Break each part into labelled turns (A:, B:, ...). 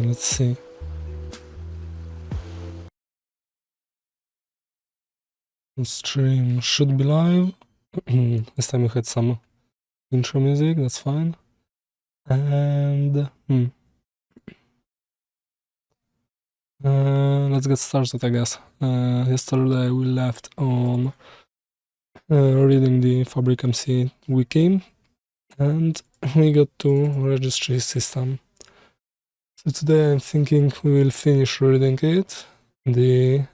A: Let's see. The stream should be live. This time we had some intro music, that's fine. And let's get started, I guess. Yesterday we left on reading the Fabric MC wiki, and we got to registry system. So today I'm thinking we will finish reading it, the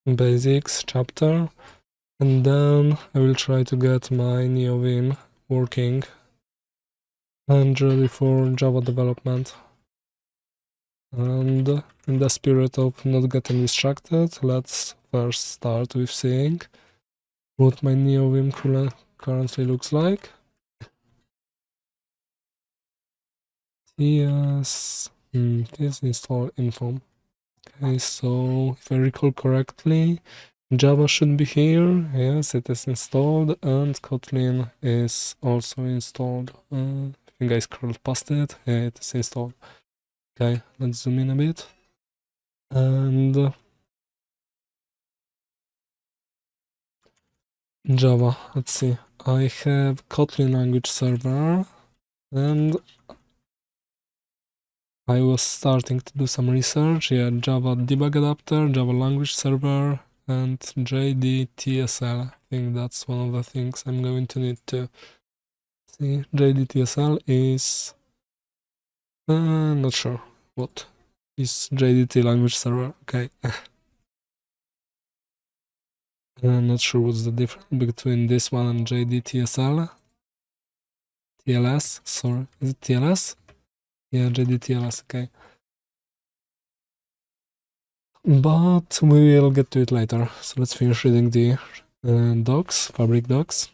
A: basics chapter, and then I will try to get my NeoVim working and ready for Java development. And in the spirit of not getting distracted, let's first start with seeing what my NeoVim currently looks like. Yes, this install info. Okay, so if I recall correctly, Java should be here. Yes, it is installed, and Kotlin is also installed. I think I scrolled past it. Yeah, it is installed. Okay, let's zoom in a bit. And Java, let's see. I have Kotlin language server, and I was starting to do some research. Yeah, Java debug adapter, Java language server, and JDTSL. I think that's one of the things I'm going to need to see. JDTSL is not sure what is JDT language server. Okay. I'm not sure what's the difference between this one and JDTSL. TLS, sorry, is it TLS? Yeah, JDTLS, okay. But we will get to it later. So let's finish reading the docs, Fabric docs.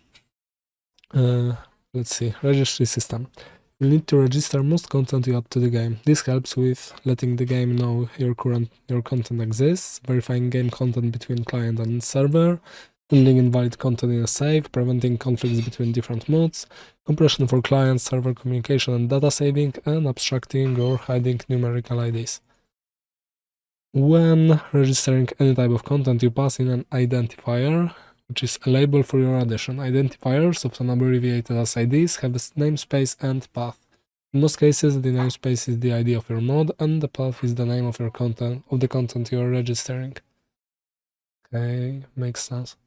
A: Let's see, registry system. You'll need to register most content you add to the game. This helps with letting the game know your content exists, verifying game content between client and server, ending invalid content in a save, preventing conflicts between different modes, compression for client-server communication and data saving, and abstracting or hiding numerical IDs. When registering any type of content, you pass in an identifier, which is a label for your addition. Identifiers, often abbreviated as IDs, have a namespace and path. In most cases, the namespace is the ID of your mod, and the path is the name of your content, of the content you are registering. Okay, makes sense.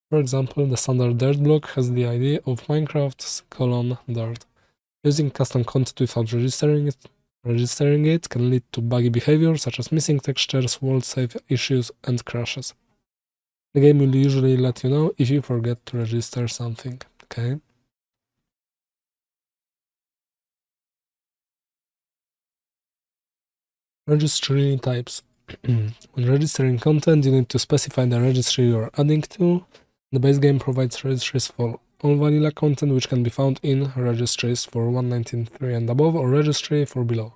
A: For example, the standard dirt block has the ID of Minecraft:dirt. Using custom content without registering it can lead to buggy behavior such as missing textures, world save issues, and crashes. The game will usually let you know if you forget to register something. Okay. Registry types. When registering content, you need to specify the registry you are adding to. The base game provides registries for all vanilla content, which can be found in registries for 1.19.3 and above, or registry for below.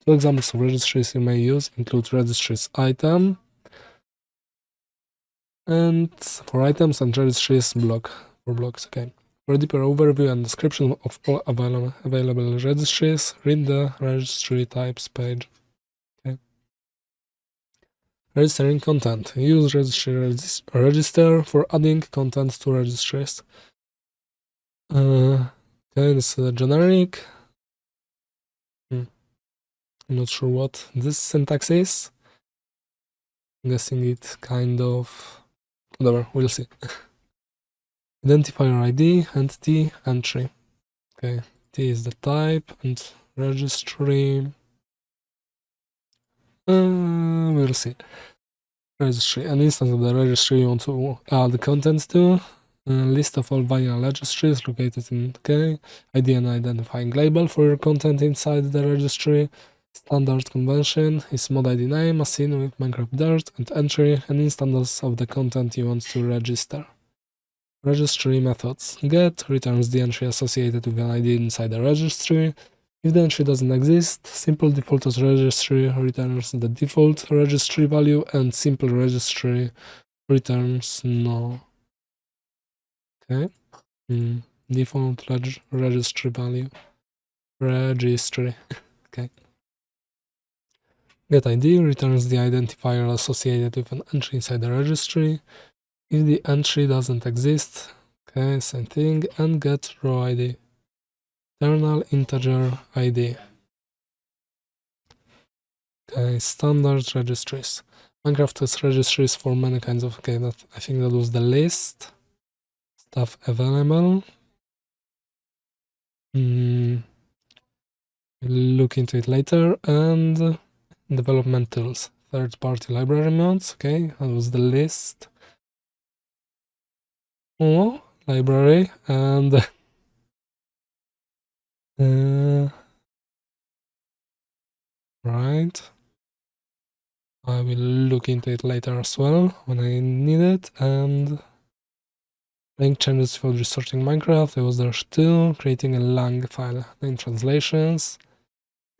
A: Two examples of registries you may use include registries item, and for items, and registries block for blocks. Okay. For a deeper overview and description of all available registries, read the registry types page. Okay. Registering content. Use registry register for adding content to registries. Okay, this is a generic. I'm not sure what this syntax is. I'm guessing it kind of whatever, we'll see. Identifier ID and T entry. Okay, T is the type and registry. We'll see. Registry, an instance of the registry you want to add the contents to. List of all vanilla registries located in K. ID and identifying label for your content inside the registry. Standard convention is mod ID name, a scene with Minecraft Dirt, and entry, an instance of the content you want to register. Registry methods. Get returns the entry associated with an ID inside the registry. If the entry doesn't exist, simple default registry returns the default registry value, and simple registry returns no. Okay. Default registry value. Registry. Okay. getID returns the identifier associated with an entry inside the registry. If the entry doesn't exist, okay, same thing, and get row ID, internal integer ID. Okay, standard registries. Minecraft has registries for many kinds of, okay, that I think that was the list, stuff available. We'll look into it later, and development tools, third-party library modes, okay, that was the list. Oh, library, and right. I will look into it later as well when I need it. And link changes for researching Minecraft. I was there too, creating a lang file in translations.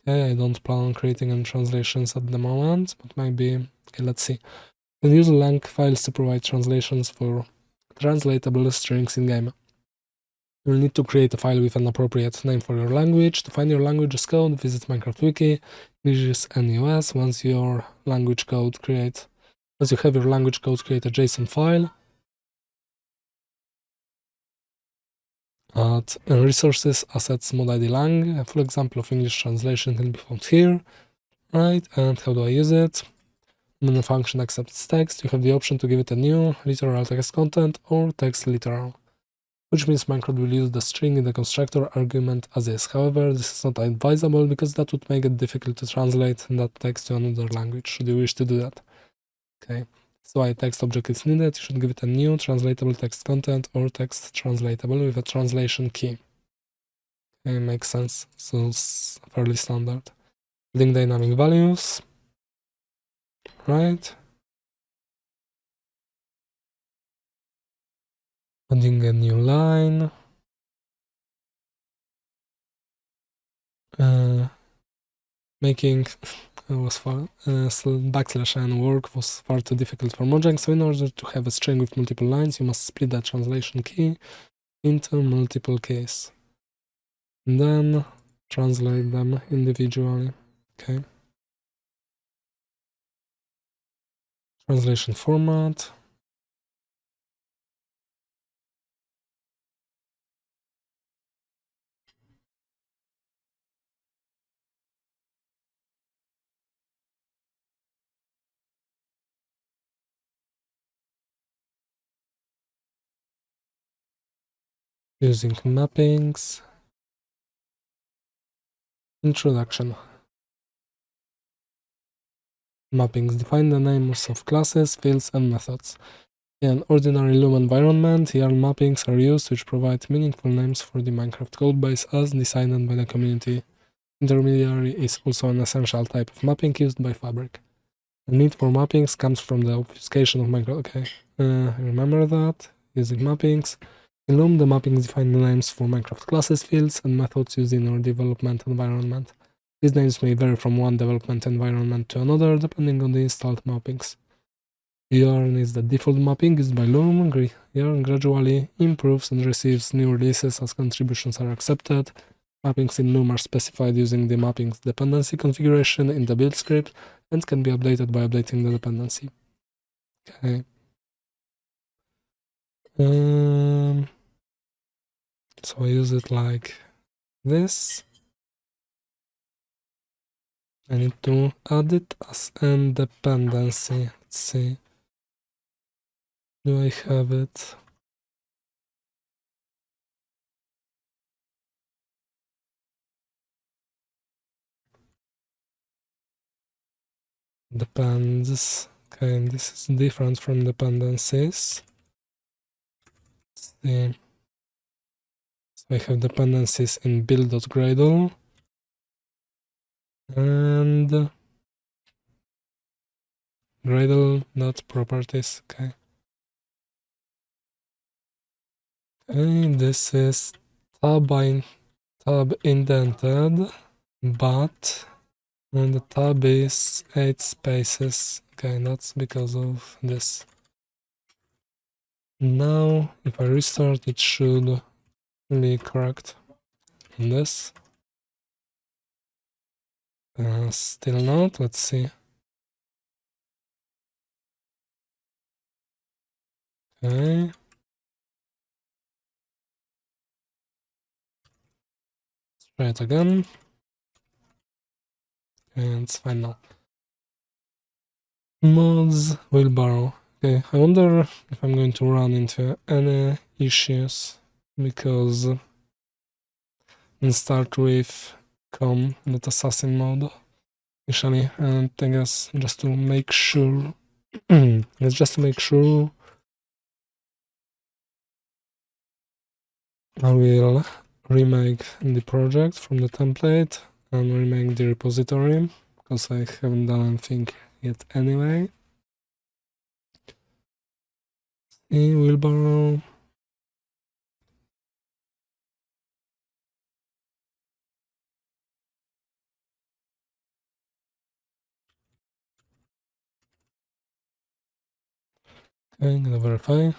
A: Okay, I don't plan on creating any translations at the moment, but maybe. Okay, let's see. You can use lang files to provide translations for translatable strings in game. You'll need to create a file with an appropriate name for your language. To find your language's code, visit Minecraft Wiki, English NUS. Once you have your language code, create a JSON file. At resources, assets, mod ID lang. A full example of English translation can be found here. Right, and how do I use it? When a function accepts text, you have the option to give it a new literal text content or text literal, which means Minecraft will use the string in the constructor argument as is. However, this is not advisable because that would make it difficult to translate that text to another language, should you wish to do that. Okay, so a text object is needed. You should give it a new translatable text content or text translatable with a translation key. Okay, makes sense. So it's fairly standard. Link dynamic values. Right. Adding a new line. Making was far /n work was far too difficult for Mojang, so in order to have a string with multiple lines, you must split that translation key into multiple keys. And then translate them individually. Okay. Translation format. Using mappings. Introduction. Mappings define the names of classes, fields, and methods. In an ordinary Loom environment, here mappings are used which provide meaningful names for the Minecraft codebase as decided by the community. Intermediary is also an essential type of mapping used by Fabric. The need for mappings comes from the obfuscation of Minecraft. Okay, remember that. Using mappings. In Loom, the mappings define the names for Minecraft classes, fields, and methods used in our development environment. These names may vary from one development environment to another depending on the installed mappings. Yarn is the default mapping used by Loom. Yarn gradually improves and receives new releases as contributions are accepted. Mappings in Loom are specified using the mappings dependency configuration in the build script and can be updated by updating the dependency. Okay. So I use it like this. I need to add it as an dependency. Let's see. Do I have it? Depends. Okay, this is different from dependencies. Let's see. So I have dependencies in build.gradle and gradle.properties. Okay. Okay, this is tab indented, but and the tab is 8 spaces. Okay, that's because of this. Now, if I restart, it should be correct. And this. Still not. Let's see. Okay. Let's try it again. And it's fine now. Mods, Wheelbarrow. Okay, I wonder if I'm going to run into any issues because in start with that assassin mode initially, and I guess just to make sure it's just to make sure I will remake the project from the template and remake the repository because I haven't done anything yet anyway. Wheelbarrow. Okay, I'm gonna verify.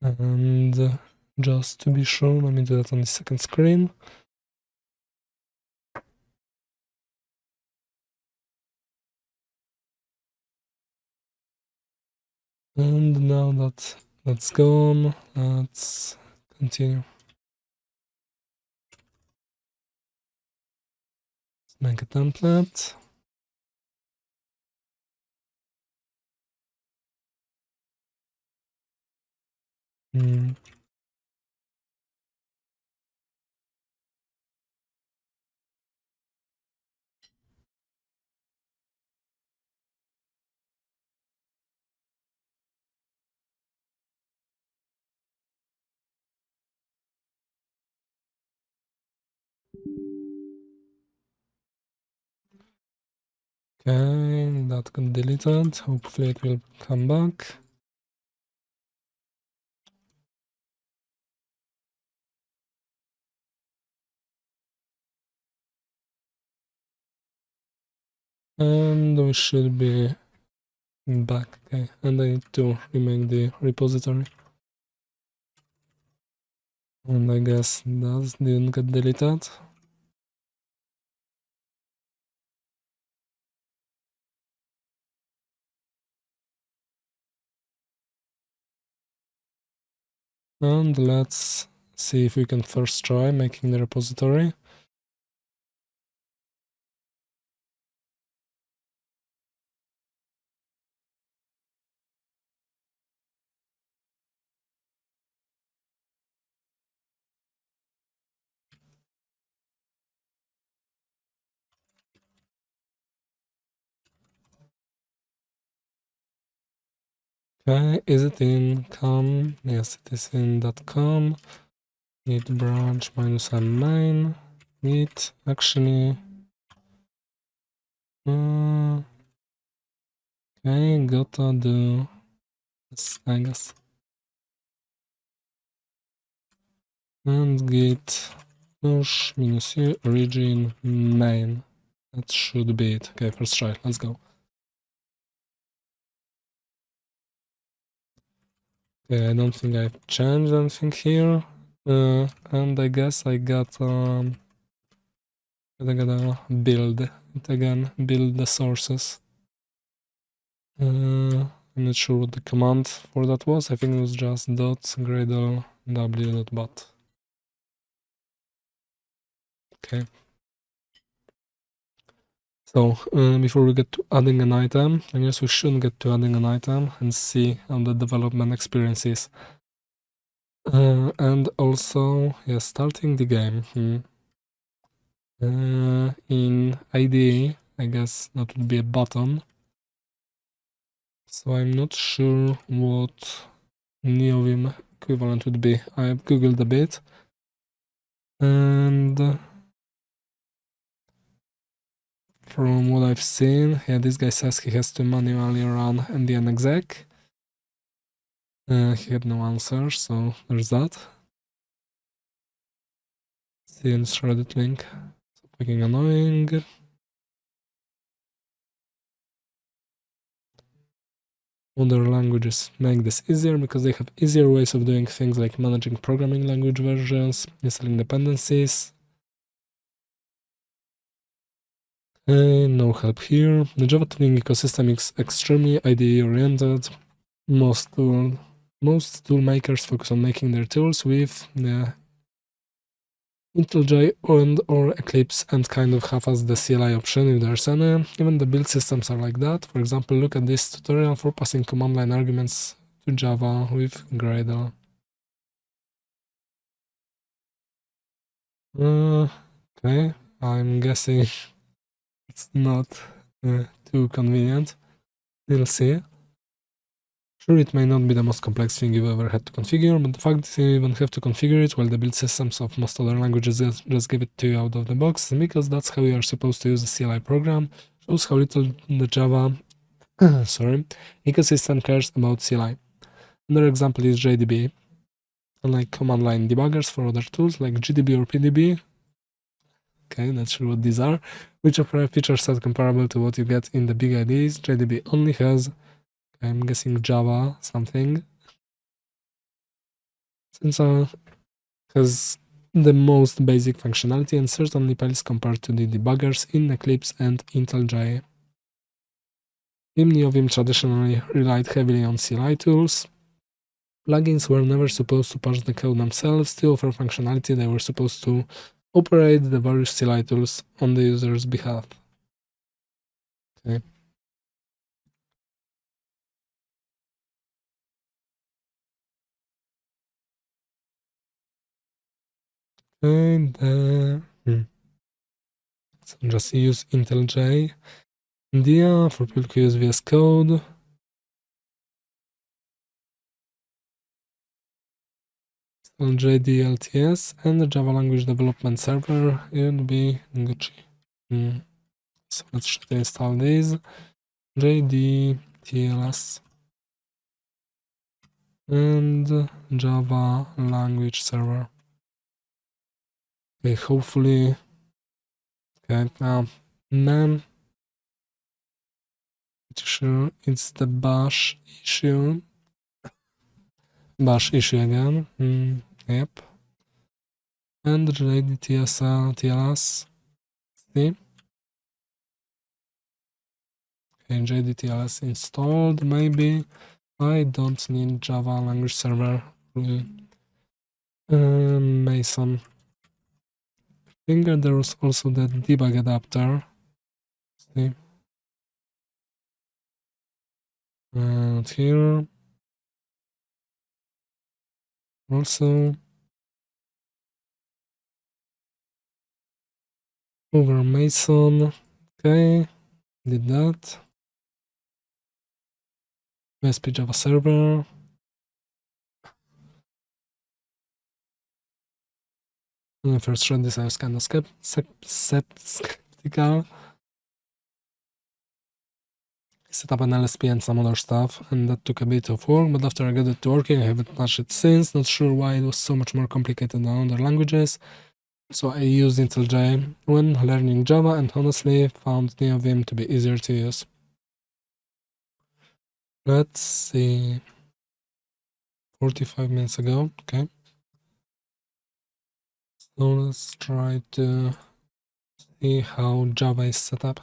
A: And just to be sure, let me do that on the second screen. And now that that's gone, let's continue. Let's make a template. Okay, that got deleted. Hopefully it will come back. And we should be back. Okay, and I need to remake the repository. And I guess that didn't get deleted. And let's see if we can first try making the repository. Okay, is it in com? Yes, it is in .com. Git branch minus m main. Git actually. Okay, gotta do this, I guess. And git push minus u origin main. That should be it. Okay, first try. Let's go. Okay, I don't think I've changed anything here. And I guess I gotta build it again, build the sources. I'm not sure what the command for that was. I think it was just .gradle w.bot. Okay. So before we get to adding an item, I guess we should get to adding an item and see how the development experience is. And also, yeah, starting the game. In IDE, I guess that would be a button. So I'm not sure what Neovim equivalent would be. I've googled a bit. And from what I've seen, yeah, this guy says he has to manually run NDN exec. He had no answer, so there's that. See in this Reddit link. So fucking annoying. Other languages make this easier because they have easier ways of doing things like managing programming language versions, installing dependencies. No help here. The Java tooling ecosystem is extremely IDE oriented. Most tool makers focus on making their tools with the IntelliJ and or Eclipse and kind of have as the CLI option if there's any. Even the build systems are like that. For example, look at this tutorial for passing command line arguments to Java with Gradle. Okay, I'm guessing it's not too convenient. We'll see. Sure, it may not be the most complex thing you've ever had to configure, but the fact that you even have to configure it while the build systems of most other languages just give it to you out of the box, because that's how you are supposed to use a CLI program, shows how little the Java ecosystem cares about CLI. Another example is JDB, unlike command line debuggers for other tools like GDB or PDB. Okay, not sure what these are, which offer a feature set comparable to what you get in the big IDs. JDB only has, I'm guessing, Java something. Since has the most basic functionality and certainly pales compared to the debuggers in Eclipse and IntelliJ. Vim traditionally relied heavily on CLI tools. Plugins were never supposed to parse the code themselves to offer functionality. They were supposed to operate the various CLI tools on the user's behalf. Okay. And so just use IntelliJ India for people who use VS Code. JDLTS and the Java Language Development Server. It will be Gucci. So let's install these. JDTLS and Java Language Server. Okay, hopefully. Okay, now man. Sure, it's the bash issue. Bash issue again. Yep. And JDTLS. See? Okay, JDTLS installed, maybe. I don't need Java language server. Mason. I think there was also the debug adapter. See? And here. Also. Over Mason. Okay. Did that. USP Java server. When I first read this, I was kind of skeptical. I set up an LSP and some other stuff, and that took a bit of work, but after I got it to working, I haven't touched it since. Not sure why it was so much more complicated than other languages. So I used IntelliJ when learning Java, and honestly found NeoVim to be easier to use. Let's see. 45 minutes ago, okay. So let's try to see how Java is set up.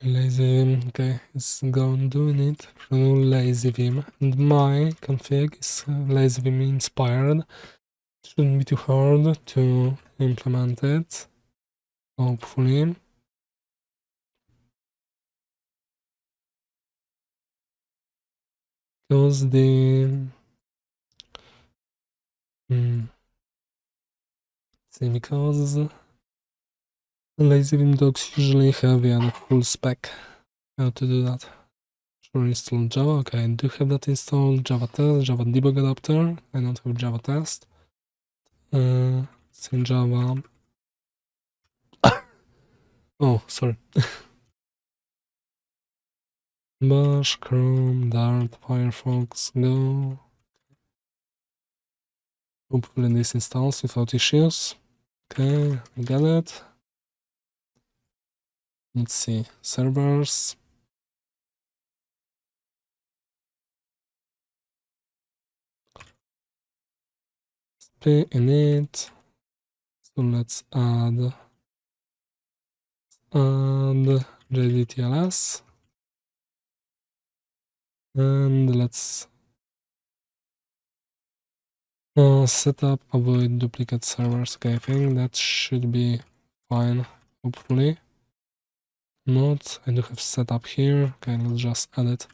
A: LazyVim, okay, it's going doing it through LazyVim, and my config is LazyVim inspired. Shouldn't be too hard to implement it, hopefully. Because because LazyVim docs usually have the full spec how to do that. Sure, install Java. Okay, I do have that installed. Java test, Java debug adapter. I don't have Java test. It's in Java. Oh, sorry. Bash, Chrome, Dart, Firefox, Go. Hopefully this installs without issues. Okay, we got it. Let's see, servers. Init. So let's add JDTLS. And let's set up avoid duplicate servers. Okay, I think that should be fine, hopefully. Not, I do have setup here. Okay, let's just add it.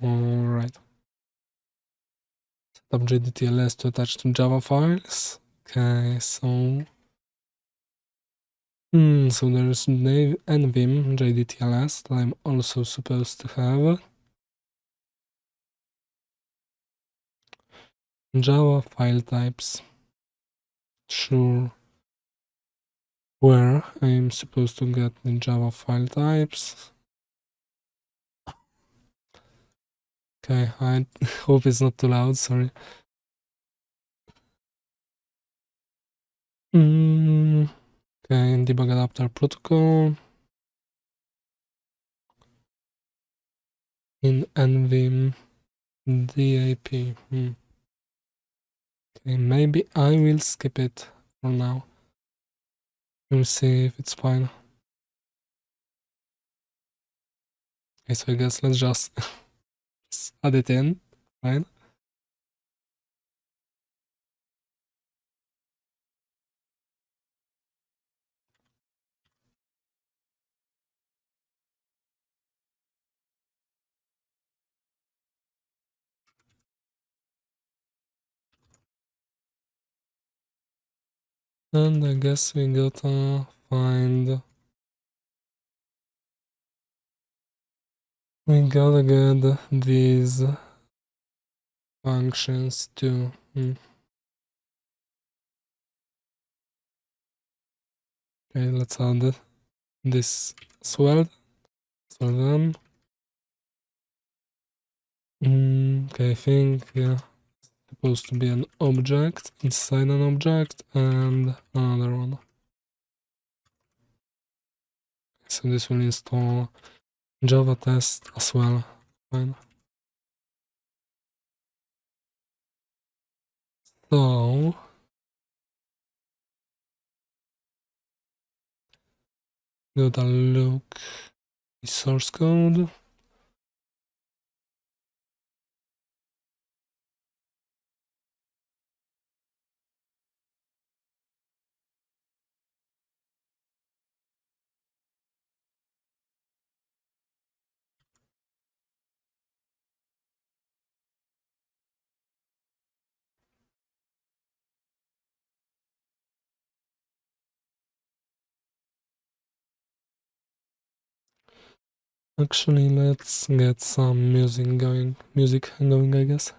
A: Alright. Set up JDTLS to attach to Java files. Okay, so so there's nvim JDTLS that I'm also supposed to have. Java file types. Sure. Where I'm supposed to get the Java file types. Okay, I hope it's not too loud, sorry. Okay, debug adapter protocol. In nvim DAP. Okay, maybe I will skip it for now. We'll see if it's fine. Okay, so I guess let's just add it in. Fine. And I guess we gotta find. We gotta get these functions too. Okay, let's add this as well. So then. Okay, I think supposed to be an object inside an object and another one. So this will install Java test as well. Fine. So gotta look the source code. Actually, let's get some music going, I guess.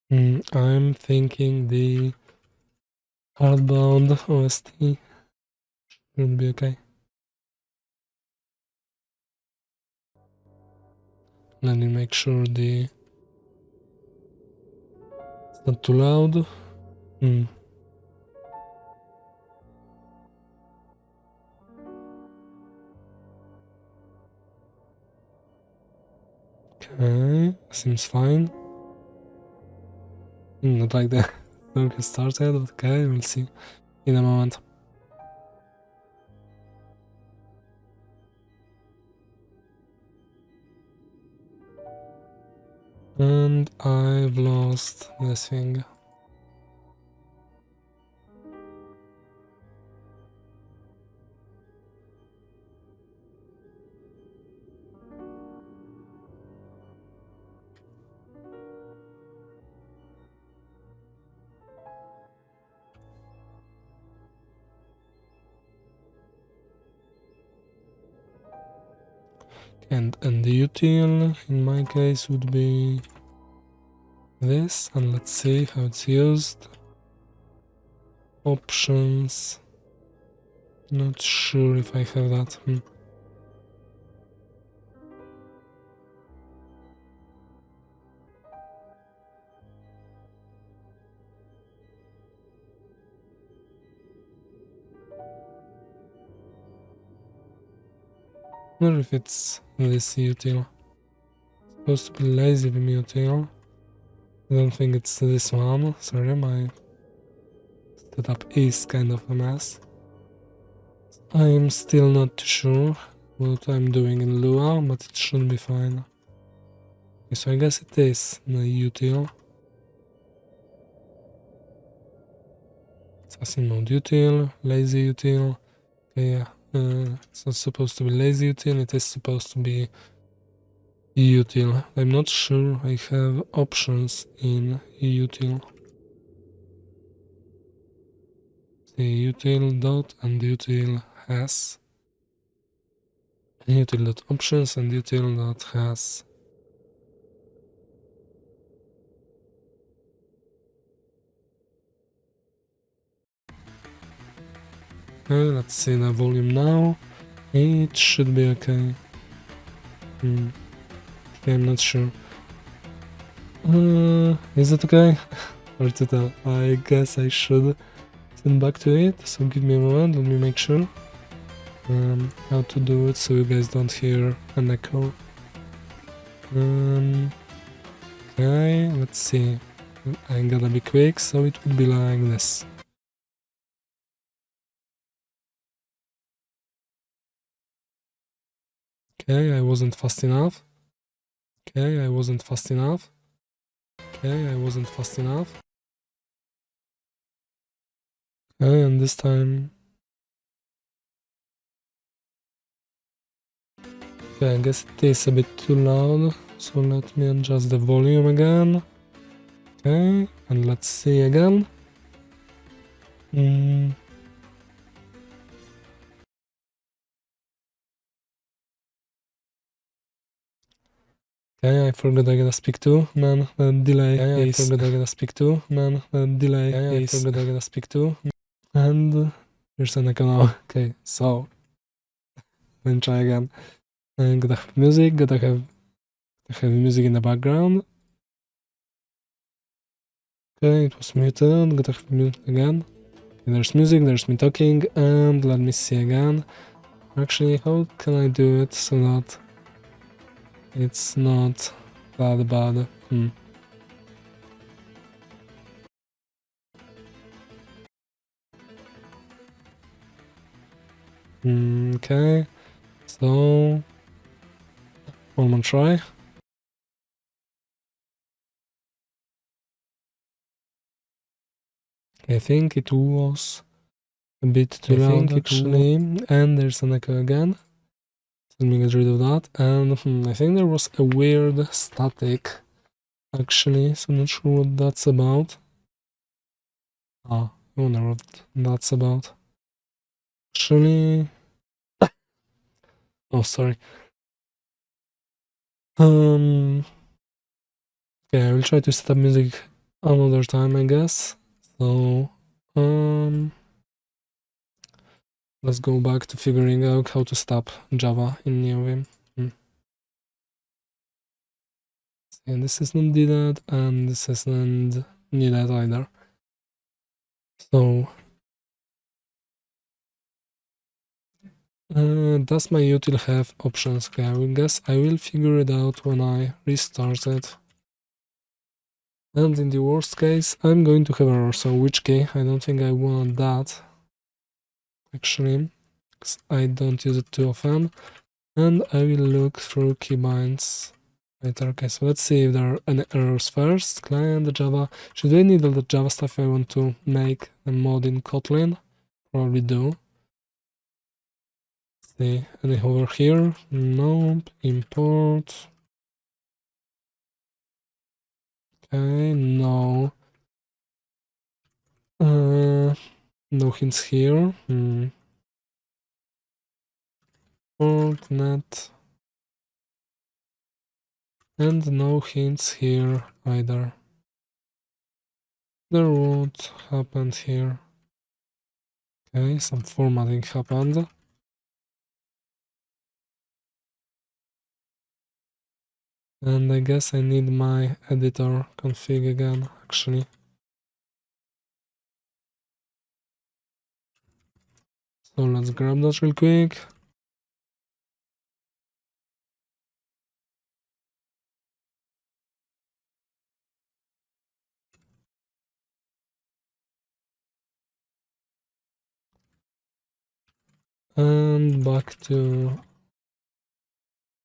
A: I'm thinking the hardbound OST will be okay. Let me make sure it's not too loud. Okay, seems fine. Not like the song has started, okay, we'll see in a moment. And I've lost this thing. And the util in my case would be this, and let's see how it's used. Options. Not sure if I have that. Wonder if it's this util. Supposed to be lazy vim util. I don't think it's this one. Sorry, my setup is kind of a mess. I'm still not too sure what I'm doing in Lua, but it should be fine. Okay, so I guess it is the util. Assassin mode util, lazy util. Okay, yeah. It's not supposed to be lazy util, it is supposed to be util. I'm not sure I have options in util. The util dot and util has. Util dot options and util dot has. Okay, let's see the volume now. It should be okay. I'm not sure. Is it okay? Or to tell? I guess I should send back to it, so give me a moment, let me make sure how to do it so you guys don't hear an echo. Okay, let's see. I'm gonna be quick, so it would be like this. Okay, I wasn't fast enough. Okay, I wasn't fast enough. Okay, I wasn't fast enough. Okay, and this time... Okay, I guess it is a bit too loud, so let me adjust the volume again. Okay, and let's see again. Okay, I forgot I gotta speak to, man, the delay is... I forgot I gotta speak to, man, the delay is... I forgot I gotta speak to. And here's an echo now. Okay, so... Let me try again. Gotta have music, gotta have music in the background. Okay, it was muted, gotta have music again. Okay, there's music, there's me talking, and let me see again. Actually, how can I do it so that it's not that bad? Okay, so one more try. I think it was a bit too loud actually, and there's an echo again. Let me get rid of that, and I think there was a weird static actually, so I'm not sure what that's about. I wonder what that's about. Actually... Oh, sorry. Okay, I will try to set up music another time, I guess. So, let's go back to figuring out how to stop Java in NeoVim. And this is not needed, and this isn't needed either. So, does my util have options? Okay, I guess I will figure it out when I restart it. And in the worst case, I'm going to have error, so which key? I don't think I want that, actually, because I don't use it too often. And I will look through keybinds later. Okay, so let's see if there are any errors first. Client Java. Should I need all the Java stuff I want to make a mod in Kotlin? Probably do. Let's see, any over here? Nope. Import. Okay, no. No hints here. Import net. And no hints here either. what happened here. Okay, some formatting happened. And I guess I need my editor config again, actually. So let's grab that real quick. And back to...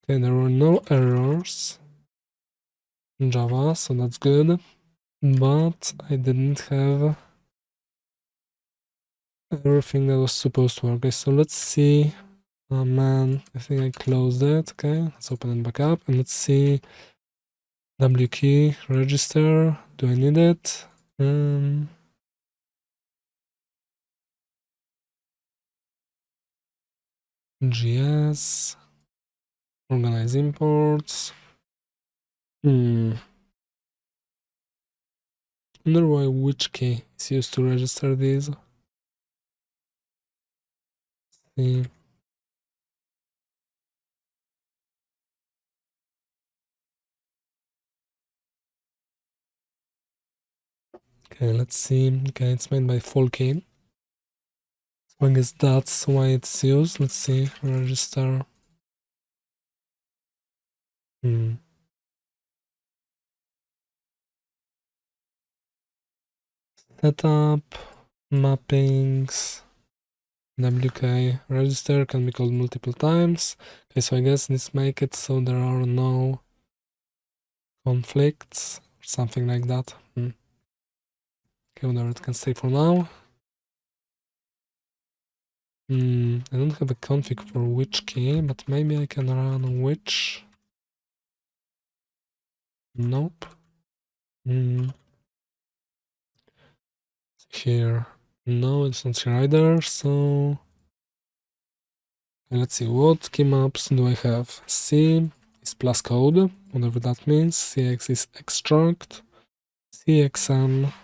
A: Okay, there were no errors in Java, so that's good. But I didn't have everything that was supposed to work. Okay, so let's see. Oh man, I think I closed it. Okay, let's open it back up and let's see. W key register. Do I need it? GS. Organize imports. Wonder why which key is used to register these. See. Okay, let's see. Okay, it's made by full key. So I guess that's why it's used. Let's see. Register. Setup. Mappings. WK register can be called multiple times. Okay, so I guess this make it so there are no conflicts or something like that. Okay, whatever, it can stay for now. I don't have a config for which key, but maybe I can run which. Nope. Here. No, it's not here either, so let's see, what key maps do I have? C is plus code, whatever that means. CX is extract. CXM,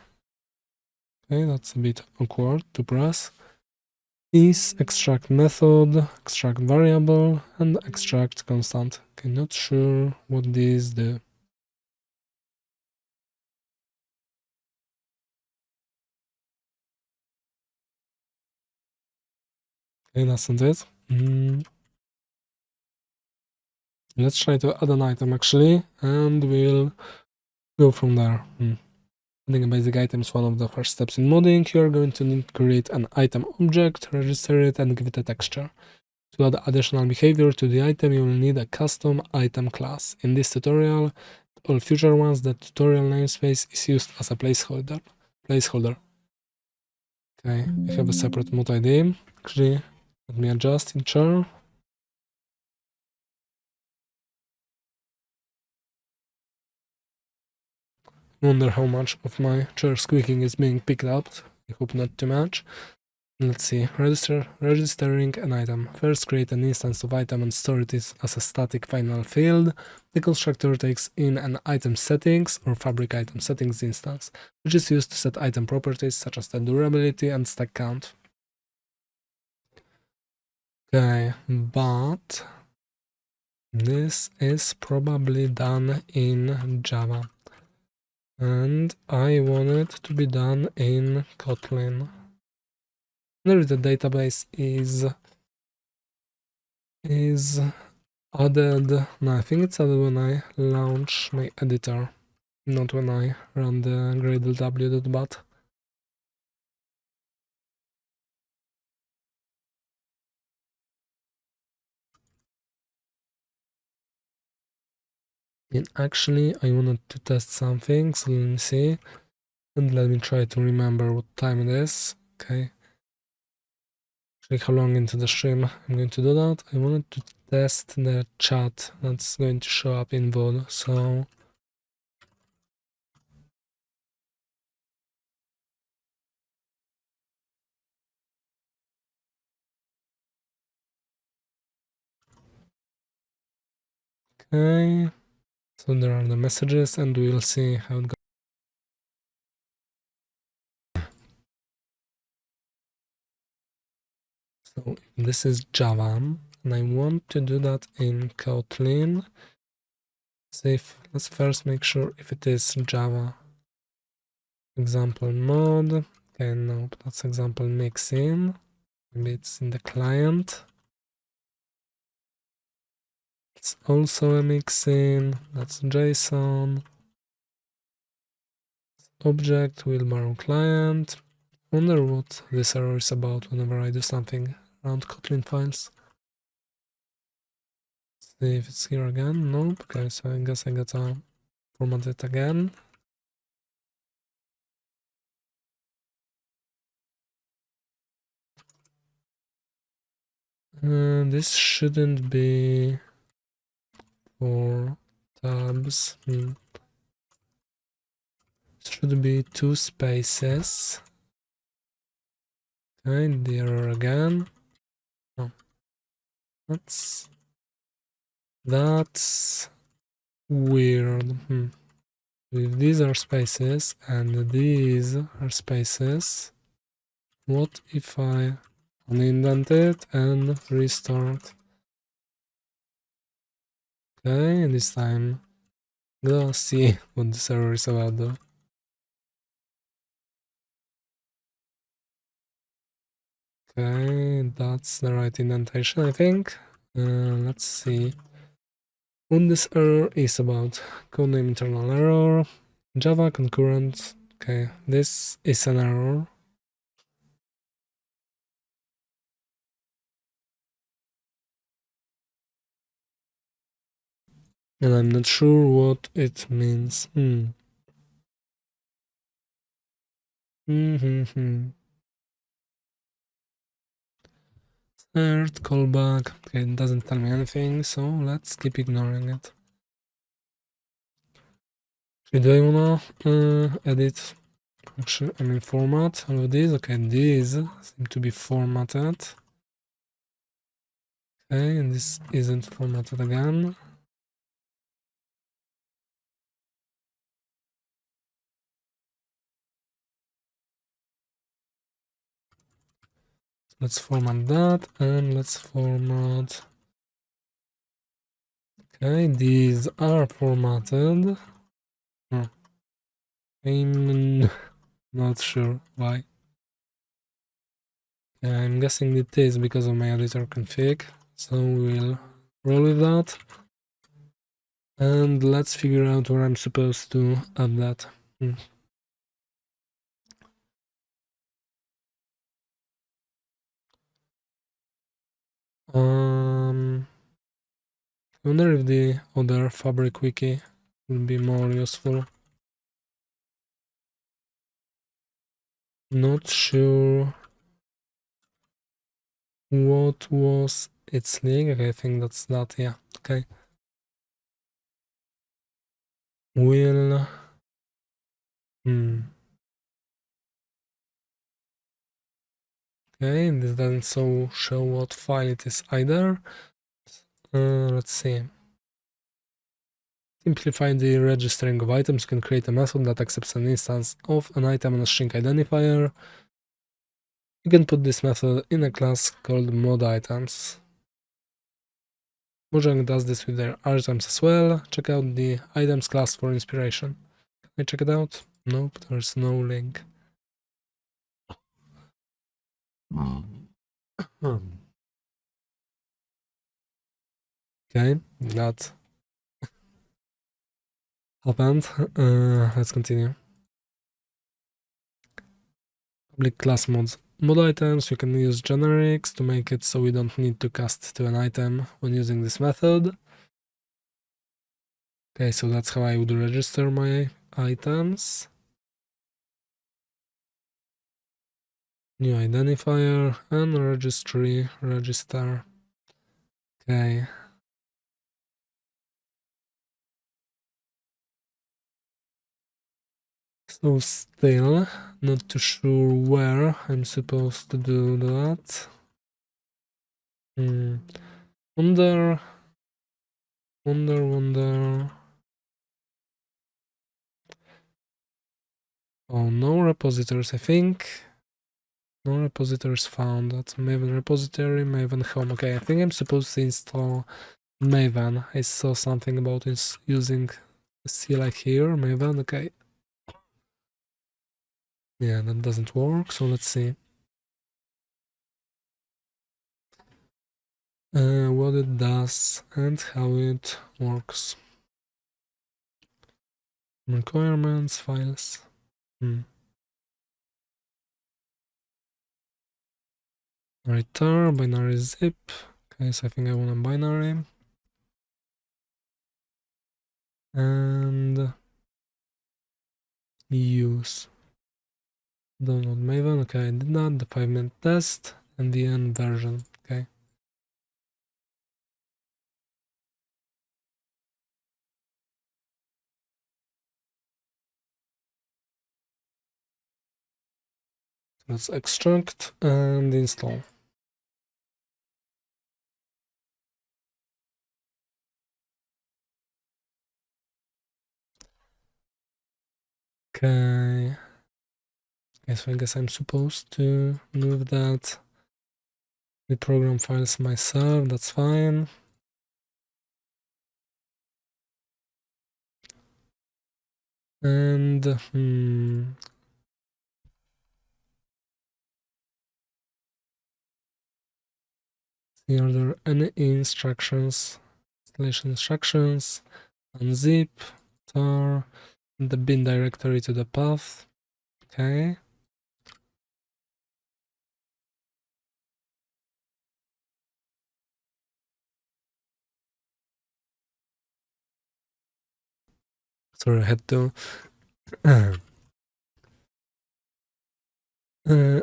A: okay, that's a bit awkward to press. Is extract method, extract variable, and extract constant. Okay, not sure what these do. Okay, that's not it. Let's try to add an item actually, and we'll go from there. Adding a basic item is one of the first steps in modding. You're going to need to create an item object, register it, and give it a texture. To add additional behavior to the item, you will need a custom item class. In this tutorial, all future ones, the tutorial namespace is used as a placeholder. Okay, I have a separate mod ID. Actually, let me adjust in char. Wonder how much of my chair squeaking is being picked up. I hope not too much. Let's see, registering an item. First create an instance of item and store it as a static final field. The constructor takes in an item settings or fabric item settings instance, which is used to set item properties such as the durability and stack count. Okay, but this is probably done in Java. And I want it to be done in Kotlin. There the database is added. No, I think it's added when I launch my editor, not when I run the gradlew.bat. And actually, I wanted to test something, so let me see. And let me try to remember what time it is. Okay. Actually, how long into the stream I'm going to do that. I wanted to test the chat that's going to show up in VOD, so okay. So there are the messages and we'll see how it goes. So this is Java, and I want to do that in Kotlin. Let's first make sure if it is Java example mode. Okay, no, that's example mixin. Maybe it's in the client. It's also a mixin. That's JSON. Object, Wheelbarrow client. Wonder what this error is about whenever I do something around Kotlin files. See if it's here again. Nope. Okay, so I guess I gotta format it again. This shouldn't be for tabs. Should be 2 spaces. Okay, the error again. Oh, that's weird. If these are spaces and these are spaces, what if I unindent it and restart? Okay, this time go see what this error is about though. Okay, that's the right indentation, I think. Let's see what this error is about. Codename internal error, Java concurrent. Okay, this is an error. And I'm not sure what it means. Third callback. Okay, it doesn't tell me anything, so let's keep ignoring it. Do I wanna edit? Actually, I mean format all of these. Okay, these seem to be formatted. Okay, and this isn't formatted again. Let's format that and let's format. Okay, these are formatted. I'm not sure why. I'm guessing it is because of my editor config, so we'll roll with that. And let's figure out where I'm supposed to add that. I wonder if the other fabric wiki will be more useful. Not sure what was its link. Okay, I think that's that. Yeah. Okay. Will. Okay, this doesn't show what file it is either. Let's see. Simplify the registering of items. You can create a method that accepts an instance of an item and a string identifier. You can put this method in a class called modItems. Mojang does this with their items as well. Check out the items class for inspiration. Can I check it out? Nope, there's no link. Okay, that happened. Let's continue. Public class mods. Mod items, you can use generics to make it so we don't need to cast to an item when using this method. Okay, so that's how I would register my items. New identifier and registry register. Okay. So still not too sure where I'm supposed to do that. Wonder. Oh, no repositories, I think. No repositories found. That's Maven repository, Maven home. Okay, I think I'm supposed to install Maven. I saw something about using CLI here, Maven. Okay. Yeah, that doesn't work, so let's see. What it does and how it works. Requirements, files. Return, binary zip. Okay, so I think I want a binary. And use. Download Maven. Okay, I did that. The 5-minute test and the end version. Okay. Let's extract and install. Okay. Okay, so I guess I'm supposed to move that. The program files myself, that's fine. And see, are there any instructions? Installation instructions. Unzip, tar, the bin directory to the path. Okay. Sorry, I had to.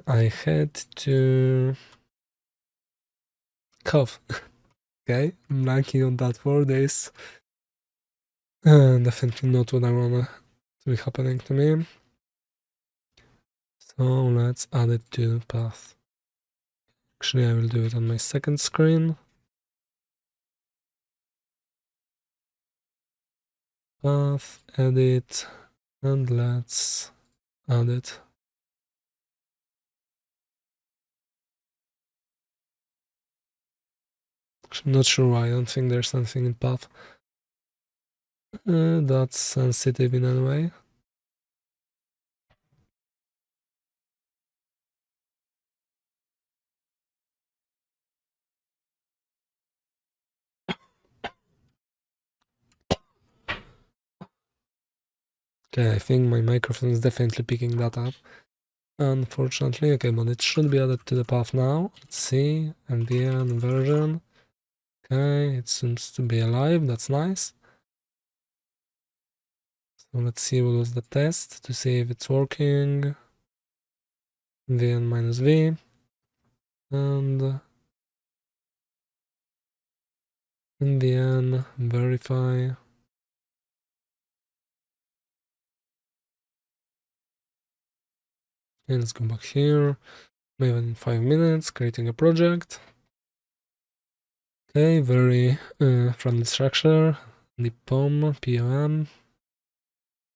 A: I had to cough. Okay, I'm blanking on that for days. Definitely not what I wanna to be happening to me. So let's add it to path. Actually, I will do it on my second screen. Path, edit, and let's add it. I'm not sure why, I don't think there's something in path that's sensitive in any way. Okay, I think my microphone is definitely picking that up. Unfortunately, okay, but it should be added to the path now. Let's see, MVN version. Okay, it seems to be alive, that's nice. So let's see what was the test to see if it's working. VN minus V. And MVN verify. And let's go back here. Maybe in 5 minutes, creating a project. Okay, very friendly structure. The POM, POM,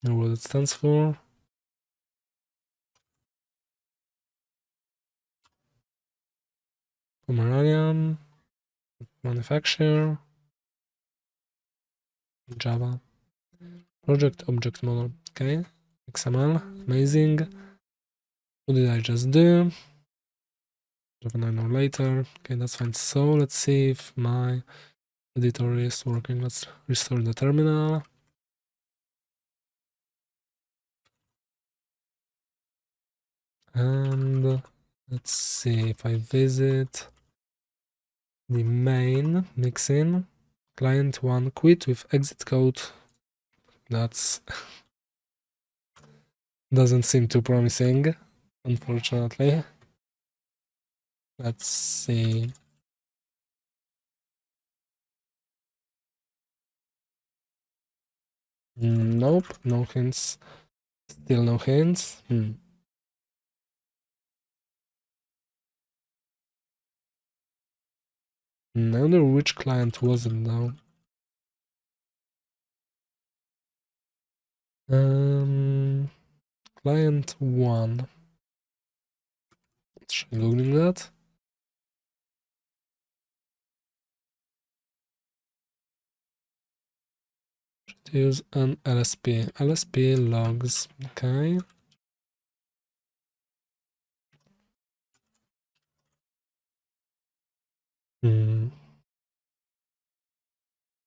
A: or what it stands for. Pomeranian, manufacturer, Java, project object model. Okay, XML, amazing. What did I just do? Java 9 or later. Okay, that's fine. So let's see if my editor is working. Let's restore the terminal. And let's see if I visit the main mixin. Client 1 quit with exit code. That's doesn't seem too promising, unfortunately. Let's see. Nope, no hints. Still no hints. I wonder which client was it now. Client 1. Try googling that. Should use an LSP. LSP logs. Okay.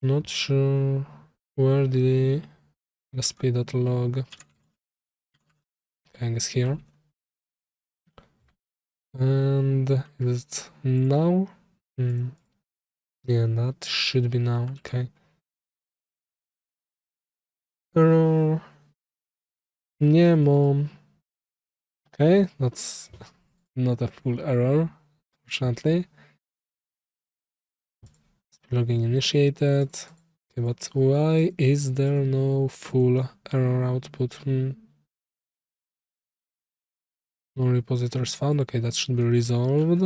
A: Not sure where the LSP.log. I guess here. And is it now? Yeah, that should be now. Okay. Error. Yeah, mom. Okay, that's not a full error, fortunately. Logging initiated. Okay, but why is there no full error output? No repositories found. Okay, that should be resolved.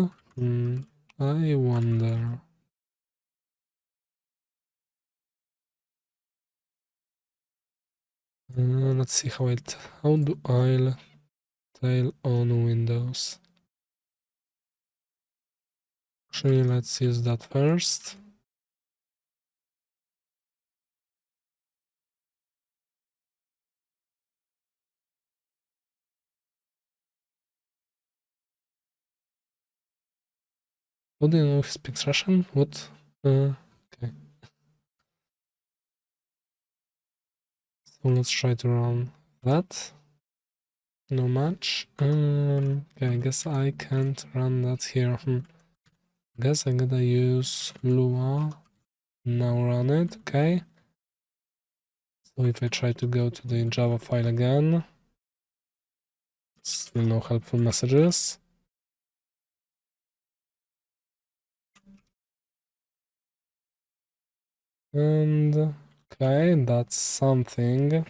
A: I wonder. Let's see how do I tail on Windows. Actually, let's use that first. What do you know? He speaks Russian? What? Okay. So let's try to run that. No match. Okay, I guess I can't run that here. Guess I gotta use Lua. Now run it. Okay. So if I try to go to the Java file again, still no helpful messages. And okay, that's something.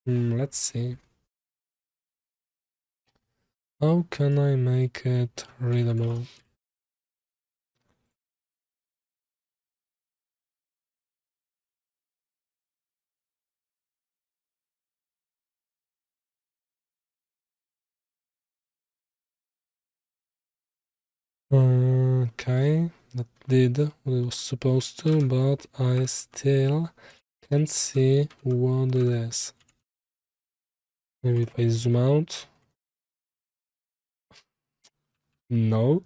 A: Let's see. How can I make it readable? Okay, that did what it was supposed to, but I still can't see what it is. Maybe if I zoom out. No.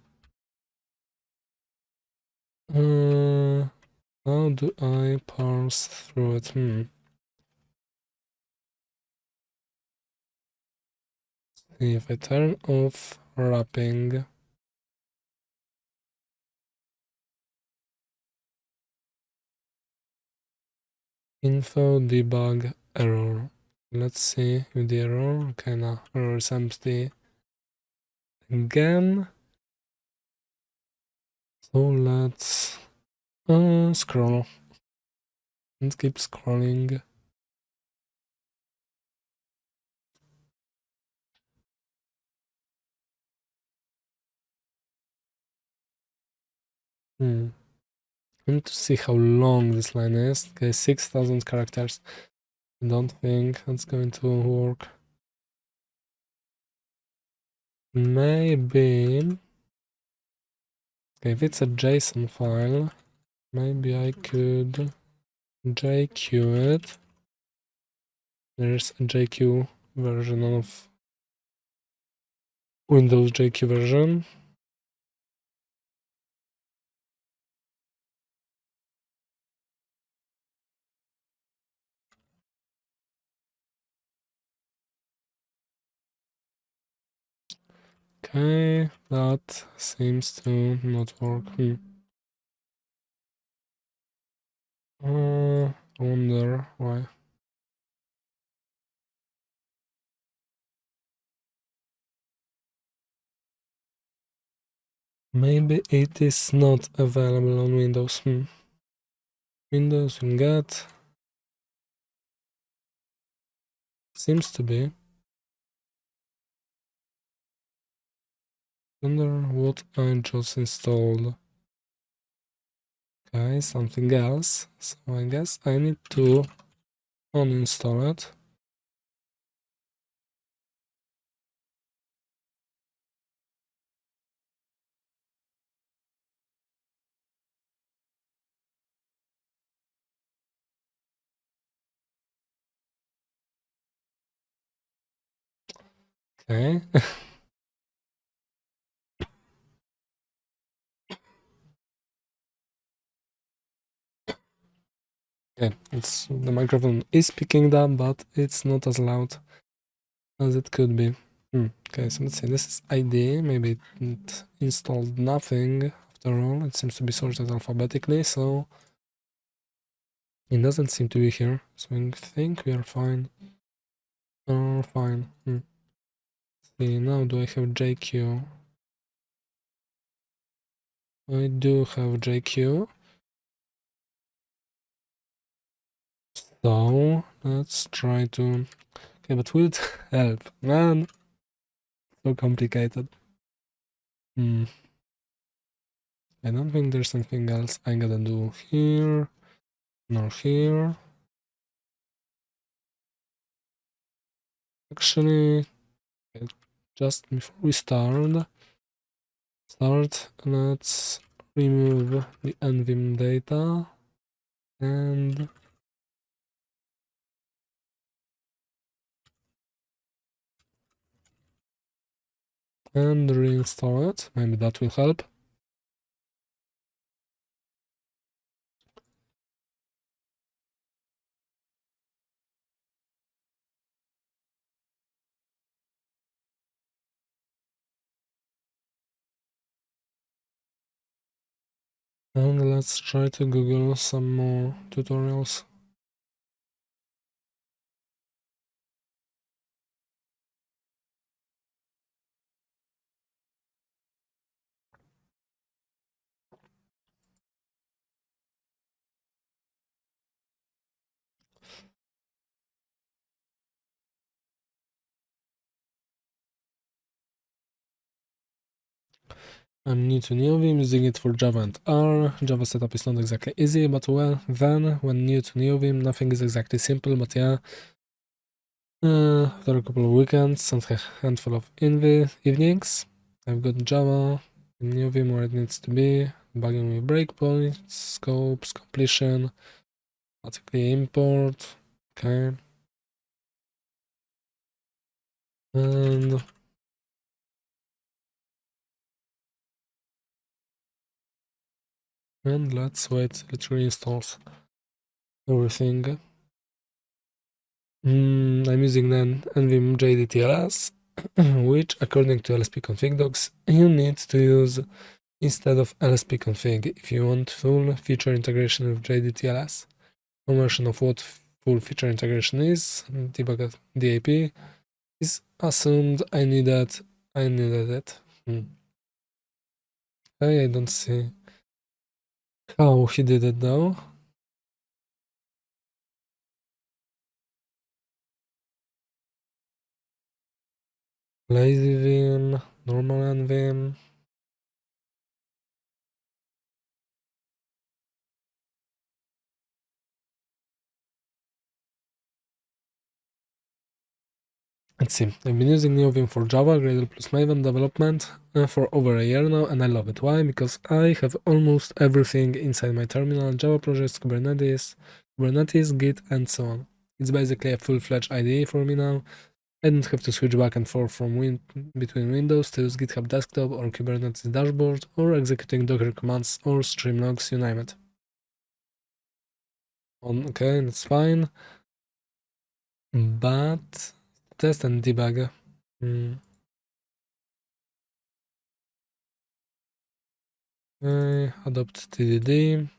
A: How do I parse through it? See if I turn off wrapping. Info debug error. Let's see if the error. Okay, now error is empty again. So let's scroll and keep scrolling. I need to see how long this line is. Okay, 6,000 characters. I don't think that's going to work. Maybe. Okay, if it's a JSON file, maybe I could JQ it. There's a JQ version of Windows JQ version. Okay, that seems to not work. I wonder why. Maybe it is not available on Windows. Windows will get. Seems to be. Wonder what I just installed. Okay, something else. So I guess I need to uninstall it. Okay. Yeah, it's the microphone is picking up, but it's not as loud as it could be. Okay, so let's see. This is ID. Maybe it installed nothing after all. It seems to be sorted alphabetically, so it doesn't seem to be here. So I think we are fine. Oh, fine. See, now do I have JQ? I do have JQ. So let's try to. Okay, but will it help? Man, so complicated. I don't think there's anything else I gotta do here, nor here. Actually, just before we start, let's remove the nvim data and reinstall it. Maybe that will help. And let's try to Google some more tutorials. I'm new to NeoVim, using it for Java and R. Java setup is not exactly easy, but well, then when new to NeoVim, nothing is exactly simple, but yeah. After a couple of weekends and a handful of evenings, I've got Java in NeoVim where it needs to be, bugging with breakpoints, scopes, completion, automatically import, okay. And let's wait till it reinstalls everything. I'm using then nvim jdtls, which according to lspconfig docs, you need to use instead of lspconfig if you want full feature integration with jdtls. No mention of what full feature integration is, debug DAP is assumed. I needed it. I don't see how he did it though. Lazy Vim, normal nvim. Let's see, I've been using NeoVim for Java, Gradle plus Maven development for over a year now, and I love it. Why? Because I have almost everything inside my terminal: Java projects, Kubernetes, Git, and so on. It's basically a full-fledged IDE for me now. I don't have to switch back and forth from between windows to use GitHub Desktop or Kubernetes dashboard, or executing Docker commands or stream logs, you name it. Okay, that's fine. But test and debug. Adopt TDD.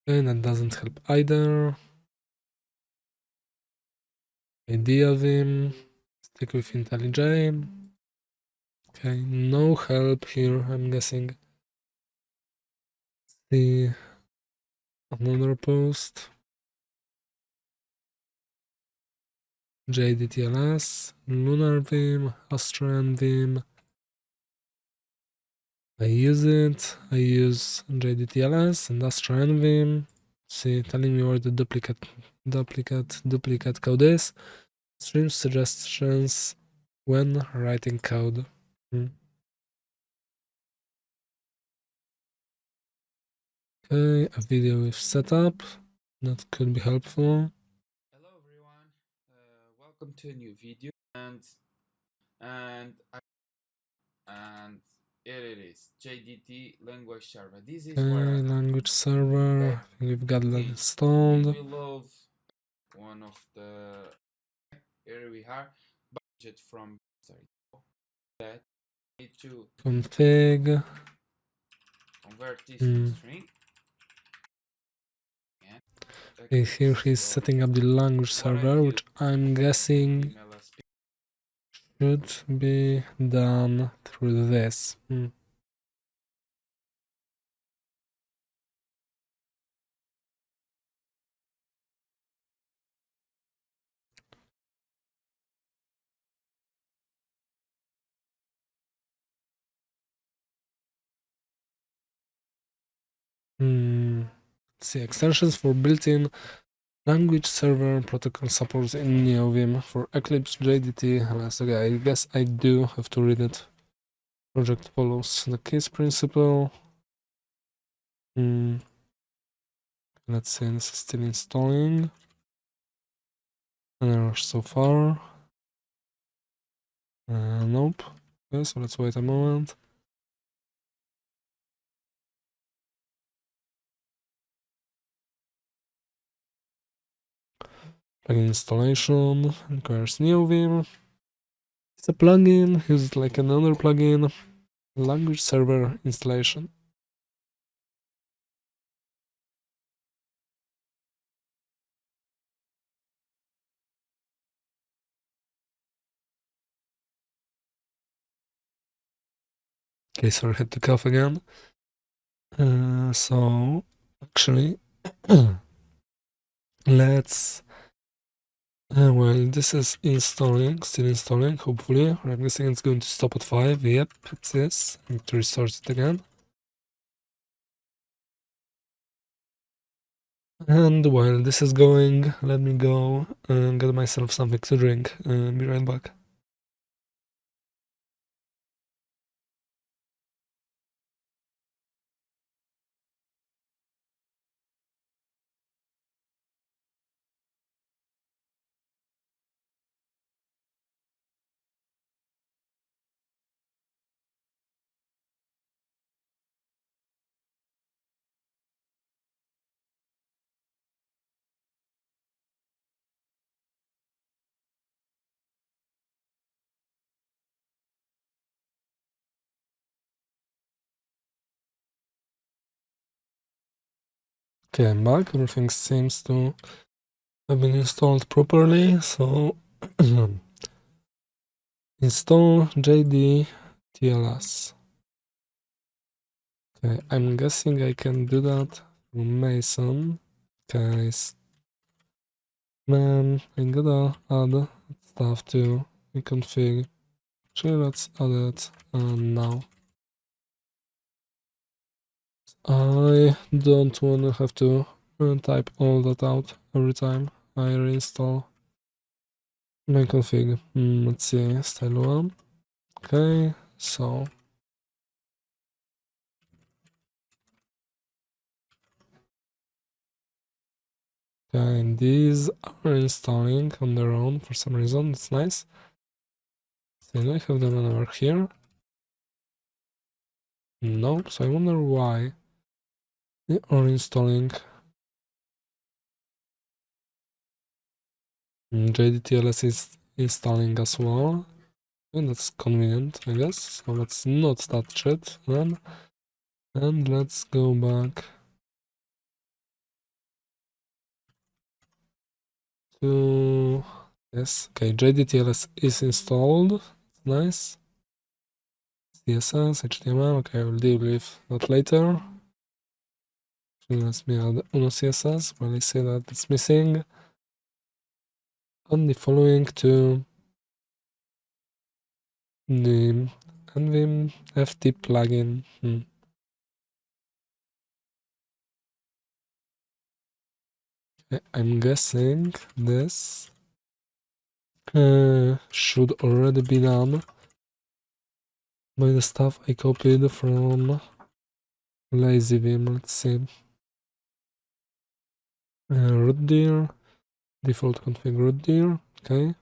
A: Okay, that doesn't help either. Idea Vim. Stick with IntelliJ. Okay, no help here, I'm guessing. See another post. JDTLS, Lunar Vim, Austrian Vim. I use it. I use JDTLS and Austrian Vim. See, telling me where the duplicate code is. Stream suggestions when writing code. Okay, a video with setup that could be helpful.
B: continue video and and here it is, JDT language server. This is where
A: Okay, language server. I think you've got that installed.
B: we will load one of the, here we are, budget from that need to
A: Config.
B: convert this to string.
A: Okay, here he's setting up the language server, which I'm guessing should be done through this. Let's see, extensions for built-in language server protocol supports in NeoVim for Eclipse, JDT, LS. Okay, I guess I do have to read it. Project follows the case principle. Let's see, this is still installing. An error so far. Nope. Okay, so let's wait a moment. Plugin installation requires NeoVim. It's a plugin used like another plugin. Language server installation. Okay, sorry, I had to cough again. So actually, let's. Well, this is installing, still installing, hopefully. I'm guessing it's going to stop at 5. Yep, it is. I need to restart it again. And while this is going, let me go and get myself something to drink. Be right back. Okay, I'm back. Everything seems to have been installed properly. So install JD TLS. Okay, I'm guessing I can do that through Mason. Okay, man, I gotta add stuff to reconfig. Actually, let's add it now. I don't wanna have to type all that out every time I reinstall my config. Let's see, style 1. Okay, so and these are installing on their own for some reason. It's nice. So I have them over here. Nope, so I wonder why they are installing JDTLS is installing as well. And that's convenient, I guess. So let's not touch it then. And let's go back to yes. Okay, JDTLS is installed. It's nice. CSS, HTML. Okay, I will deal with that later. Let me add Uno CSS. When I say that it's missing. And the following to the NVIM FT plugin. I'm guessing this should already be done by the stuff I copied from LazyVim. Let's see. Root dir, default config root dir. Okay.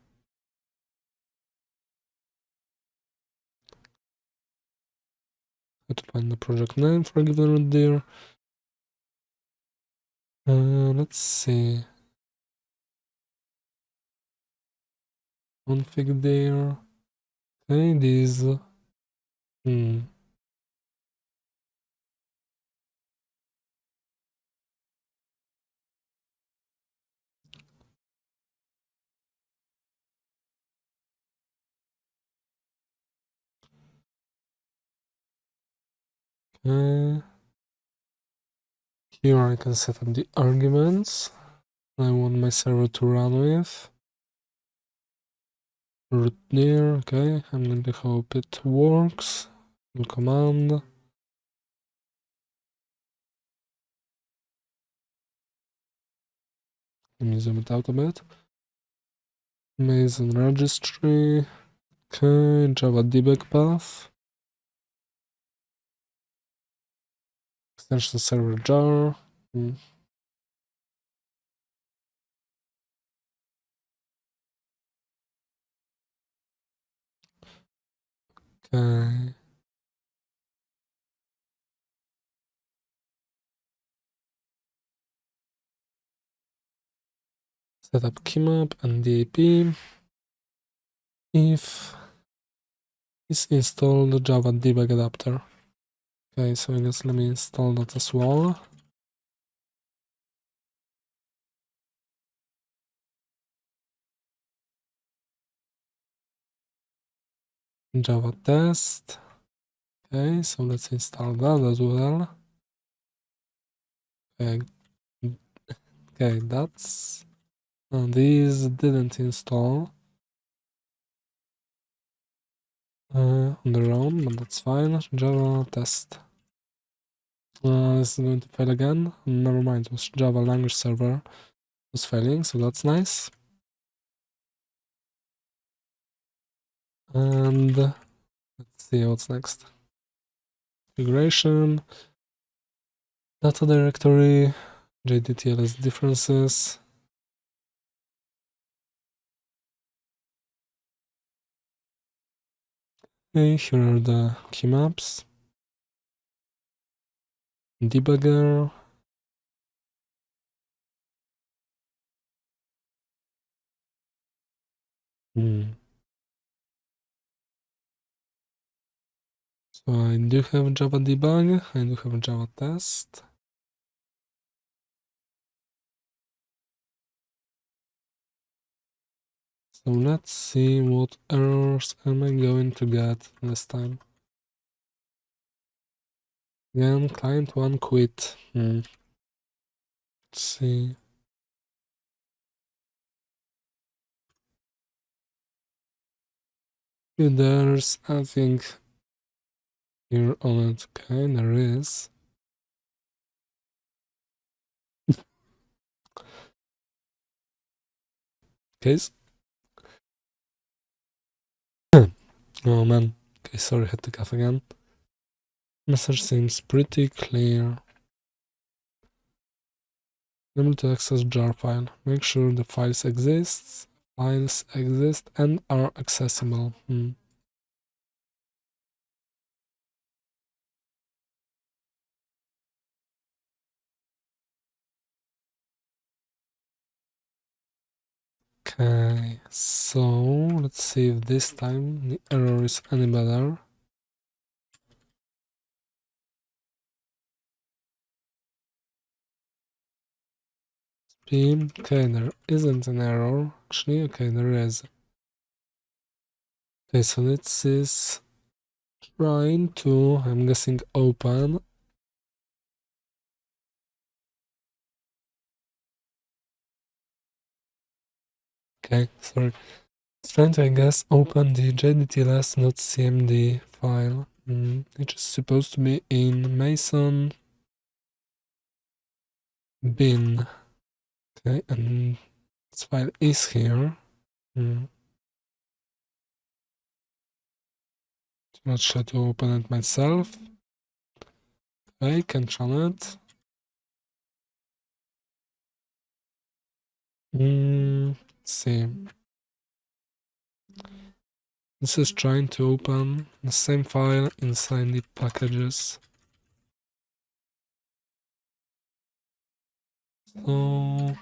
A: Have to find the project name for a given root there. Let's see. Config there. Okay, these. Okay. Here I can set up the arguments I want my server to run with. Root there, okay. I'm going to hope it works. Command. Let me zoom it out a bit. Mason registry. Okay, Java debug path. Extension server jar. Okay. Set up keymap and DAP. If is installed Java debug adapter. Okay, so I guess let me install that as well. Java test. Okay, so let's install that as well. Okay, that's these didn't install on their own, but that's fine. Java test. This is going to fail again. Never mind, it was Java language server was failing, so that's nice. And let's see what's next. Configuration, data directory, JDTLS differences. Okay, here are the keymaps. Debugger. So I do have Java debug, I do have Java test. So let's see what errors am I going to get this time. Again, client 1 quit. Let's see. If there's nothing here on it. Okay, there is. Case. Oh man. Okay, sorry, had to cough again. Message seems pretty clear. Able to access jar file. Make sure the files exist and are accessible. Okay, so let's see if this time the error is any better. Okay, there isn't an error. Actually, okay, there is. Okay, so this is trying to, I'm guessing, open. Okay, sorry. It's trying to, I guess, open the jdtls.cmd file, which is supposed to be in Mason bin. Okay, and this file is here. Not sure to open it myself. I can run it. Let's see. This is trying to open the same file inside the packages. So,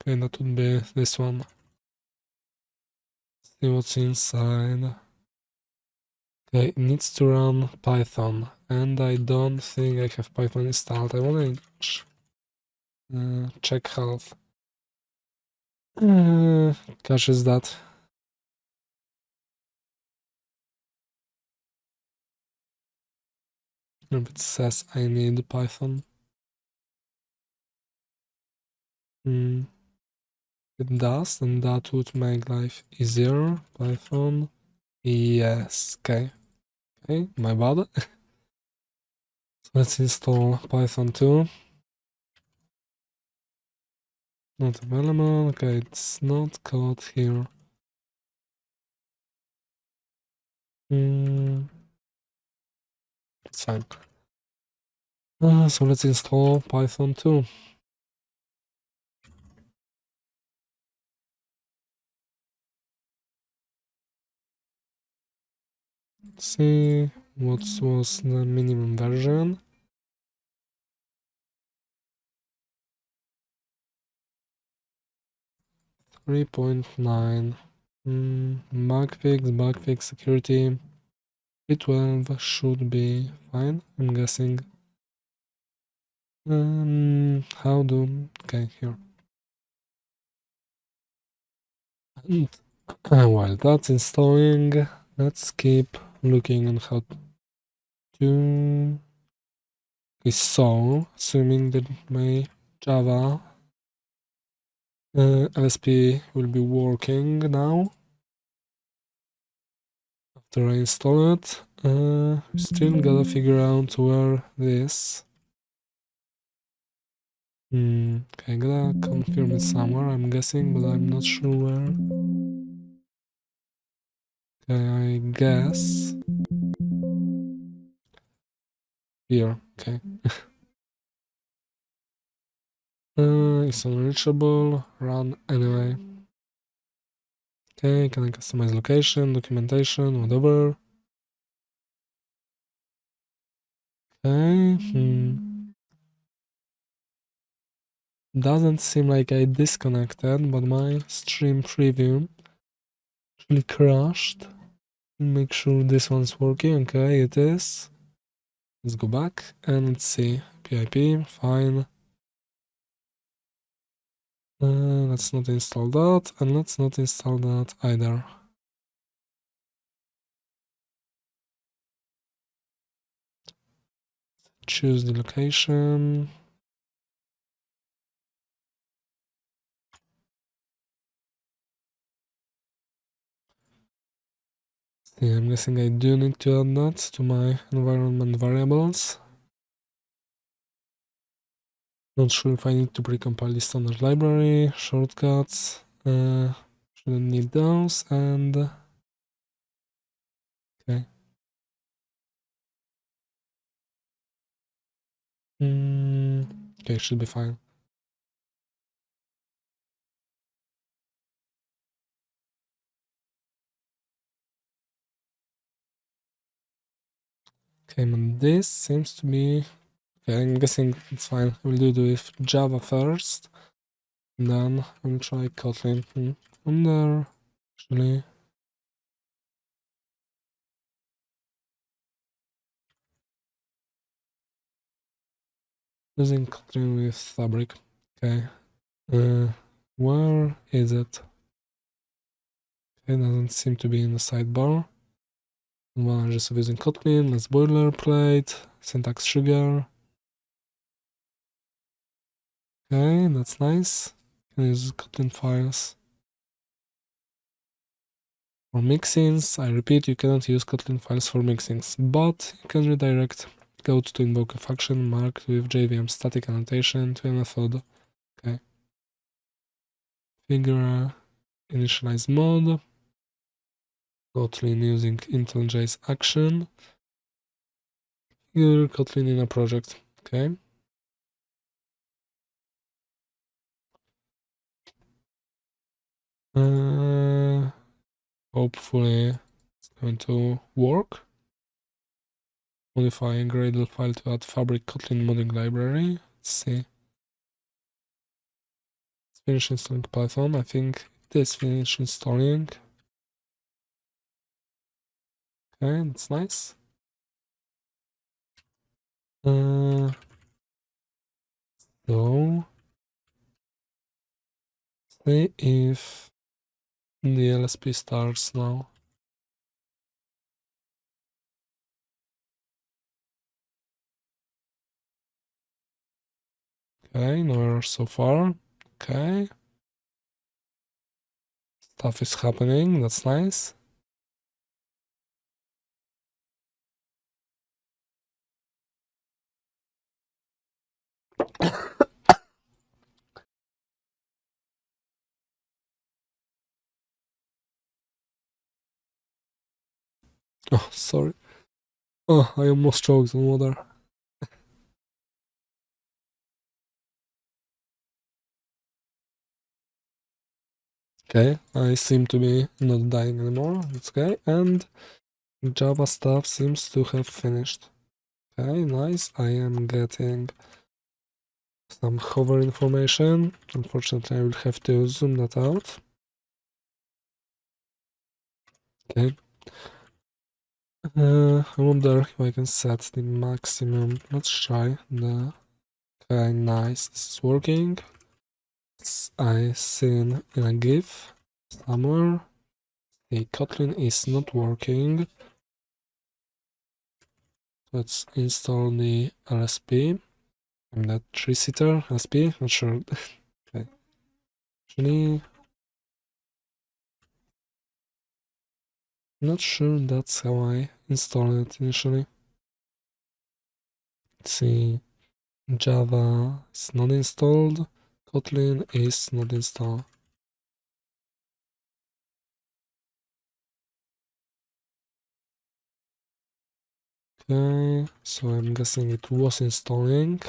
A: okay, that would be this one. See what's inside. Okay, it needs to run Python, and I don't think I have Python installed. I wanna check health. Caches that. If it says I need Python. It does, and that would make life easier. Python. Yes, okay. Okay, my bad. So let's install Python 2. Not available. Okay, it's not code here. It's fine. So let's install Python 2. Let's see what was the minimum version. 3.9. Bug fix security. 3.12 should be fine, I'm guessing. Okay, here. And while that's installing, let's keep looking on how to. Okay, so assuming that my Java LSP will be working now after I install it, we still gotta figure out where this. Okay, I gotta confirm it somewhere, I'm guessing, but I'm not sure where. Okay, I guess here. Okay. It's unreachable. Run anyway. Okay, can I customize location, documentation, whatever? Okay. Doesn't seem like I disconnected, but my stream preview actually crashed. Make sure this one's working. Okay, it is. Let's go back and let's see. PIP, fine. Let's not install that, and let's not install that either. Choose the location. See, I'm guessing I do need to add that to my environment variables. Not sure if I need to precompile the standard library, shortcuts. Shouldn't need those, and okay. Okay, should be fine. Okay, and this seems to be okay. I'm guessing it's fine. We'll do it with Java first, and then I'll try Kotlin. Wonder actually. Using Kotlin with Fabric. Okay. Where is it? It doesn't seem to be in the sidebar. Advantages of using Kotlin, let's boilerplate, syntax sugar. Okay, that's nice. Can use Kotlin files. For mixins, I repeat, you cannot use Kotlin files for mixins, but you can redirect code to invoke a function marked with JVM static annotation to a method. Okay. Figure initialize mode. Kotlin using IntelliJS action. Figure Kotlin in a project. Okay. Hopefully it's going to work. Modify a Gradle file to add fabric Kotlin modding library. Let's see. It's finished installing Python. I think it is finished installing. Okay, that's nice. So see if the LSP starts now. Okay, no errors so far. Okay. Stuff is happening, that's nice. Oh, sorry. Oh, I almost choked on water. Okay, I seem to be not dying anymore. That's okay. And Java stuff seems to have finished. Okay, nice. I am getting some hover information. Unfortunately, I will have to zoom that out. Okay. I wonder if I can set the maximum. Let's try the. Okay, nice. This is working. I seen in a GIF somewhere. The Kotlin is not working. Let's install the LSP. I'm that three-seater LSP. Not sure. Okay. Actually, not sure that's how I installed it initially. Let's see. Java is not installed. Kotlin is not installed. Okay, so I'm guessing it was installing.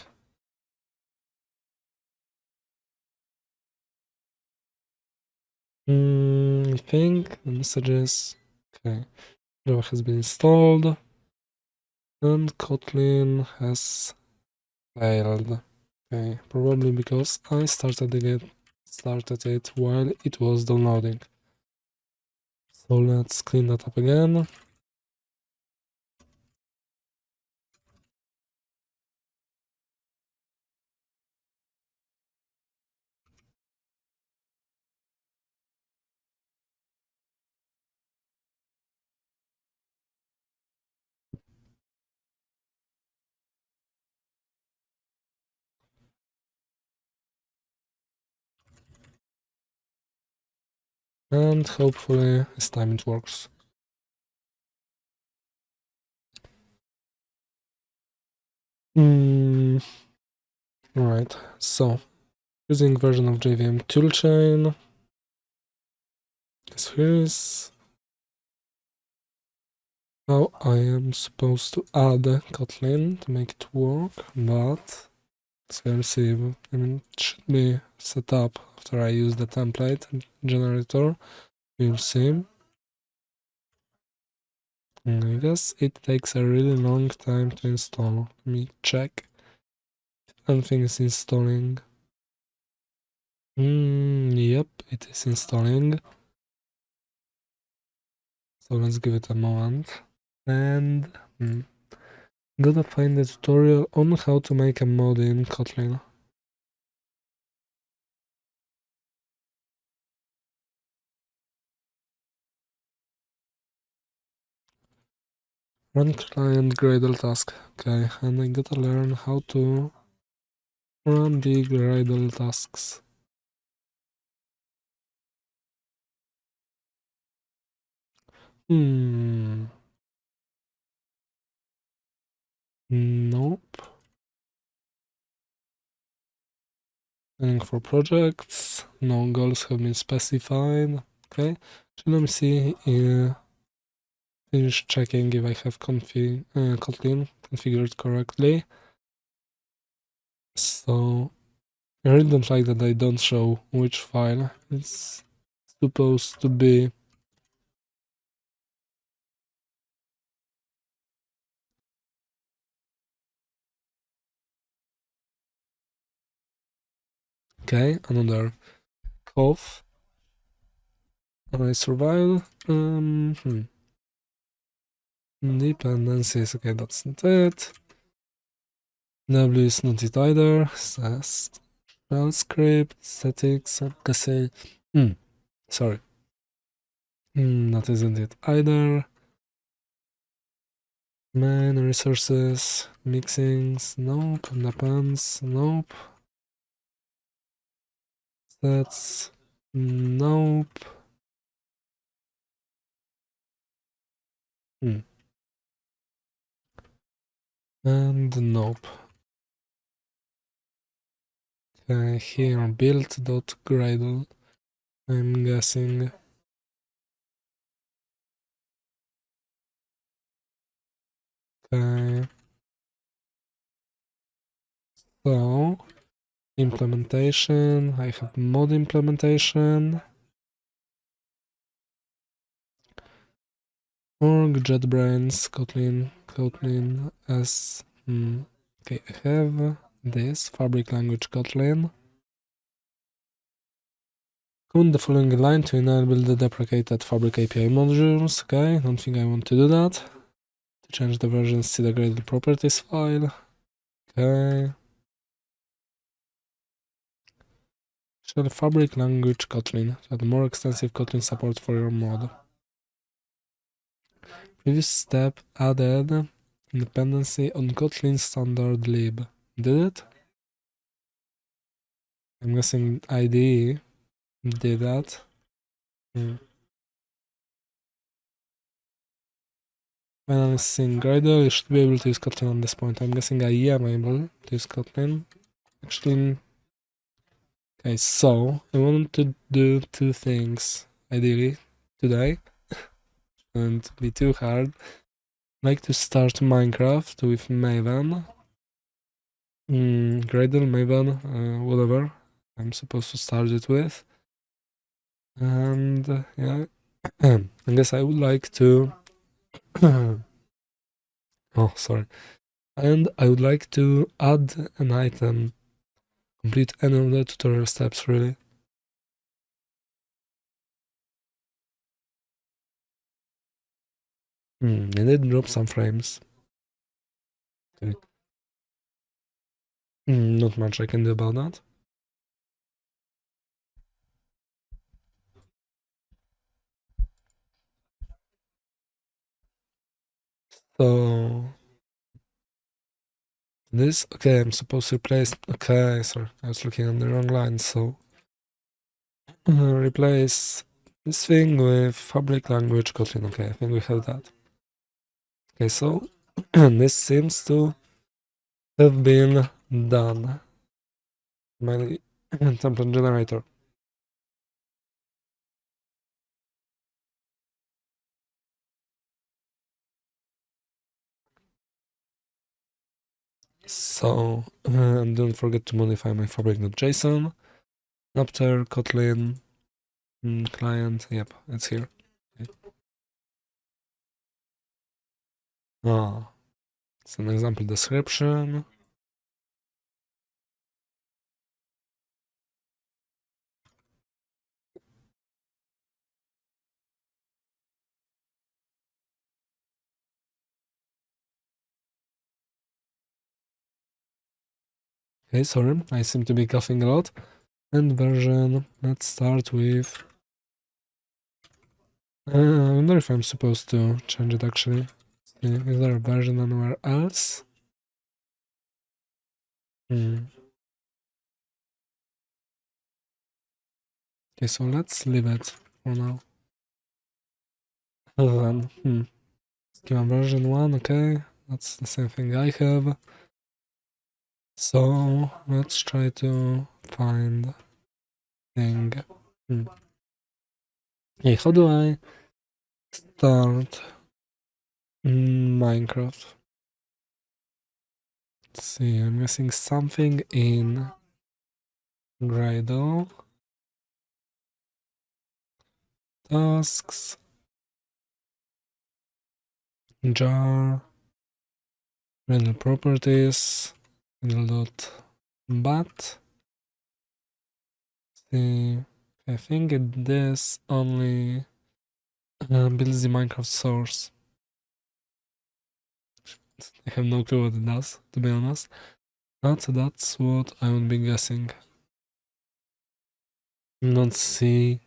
A: I think the messages. Okay, Java has been installed, and Kotlin has failed. Okay, probably because I started it while it was downloading. So let's clean that up again. And hopefully this time it works. Alright, so using version of JVM toolchain. So here's how I am supposed to add Kotlin to make it work, but let's go see. I mean, it should be set up after I use the template generator. We'll see. I guess it takes a really long time to install. Let me check. Anything is installing. Yep, it is installing. So let's give it a moment. And gotta find a tutorial on how to make a mod in Kotlin. Run client Gradle task. Okay, and I gotta learn how to run the Gradle tasks. Nope. Planning for projects. No goals have been specified. Okay. So let me see. Finish checking if I have Kotlin configured correctly. So I really don't like that I don't show which file it's supposed to be. Okay, another cough. I survived. Dependencies, okay, that's not it. W is not it either. Says shell script, statics, I'm guessing. Sorry. That isn't it either. Main resources, mixings, nope. Depends, nope. That's nope. And nope. Here build.gradle. I'm guessing. Okay. So implementation. I have mod implementation. Org, JetBrains, Kotlin as. Okay, I have this fabric language Kotlin. Comment the following line to enable the deprecated Fabric API modules. Okay, don't think I want to do that. To change the versions, see the Gradle properties file. Okay. Shell Fabric language Kotlin to add more extensive Kotlin support for your mod. Previous step added dependency on Kotlin standard lib. Did it? I'm guessing IDE did that. When I'm seeing Gradle, you should be able to use Kotlin at this point. I'm guessing I am able to use Kotlin. Actually, okay, so I want to do two things ideally today. And be too hard. I like to start Minecraft with Maven. Gradle, Maven, whatever I'm supposed to start it with. And yeah, I guess I would like to. Oh, sorry. And I would like to add an item, complete any of the tutorial steps, really. I did drop some frames. Okay. Not much I can do about that. So this, okay, I'm supposed to replace, okay, sorry, I was looking on the wrong line, so replace this thing with fabric language Kotlin. Okay, I think we have that. Okay, so this seems to have been done. My template generator. So don't forget to modify my fabric.json. After Kotlin client, yep, it's here. Okay. Ah, it's an example description. Okay, sorry, I seem to be coughing a lot. And version, let's start with. I wonder if I'm supposed to change it actually. Is there a version anywhere else? Okay, so let's leave it for now. Then, schema version 1, okay, that's the same thing I have. So let's try to find thing. Okay, how do I start Minecraft? Let's see, I'm missing something in Gradle. Tasks. Jar. Gradle properties. Gradle.bat. see. I think this only builds the Minecraft source. I have no clue what it does, to be honest. But that's what I would be guessing. Not see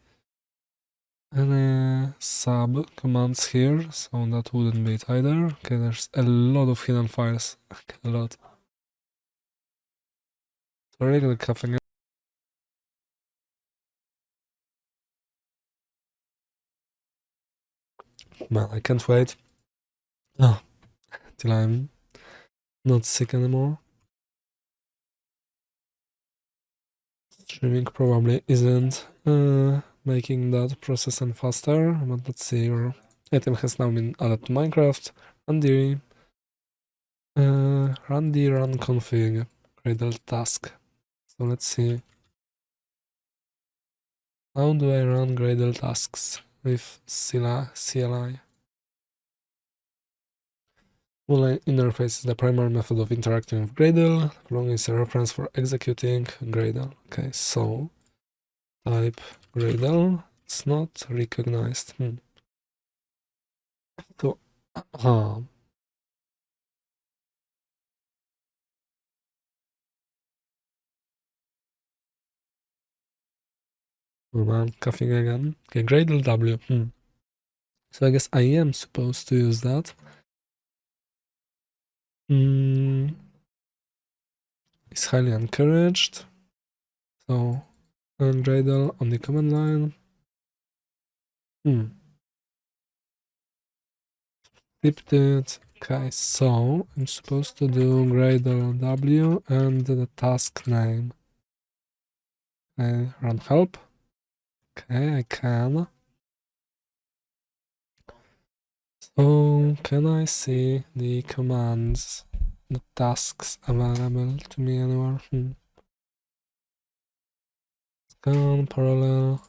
A: any sub commands here, so that wouldn't be it either. Okay, there's a lot of hidden files. A lot. Sorry, gonna coughing. Man, I can't wait. Oh, till I'm not sick anymore. Streaming probably isn't making that process any faster, but let's see. Your item has now been added to Minecraft. Run the run config Gradle task. So let's see. How do I run Gradle tasks with CLI? Boolean interface is the primary method of interacting with Gradle. Long is a reference for executing Gradle. Okay, so type Gradle. It's not recognized. So, oh man, coughing again. Okay, Gradle W. So I guess I am supposed to use that. It's highly encouraged. So, and Gradle on the command line. Flipped it. Okay, so I'm supposed to do Gradle W and the task name. Run help. Okay, I can. So can I see the commands, the tasks available to me anywhere? Scan, parallel.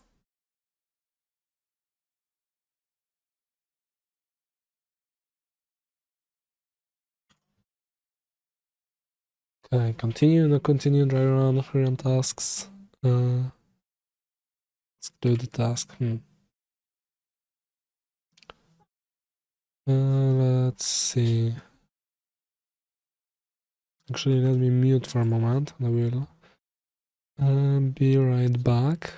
A: Okay, continue, no continue, dry run tasks. Let's do the task. Let's see. Actually, let me mute for a moment. I will be right back.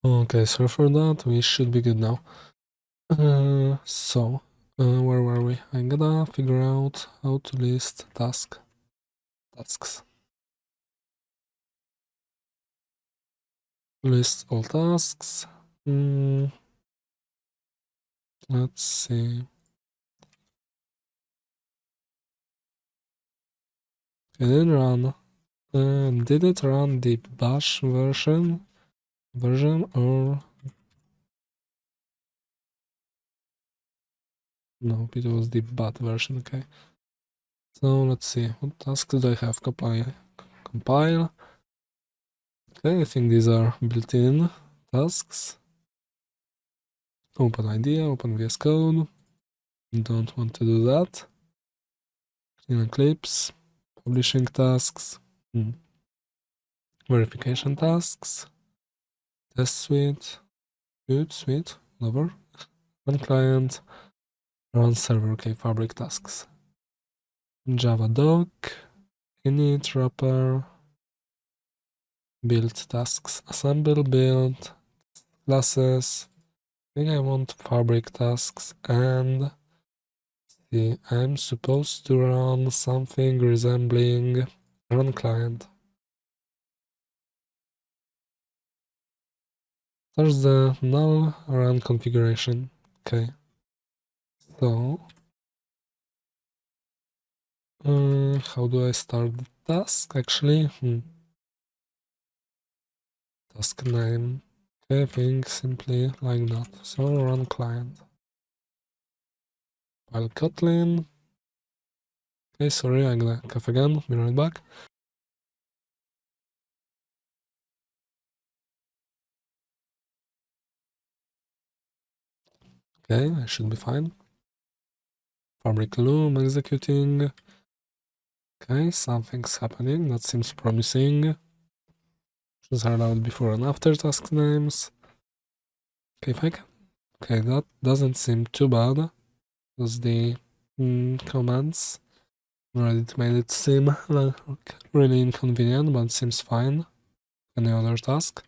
A: Okay, sorry for that. We should be good now. Where were we? I gotta figure out how to list tasks. List all tasks. Let's see. It didn't run. Did it run the bash version or no? It was the bat version. Okay. So let's see. What tasks do I have? Compile. Okay, I think these are built-in tasks. Open idea, open VS Code. Don't want to do that. Clean Eclipse. Publishing tasks. Verification tasks. test suite, good, sweet, whatever. Run client, run server, okay, fabric tasks. Java doc, init wrapper, build tasks, assemble, build, classes. I think I want fabric tasks and see, I'm supposed to run something resembling run client. There's the null run configuration. Okay. So how do I start the task actually? Task name. Okay, I think simply like that. So run client. While Kotlin. Okay, sorry, I gotta cough again. Be right back. Okay, I should be fine. Fabric loom executing. Okay, something's happening. That seems promising. Just heard out before and after task names. Okay, if I can. Okay, that doesn't seem too bad. Because the comments Reddit made it seem like really inconvenient, but it seems fine. Any other task?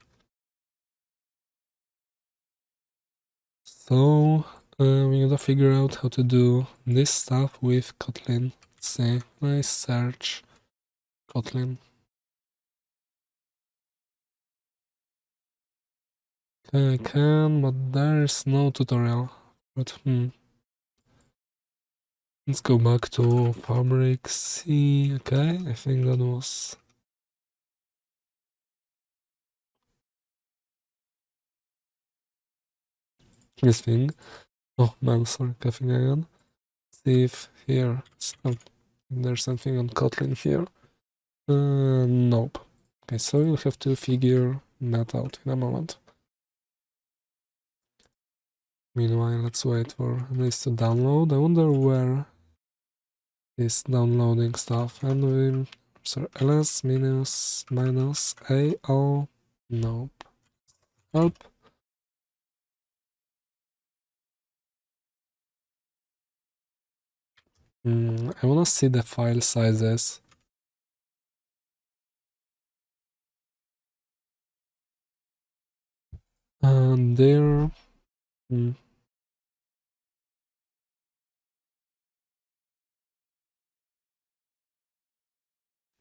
A: So we gotta figure out how to do this stuff with Kotlin. Let's see. Nice search Kotlin. Okay, I can, but there's no tutorial. But let's go back to Fabric C. Okay, I think that was this thing. Oh man, sorry, coughing again. See if here there's something on Kotlin here. Nope. Okay, so we'll have to figure that out in a moment. Meanwhile, let's wait for this to download. I wonder where is downloading stuff. And we sorry, ls minus al. Nope. Help. I wanna see the file sizes. And there.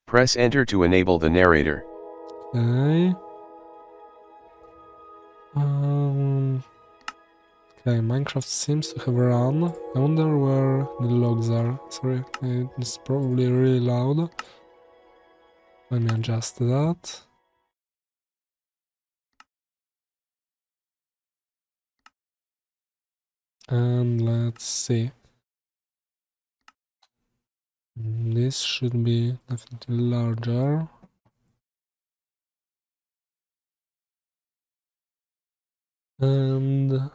C: Press enter to enable the narrator.
A: Okay. Okay, Minecraft seems to have run. I wonder where the logs are. Sorry, it's probably really loud. Let me adjust that. And let's see. This should be definitely larger. And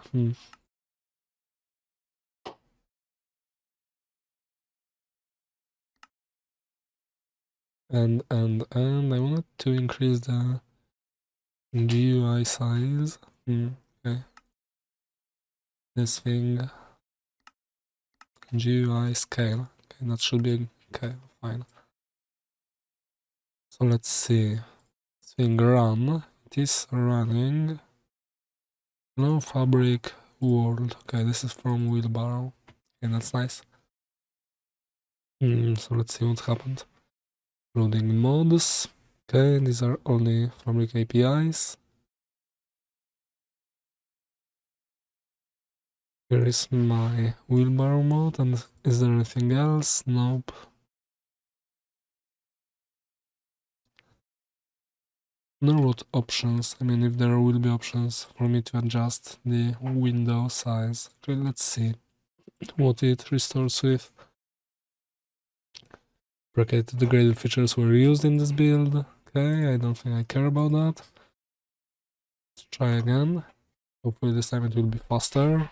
A: I wanted to increase the GUI size. Okay. This thing GUI scale. Okay, that should be okay, fine. So let's see. This thing run. It is running. No fabric world. Okay, this is from Wheelbarrow. Okay, that's nice. So let's see what happened. Loading mods. Okay, these are only fabric APIs. Here is my wheelbarrow mode, and is there anything else? Nope. Wonder what options, I mean if there will be options for me to adjust the window size. Okay, let's see what it restores with. Deprecated degraded features were used in this build. Okay, I don't think I care about that. Let's try again. Hopefully this time it will be faster.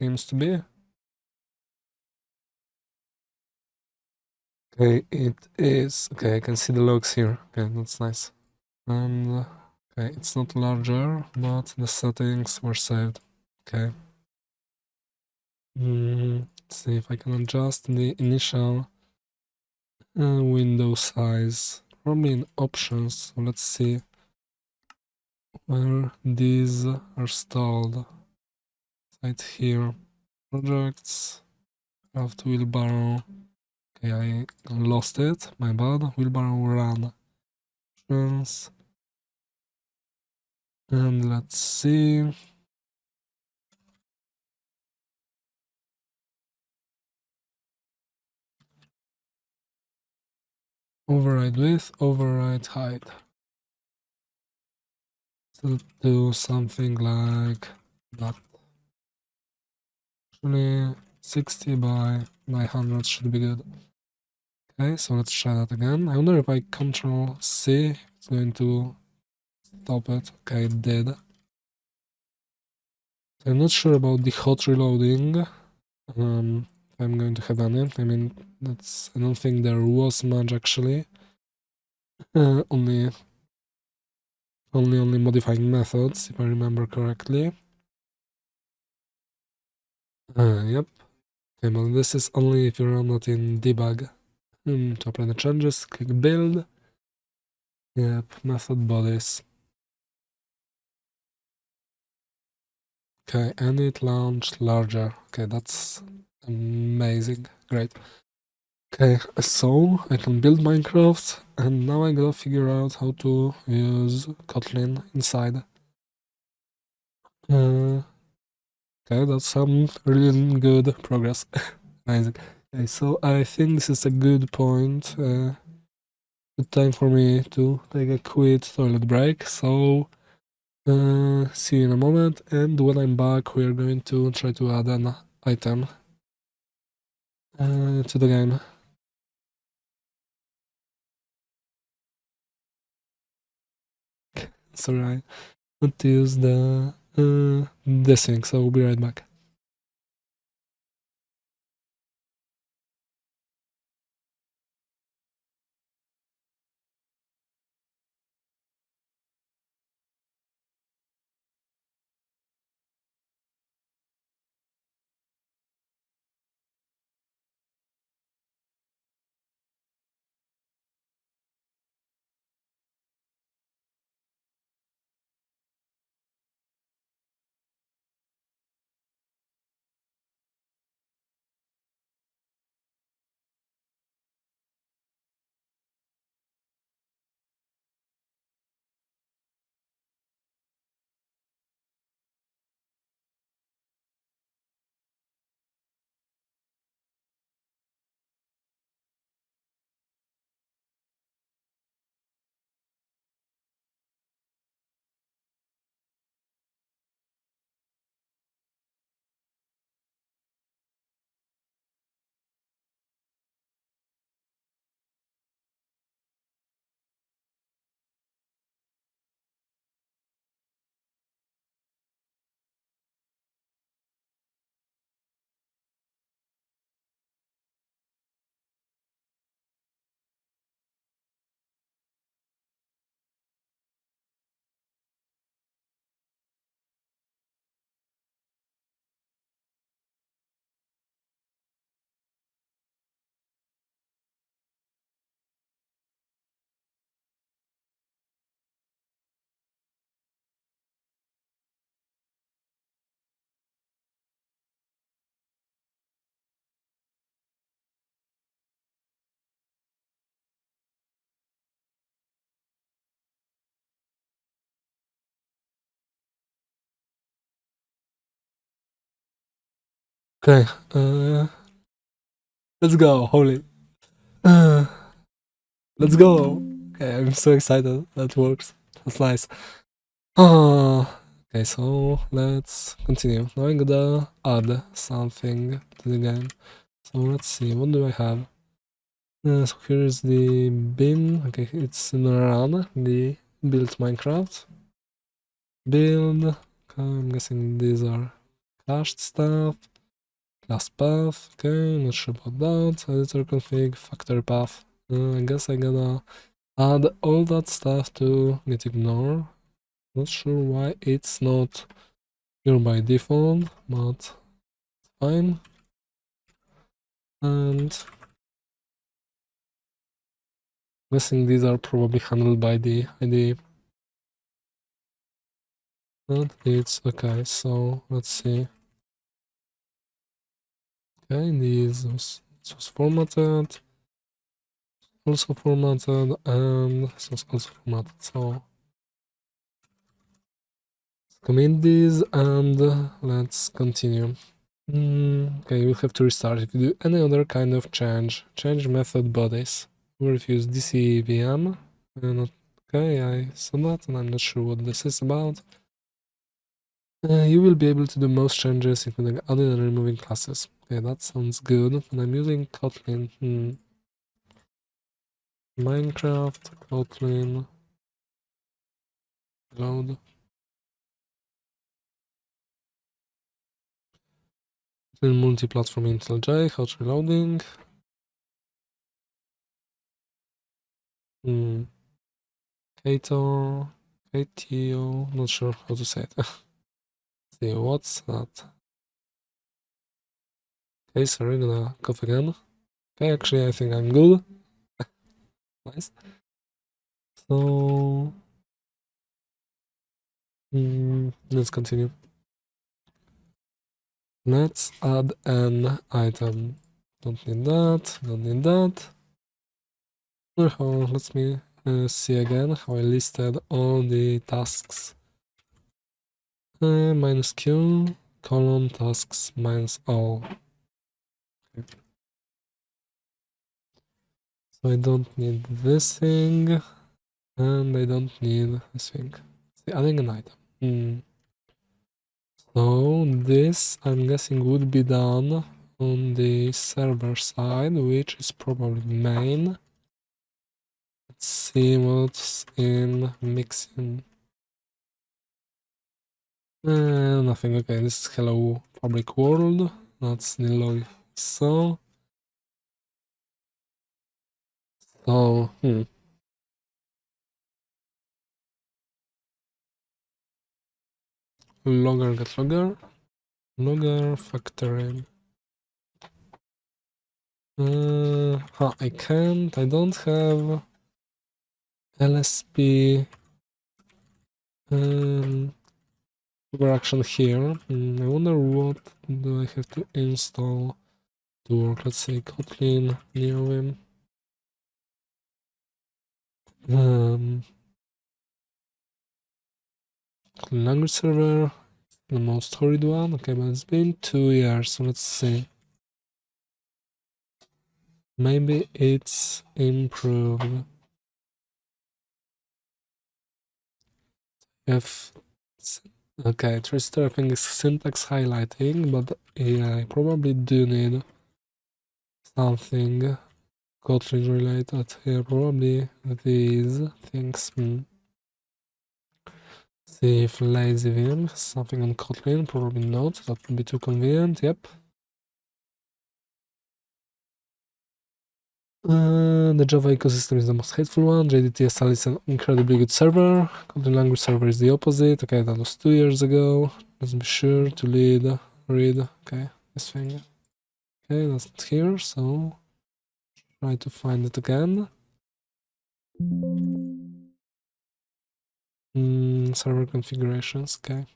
A: Seems to be. Okay, it is. Okay, I can see the logs here. Okay, that's nice. And okay, it's not larger, but the settings were saved. Okay. Let's see if I can adjust the initial window size. Probably in options. So let's see where these are stalled. Right here. Projects. Craft wheelbarrow. Okay, I lost it. My bad. Wheelbarrow run. Options. And let's see. Override width, override height. So do something like that. Actually, 60 by 900 should be good. Okay, so let's try that again. I wonder if I Control C, it's going to stop it. Okay, it did. I'm not sure about the hot reloading. If I'm going to have any. I mean, I don't think there was much actually. Only modifying methods, if I remember correctly. Yep. Okay, but this is only if you run it in debug. To apply the changes, click build. Yep, method bodies. Okay, and it launched larger. Okay, that's amazing. Great. Okay, so I can build Minecraft, and now I gotta figure out how to use Kotlin inside. Okay, that's some really good progress. Amazing. Okay, so I think this is a good point. Good time for me to take a quick toilet break. So see you in a moment, and when I'm back, we are going to try to add an item to the game. Sorry, I want to use this thing, so we'll be right back. Okay, let's go. Holy, uh, let's go. Okay, I'm so excited. That works. That's nice. Okay, so let's continue. Now I'm gonna add something to the game. So let's see, what do I have? So here is the bin. Okay, it's in run, the build Minecraft. Build. Okay, I'm guessing these are cached stuff. class path, okay, not sure about that. Editor config, factory path. I guess I gotta add all that stuff to get ignored. Not sure why it's not here by default, but fine. And guessing these are probably handled by the ID. But it's okay, so let's see. Okay, this was formatted, also formatted, and this was also formatted. So let's commit these and let's continue. Okay, we'll have to restart. If you do any other kind of change method bodies. We'll refuse DCVM. Okay, I saw that and I'm not sure what this is about. You will be able to do most changes, including adding and removing classes. Okay, that sounds good. And I'm using Kotlin. Minecraft, Kotlin, load. Kotlin multi-platform IntelliJ, hot reloading. Kato, KTO, not sure how to say it. See, what's that? Okay, sorry, gonna cough again. Okay, actually, I think I'm good. Nice. So, let's continue. Let's add an item. Don't need that, don't need that. Let me see again how I listed all the tasks. Minus Q, colon, tasks, minus all. Okay. So I don't need this thing, and I don't need this thing. See, adding an item. So this, I'm guessing, would be done on the server side, which is probably main. Let's see what's in mixing. Nothing. Okay, this is hello public world. That's the log. So logger get logger factory. I can't. I don't have LSP action here. I wonder what do I have to install to work. Let's say Kotlin neovim. Kotlin language server, the most horrid one. Okay, but it's been 2 years, so let's see. Maybe it's improved. Okay, Tristar I think is syntax highlighting, but yeah, I probably do need something Kotlin related here, probably these things. See if lazy vim has something on Kotlin, probably not, that would be too convenient, yep. The Java ecosystem is the most hateful one. JDTSL is an incredibly good server. Kotlin language server is the opposite. Okay, that was 2 years ago. Let's be sure to read. Okay, this thing. Okay, that's not here, so try to find it again. Server configurations, okay.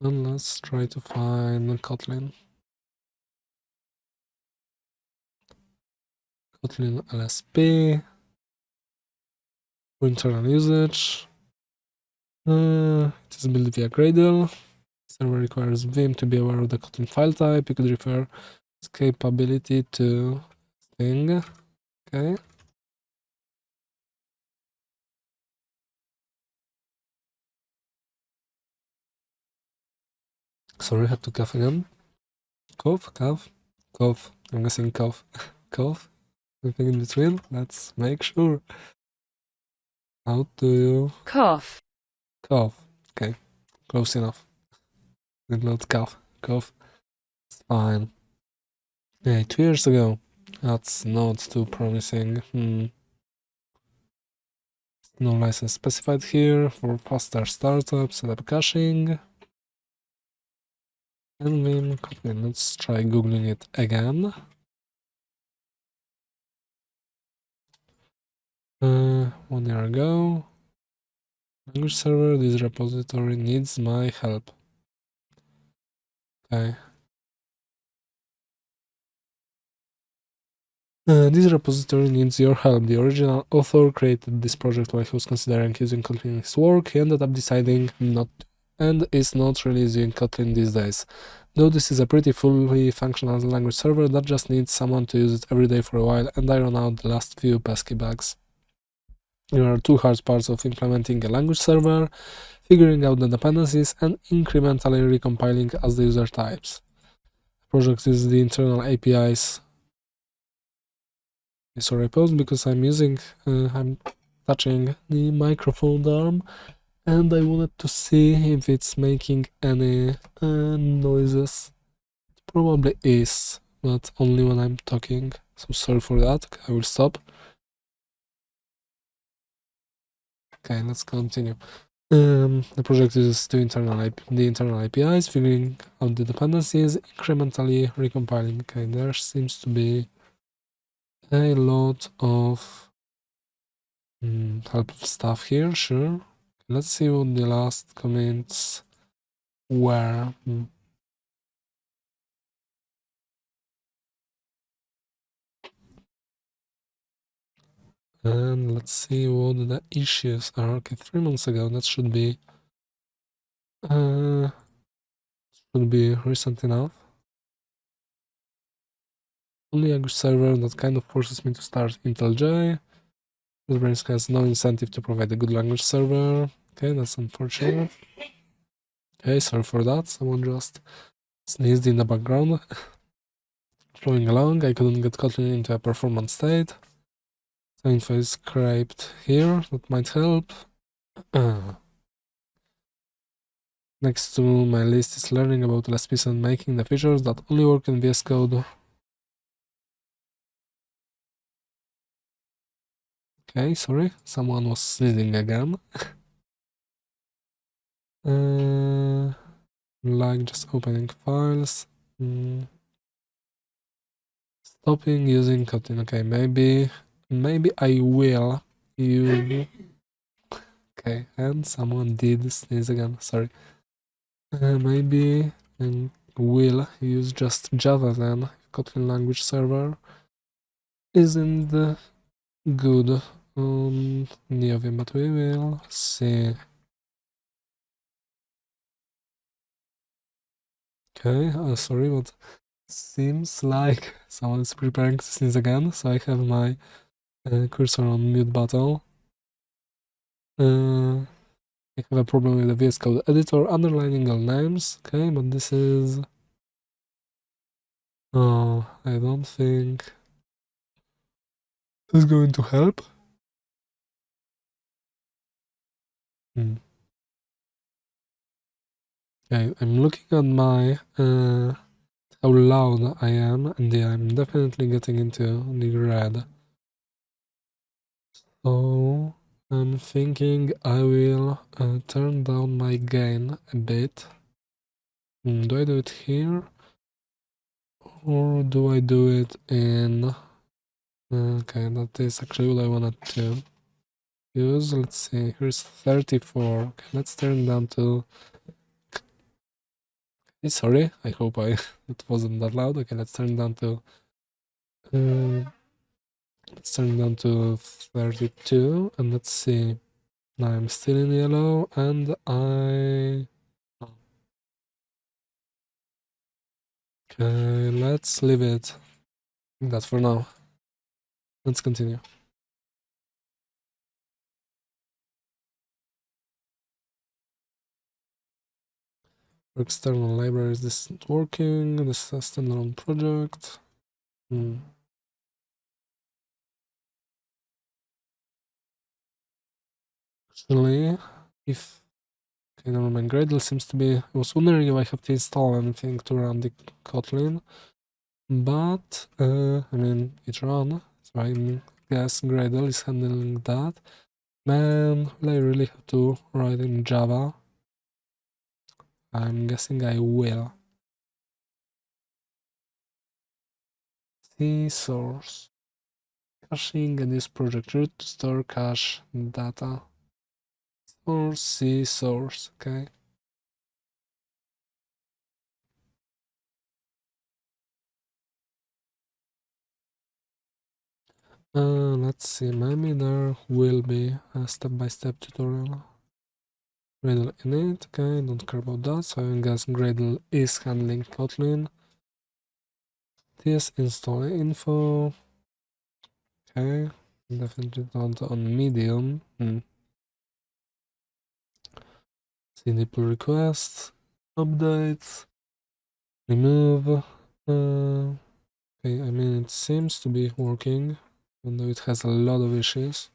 A: And let's try to find Kotlin. Kotlin LSP. For internal usage. It is built via Gradle. Server requires Vim to be aware of the Kotlin file type. You could refer its capability to thing. Okay. Sorry, I had to cough again. Cough, cough, cough. I'm guessing cough. Cough. Anything in between? Let's make sure. How do you
D: cough?
A: Cough. Okay, close enough. Did not cough. It's fine. Okay, 2 years ago. That's not too promising. No license specified here for faster startup, setup caching. And then copy. Let's try googling it again. 1 year ago. Language server, this repository needs my help. Okay. This repository needs your help. The original author created this project while he was considering using Kotlin in his work. He ended up deciding not to, and is not releasing Kotlin these days. Though this is a pretty fully functional language server that just needs someone to use it every day for a while and iron out the last few pesky bugs. There are two hard parts of implementing a language server: figuring out the dependencies and incrementally recompiling as the user types. The project is the internal APIs. Sorry, I paused because I'm touching the microphone arm and I wanted to see if it's making any noises. It probably is, but only when I'm talking. So sorry for that. Okay, I will stop. Okay, let's continue. The project uses the internal APIs, figuring out the dependencies, incrementally recompiling. Okay, there seems to be a lot of helpful stuff here, sure. Let's see what the last comments were. And let's see what the issues are. Okay, 3 months ago, that should be recent enough. Only a good server that kind of forces me to start IntelliJ. JetBrains has no incentive to provide a good language server. Okay, that's unfortunate. Okay, sorry for that. Someone just sneezed in the background. Flowing along, I couldn't get Kotlin into a performance state. The info is scraped here, that might help. Next to my list is learning about LSPs and making the features that only work in VS Code. Okay, sorry, someone was sneezing again. Like just opening files. Stopping using Kotlin. Okay, maybe I will use. Okay, and someone did sneeze again. Sorry. Maybe I will use just Java then. Kotlin language server isn't good on Neovim, but we will see. Okay, sorry, but seems like someone is preparing to sneeze again, so I have my cursor on mute button. I have a problem with the VS Code editor underlining all names, okay, but this is... Oh, I don't think this is going to help. Okay, I'm looking at my how loud I am, and yeah, I'm definitely getting into the red. So I'm thinking I will turn down my gain a bit. Do I do it here? Or do I do it in... Okay, that is actually what I wanted to use. Let's see, here's 34. Okay, let's turn down to... Sorry, I hope it wasn't that loud. Okay, let's turn down to... let's turn down to 32, and let's see. Now I'm still in yellow, and Okay, let's leave it that for now. Let's continue. For external libraries, this isn't working. This is a standalone project. Actually, if... Okay, never mind. Gradle seems to be. I was wondering if I have to install anything to run the Kotlin, but I mean it ran, so I guess Gradle is handling that. Man, will I really have to write in Java? I'm guessing I will. C source. Caching and use project root to store cache data. Source C source, okay. Let's see, maybe there will be a step-by-step tutorial. Gradle init, okay, don't care about that, so I guess Gradle is handling Kotlin. TS install info, okay, definitely not on medium. CD pull request, updates, remove, okay, I mean it seems to be working, even though it has a lot of issues.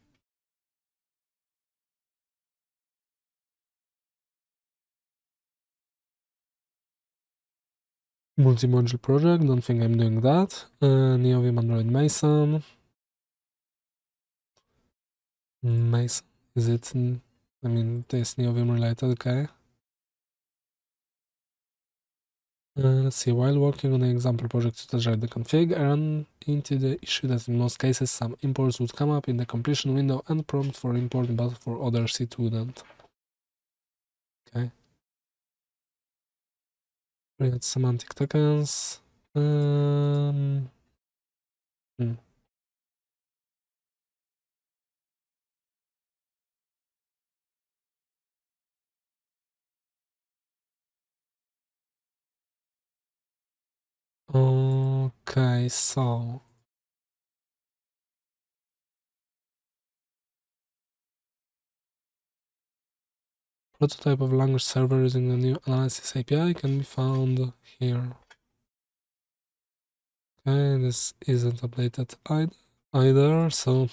A: Multi-module project, don't think I'm doing that. Neovim Android Mason. Mason, is it? I mean, this Neovim related, okay. Let's see, while working on the example project to test the config, I ran into the issue that in most cases some imports would come up in the completion window and prompt for import, but for others it wouldn't. Okay. Create semantic tokens. Okay, so prototype of language server using the new analysis API can be found here. Okay, this isn't updated either, so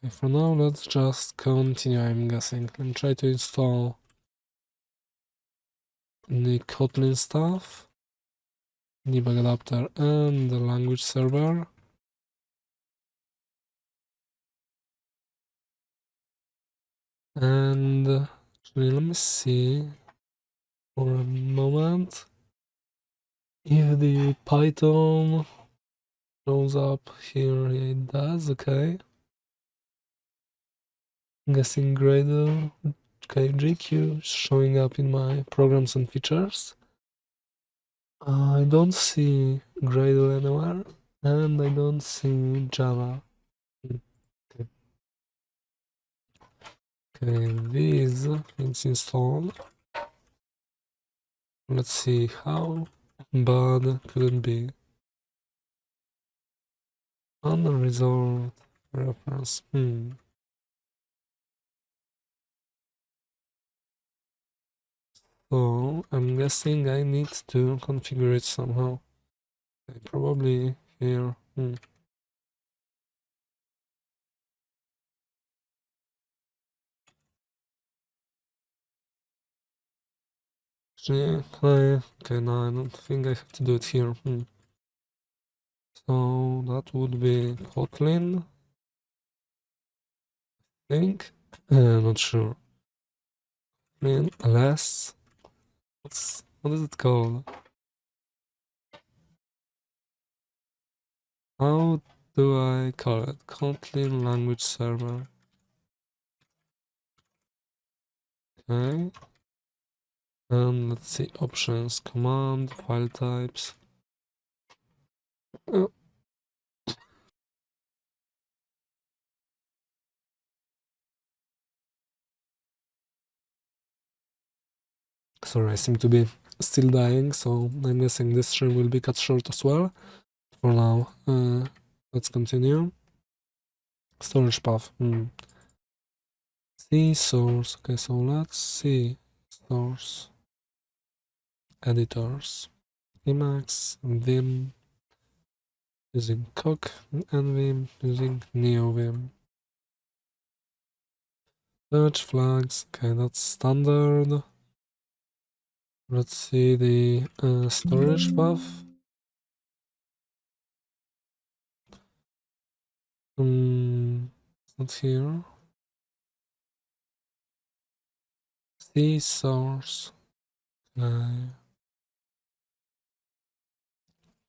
A: Okay, for now let's just continue, I'm guessing, and try to install the Kotlin stuff, debug adapter and the language server. And actually let me see for a moment if the Python shows up here. It does, okay. I'm guessing Gradle, okay, GQ is showing up in my programs and features. I don't see Gradle anywhere, and I don't see Java. Okay, this is installed. Let's see how bad could it be. Unresolved reference. So I'm guessing I need to configure it somehow. Okay, probably here. Actually, okay, no, I don't think I have to do it here. So that would be Kotlin, I think. Not sure. Kotlin less. What is it called? How do I call it? Kotlin language server. Okay. And let's see, options, command, file types. Oh. Sorry, I seem to be still dying, so I'm guessing this stream will be cut short as well. For now, let's continue. Storage path. See source. Okay, so let's see source editors. Emacs, Vim, using Coq, and Vim using NeoVim. Search flags, okay, that's standard. Let's see the storage path. It's not here. C source. Okay.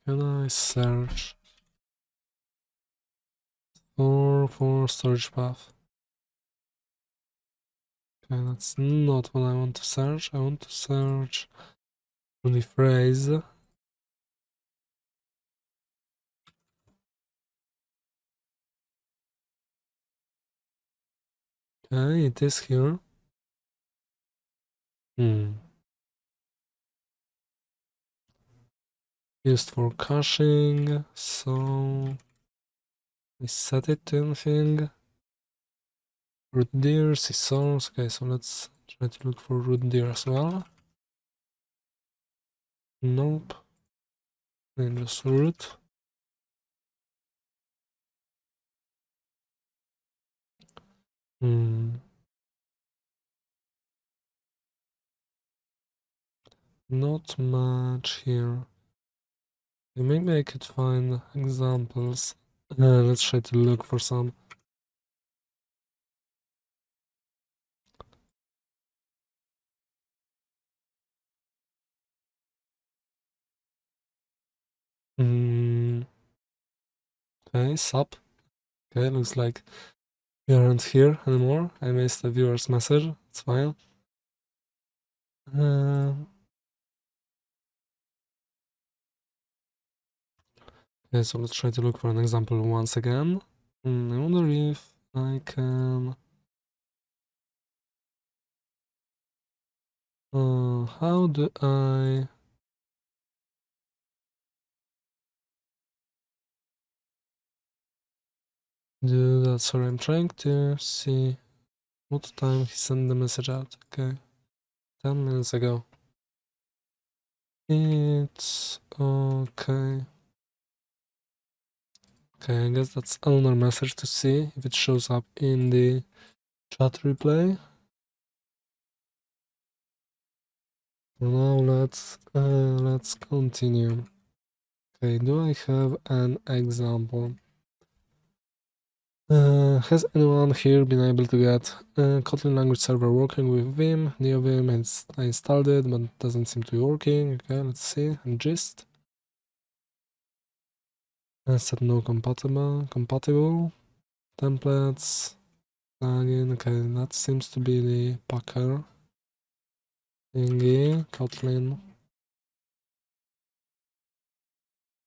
A: Can I search for storage path? Okay, that's not what I want to search. I want to search for the phrase. Okay, it is here. Used for caching, so I set it to anything. Root deer, C source. Okay, so let's try to look for root deer as well. Nope. And just root. Not much here. Maybe I could find examples. Let's try to look for some. Okay, sup. Okay, looks like we aren't here anymore. I missed a viewer's message. It's fine. Okay, so let's try to look for an example once again. I wonder if I can... how do I... do that? Sorry, I'm trying to see what time he sent the message out. Okay, 10 minutes ago. It's okay. Okay, I guess that's another message to see if it shows up in the chat replay. For now, let's continue. Okay, do I have an example? Has anyone here been able to get Kotlin language server working with Vim? NeoVim, I installed it, but it doesn't seem to be working. Okay, let's see. And gist. Set no compatible. Templates. Plugin. Okay, that seems to be the Packer thingy. Kotlin,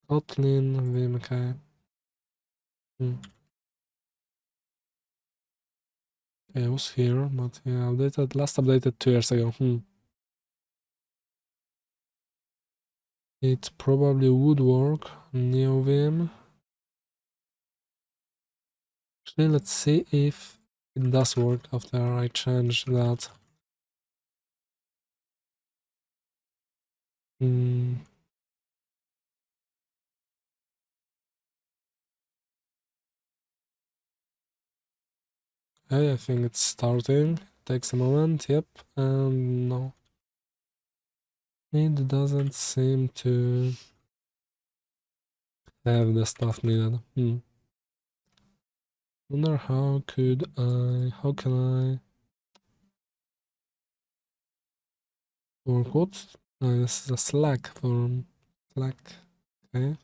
A: Vim, okay. Okay, I was here, but yeah, last updated 2 years ago. It probably would work. NeoVim. Actually, let's see if it does work after I change that. Okay, I think it's starting. Takes a moment, yep, and no. It doesn't seem to have the stuff needed. Wonder how can I work what? This is a Slack form. Slack, okay.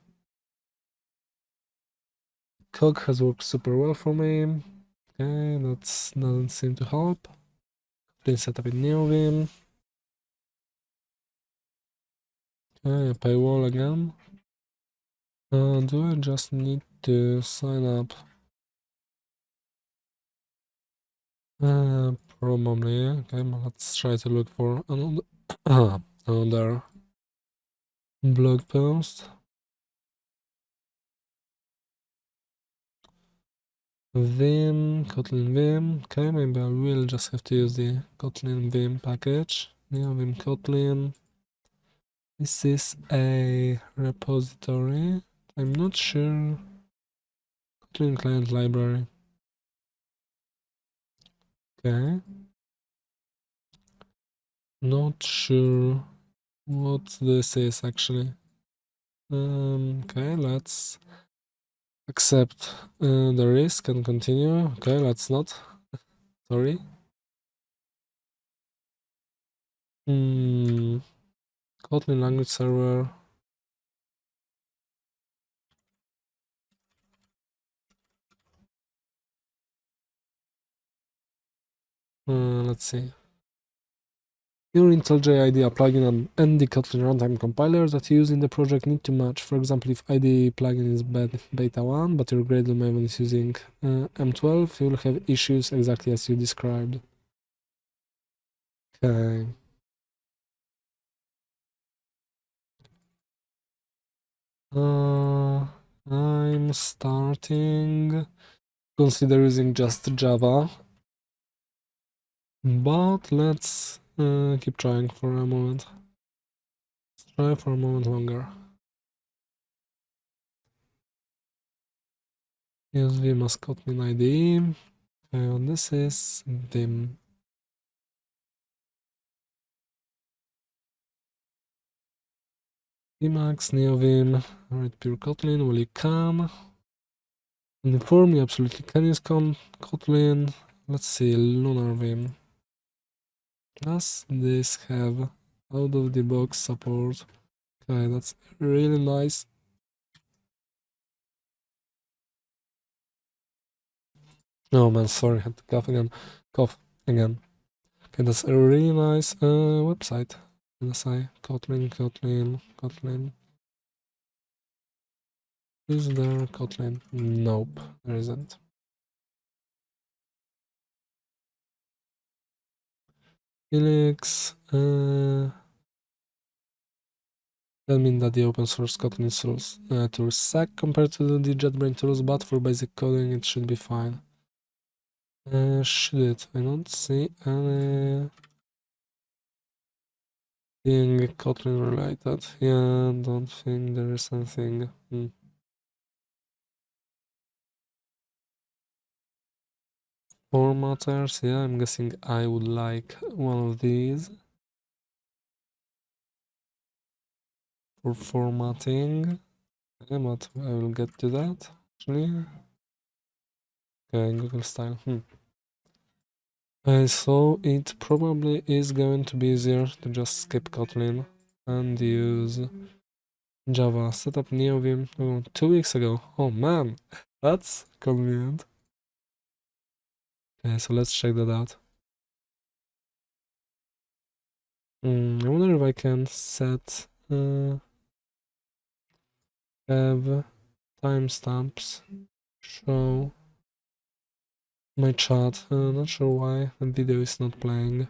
A: Cog has worked super well for me. Okay, that doesn't seem to help. Please set up a new Vim. Okay, a paywall again. Do I just need to sign up? Probably. Okay, but let's try to look for another another blog post. Vim, Kotlin Vim. Okay, maybe I will just have to use the Kotlin Vim package. Yeah, Vim Kotlin. This is a repository. I'm not sure. Kotlin client library. Okay. Not sure what this is actually. Okay, let's accept the risk and continue. Okay, let's not. Sorry. Kotlin language server. Let's see. Your IntelliJ IDEA plugin and the Kotlin runtime compiler that you use in the project need to match. For example, if IDE plugin is beta 1, but your Gradle Maven is using M12, you'll have issues exactly as you described. Okay. I'm starting. Consider using just Java. But let's keep trying for a moment. Let's try for a moment longer. Use Vim as Kotlin IDE. And this is Vim. Emacs, NeoVim, write pure Kotlin, will you come? And inform you absolutely can use Kotlin. Let's see, Lunar Vim. Does this have out of the box support? Okay, that's really nice. Oh man, sorry, had to cough again. Okay, that's a really nice website. NSI, Kotlin. Is there Kotlin? Nope, there isn't. Helix, that means that the open source Kotlin tools suck compared to the JetBrains tools, but for basic coding it should be fine. Should it? I don't see anything Kotlin related. Yeah, don't think there is anything. Formatters, yeah, I'm guessing I would like one of these for formatting. Okay, but I will get to that actually. Okay, Google style. So it probably is going to be easier to just skip Kotlin and use Java. Set up NeoVim 2 weeks ago. Oh man, that's convenient. Okay, so let's check that out. I wonder if I can set have timestamps show my chat. Not sure why the video is not playing.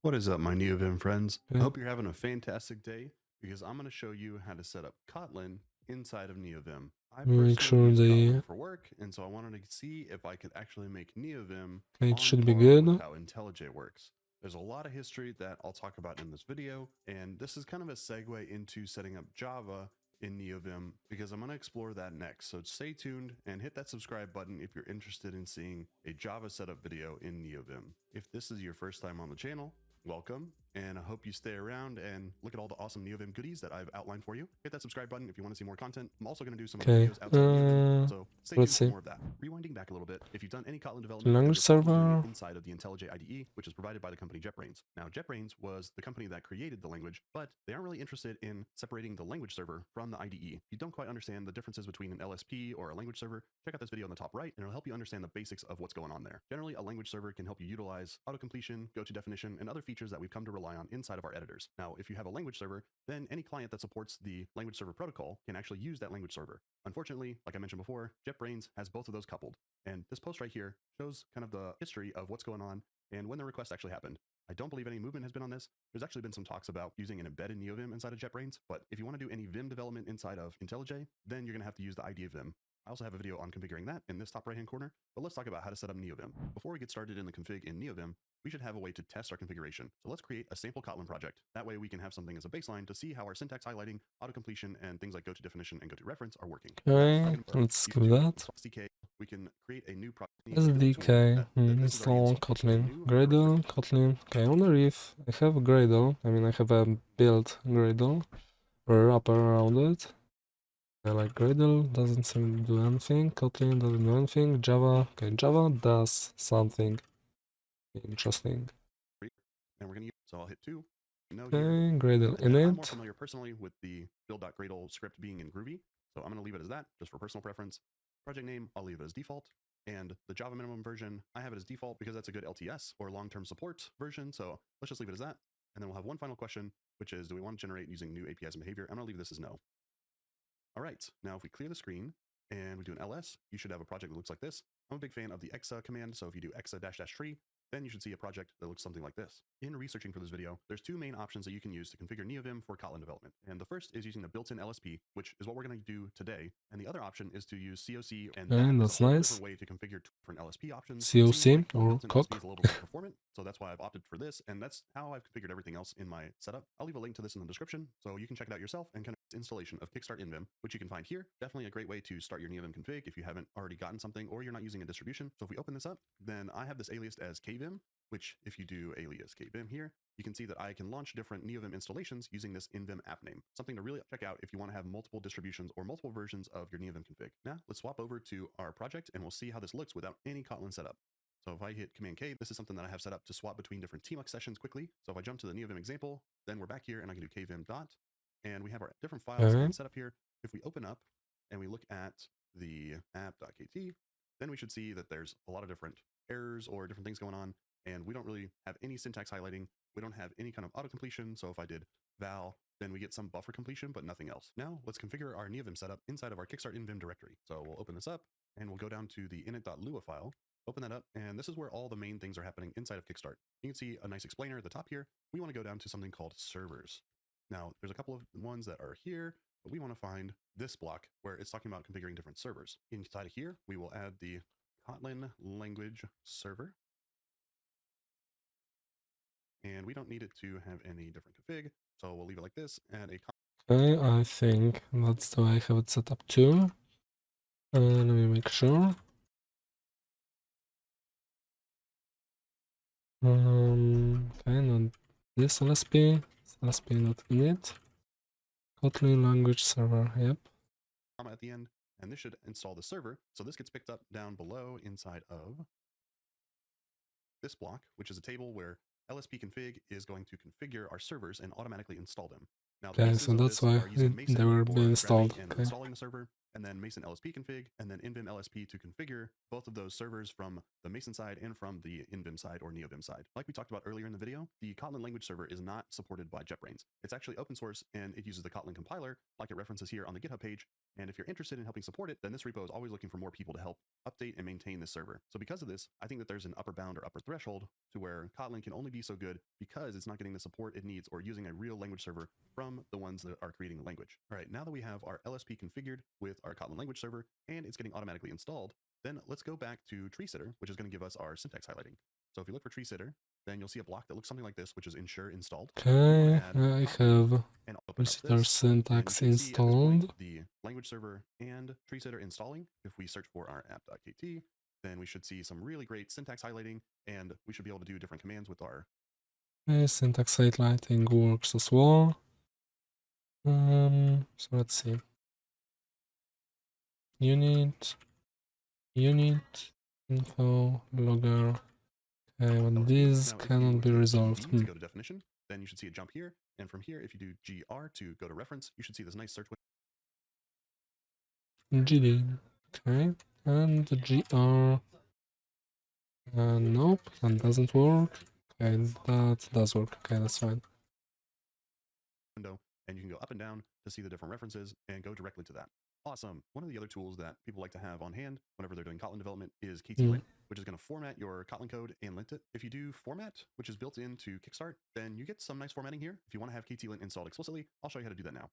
D: What is up, my NeoVim friends? I
A: Okay.
D: hope you're having a fantastic day because I'm going to show you how to set up Kotlin inside of NeoVim. I
A: Make
D: personally
A: sure
D: use
A: the
D: Kotlin for work, and so I wanted to see if I could actually make NeoVim
A: it
D: on
A: should be
D: par
A: good.
D: with how IntelliJ works. There's a lot of history that I'll talk about in this video, and this is kind of a segue into setting up Java in NeoVim because I'm going to explore that next. So stay tuned and hit that subscribe button if you're interested in seeing a Java setup video in NeoVim. If this is your first time on the channel, welcome, and I hope you stay around and look at all the awesome NeoVim goodies that I've outlined for you. Hit that subscribe button if you want to see more content. I'm also going to do some other
A: Okay.
D: videos outside of NeoVim, so stay tuned
A: Let's
D: for
A: see.
D: more of that. Rewinding back a little bit, if you've done any Kotlin development, then
A: Language
D: you're probably doing
A: server.
D: it inside of the IntelliJ IDE, which is provided by the company JetBrains. Now, JetBrains was the company that created the language, but they aren't really interested in separating the language server from the IDE. If you don't quite understand the differences between an LSP or a language server, check out this video on the top right, and it'll help you understand the basics of what's going on there. Generally, a language server can help you utilize auto-completion, go-to-definition, and other features that we've come to rely on inside of our editors. Now, if you have a language server, then any client that supports the language server protocol can actually use that language server. Unfortunately, like I mentioned before, JetBrains has both of those coupled. And this post right here shows kind of the history of what's going on and when the request actually happened. I don't believe any movement has been on this. There's actually been some talks about using an embedded NeoVim inside of JetBrains, but if you want to do any Vim development inside of IntelliJ, then you're going to have to use the IDE of Vim. I also have a video on configuring that in this top right hand corner, but let's talk about how to set up NeoVim. Before we get started in the config in NeoVim, we should have a way to test our configuration. So let's create a sample Kotlin project. That way we can have something as a baseline to see how our syntax highlighting, autocompletion, and things like go to definition and go to reference are working.
A: Okay, let's skip that.
D: SDK, we can create a new project.
A: SDK, install Kotlin, Gradle, Kotlin. Okay, on the reef, I have a Gradle. I mean, I have a built Gradle, or a wrapper around it. I like Gradle, doesn't seem to do anything. Kotlin doesn't do anything. Java, okay, Java does something interesting.
D: And we're going to use, so I'll hit 2.
A: Okay, Gradle
D: I'm more
A: init.
D: familiar personally with the build.gradle script being in Groovy, so I'm going to leave it as that, just for personal preference. Project name, I'll leave it as default. And the Java minimum version, I have it as default because that's a good LTS or long-term support version, so let's just leave it as that. And then we'll have one final question, which is, do we want to generate using new APIs and behavior? I'm going to leave this as no. All right, now if we clear the screen and we do an ls, you should have a project that looks like this. I'm a big fan of the exa command, so if you do exa -- tree, then you should see a project that looks something like this. In researching for this video, there's two main options that you can use to configure NeoVim for Kotlin development. And the first is using the built-in LSP, which is what we're going to do today. And the other option is to use COC, and
A: That's
D: a whole
A: nice.
D: different way to configure different LSP options.
A: COC or
D: built-in
A: cock.
D: LSP is a little bit performant, so that's why I've opted for this, and that's how I've configured everything else in my setup. I'll leave a link to this in the description, so you can check it out yourself and kind of installation of Kickstart NVim, which you can find here. Definitely a great way to start your NeoVim config if you haven't already gotten something or you're not using a distribution. So if we open this up, then I have this aliased as kvim, which if you do alias kvim here, you can see that I can launch different NeoVim installations using this NVim app name. Something to really check out if you want to have multiple distributions or multiple versions of your NeoVim config. Now let's swap over to our project and we'll see how this looks without any Kotlin setup. So if I hit Command K, this is something that I have set up to swap between different tmux sessions quickly. So if I jump to the NeoVim example, then we're back here and I can do kvim dot, and we have our different files set up here. If we open up and we look at the app.kt, then we should see that there's a lot of different errors or different things going on, and we don't really have any syntax highlighting. We don't have any kind of auto completion. So if I did val, then we get some buffer completion, but nothing else. Now let's configure our NeoVim setup inside of our Kickstart NVim directory. So we'll open this up and we'll go down to the init.lua file, open that up, and this is where all the main things are happening inside of Kickstart. You can see a nice explainer at the top here. We want to go down to something called servers. Now there's a couple of ones that are here, but we want to find this block where it's talking about configuring different servers. Inside of here, we will add the Kotlin language server. And we don't need it to have any different config, so we'll leave it like this. Add a
A: Okay, I think that's the way I have it set up too. Let me make sure. Okay, not this LSP. This LSP not init. Kotlin language server, yep.
D: comma at the end, and this should install the server. So this gets picked up down below inside of this block, which is a table where LSP config is going to configure our servers and automatically install them. Now,
A: Okay, so that's why they were being installed.
D: And installing the server, and then Mason LSP config, and then NVim LSP to configure both of those servers from the Mason side and from the NVim side or NeoVim side. Like we talked about earlier in the video, the Kotlin language server is not supported by JetBrains. It's actually open source, and it uses the Kotlin compiler, like it references here on the GitHub page. And if you're interested in helping support it, then this repo is always looking for more people to help update and maintain this server. So because of this, I think that there's an upper bound or upper threshold to where Kotlin can only be so good because it's not getting the support it needs or using a real language server from the ones that are creating the language. All right, now that we have our LSP configured with our Kotlin language server and it's getting automatically installed, then let's go back to tree sitter, which is going to give us our syntax highlighting. So if you look for tree sitter, then you'll see a block that looks something like this, which is ensure installed.
A: Okay, I have tree sitter syntax installed.
D: The language server and tree sitter installing. If we search for our app.kt, then we should see some really great syntax highlighting, and we should be able to do different commands with our
A: syntax highlighting works as well. So let's see. Unit info logger. Okay, but this cannot be resolved.
D: To go to definition, then you should see a jump here, and from here, if you do gr to go to reference, you should see this nice search window.
A: GD. Okay, and gr. Nope, that doesn't work. Okay, that does work. Okay, that's fine.
D: Window, and you can go up and down to see the different references and go directly to that. Awesome. One of the other tools that people like to have on hand whenever they're doing Kotlin development is KT-lint, which is going to format your Kotlin code and lint it. If you do format, which is built into Kickstart, then you get some nice formatting here. If you want to have KT-lint installed explicitly, I'll show you how to do that now.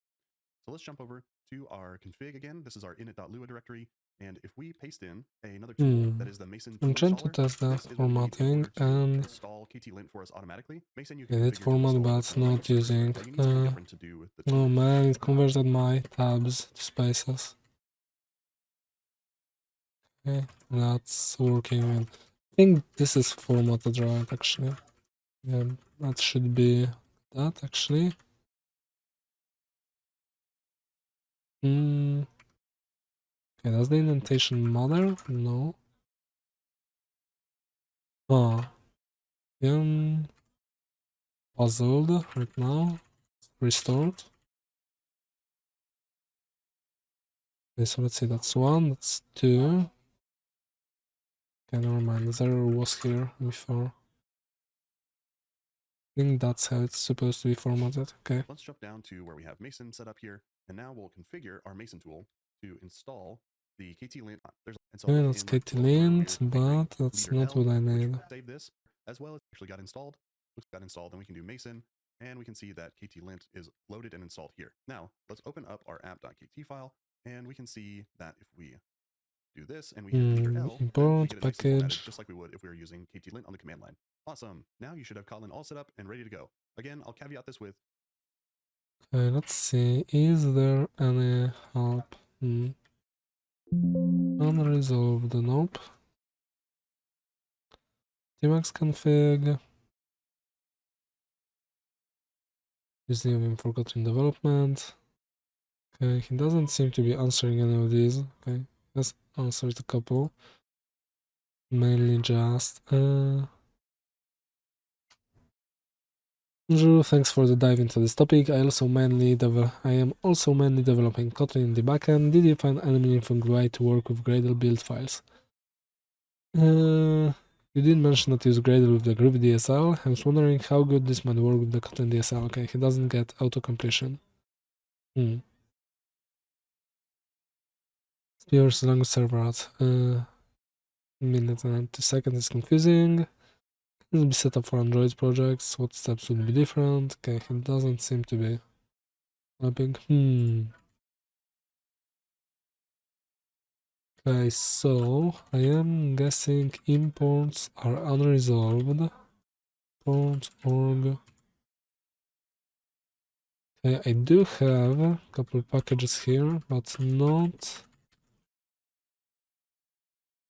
D: So let's jump over to our config again. This is our init.lua directory, And if we paste in another tool that is the Mason tool
A: I'm trying to
D: installer,
A: test the
D: this is what we need in
A: formatting
D: order to
A: and
D: install KT-lint for us automatically. Mason you can
A: edit
D: configure to
A: format,
D: install
A: but
D: with the
A: not
D: language server,
A: using.
D: but you need something different to do with the
A: Oh
D: tool.
A: man, it converted my tabs to spaces. Okay, that's working. I think this is formatted right, actually. Yeah, that should be that, actually. Okay, does the indentation matter? No. Ah, yeah, puzzled right now. Restored. Okay, so let's see, that's 1, that's 2. Okay, never mind, 0 was here before. I think that's how it's supposed to be formatted. Okay.
D: Let's jump down to where we have Mason set up here, and now we'll configure our Mason tool to install the KT-lint. And so
A: Yeah,
D: look
A: that's
D: in my tool locator
A: KT-lint,
D: angry
A: but that's
D: leader
A: not
D: L,
A: what I
D: which
A: need.
D: will save this, as well as actually got installed. Looks got installed, then we can do Mason, and we can see that KT-lint is loaded and installed here. Now, let's open up our app.kt file, and we can see that if we do this and we hit leader L, then we
A: Import
D: get it nice and formatted,
A: package.
D: just like we would if we were using KT-lint on the command line. Awesome. Now you should have Kotlin all set up and ready to go. Again, I'll caveat this with
A: Okay, let's see. Is there any help? Unresolved. Nope. Tmax config. Is leaving forgotten development. Okay, he doesn't seem to be answering any of these. Okay, let's answer a couple. Mainly just Drew, thanks for the dive into this topic. I am also mainly developing Kotlin in the backend. Did you find any meaningful way to work with Gradle build files? You did mention that you use Gradle with the Groovy DSL. I was wondering how good this might work with the Kotlin DSL. Okay, he doesn't get auto-completion. Spears language server at minute and 2 seconds is confusing. This will be set up for Android projects. What steps would be different? Okay, it doesn't seem to be helping. Okay, so I am guessing imports are unresolved. Import org. Okay, I do have a couple packages here, but not.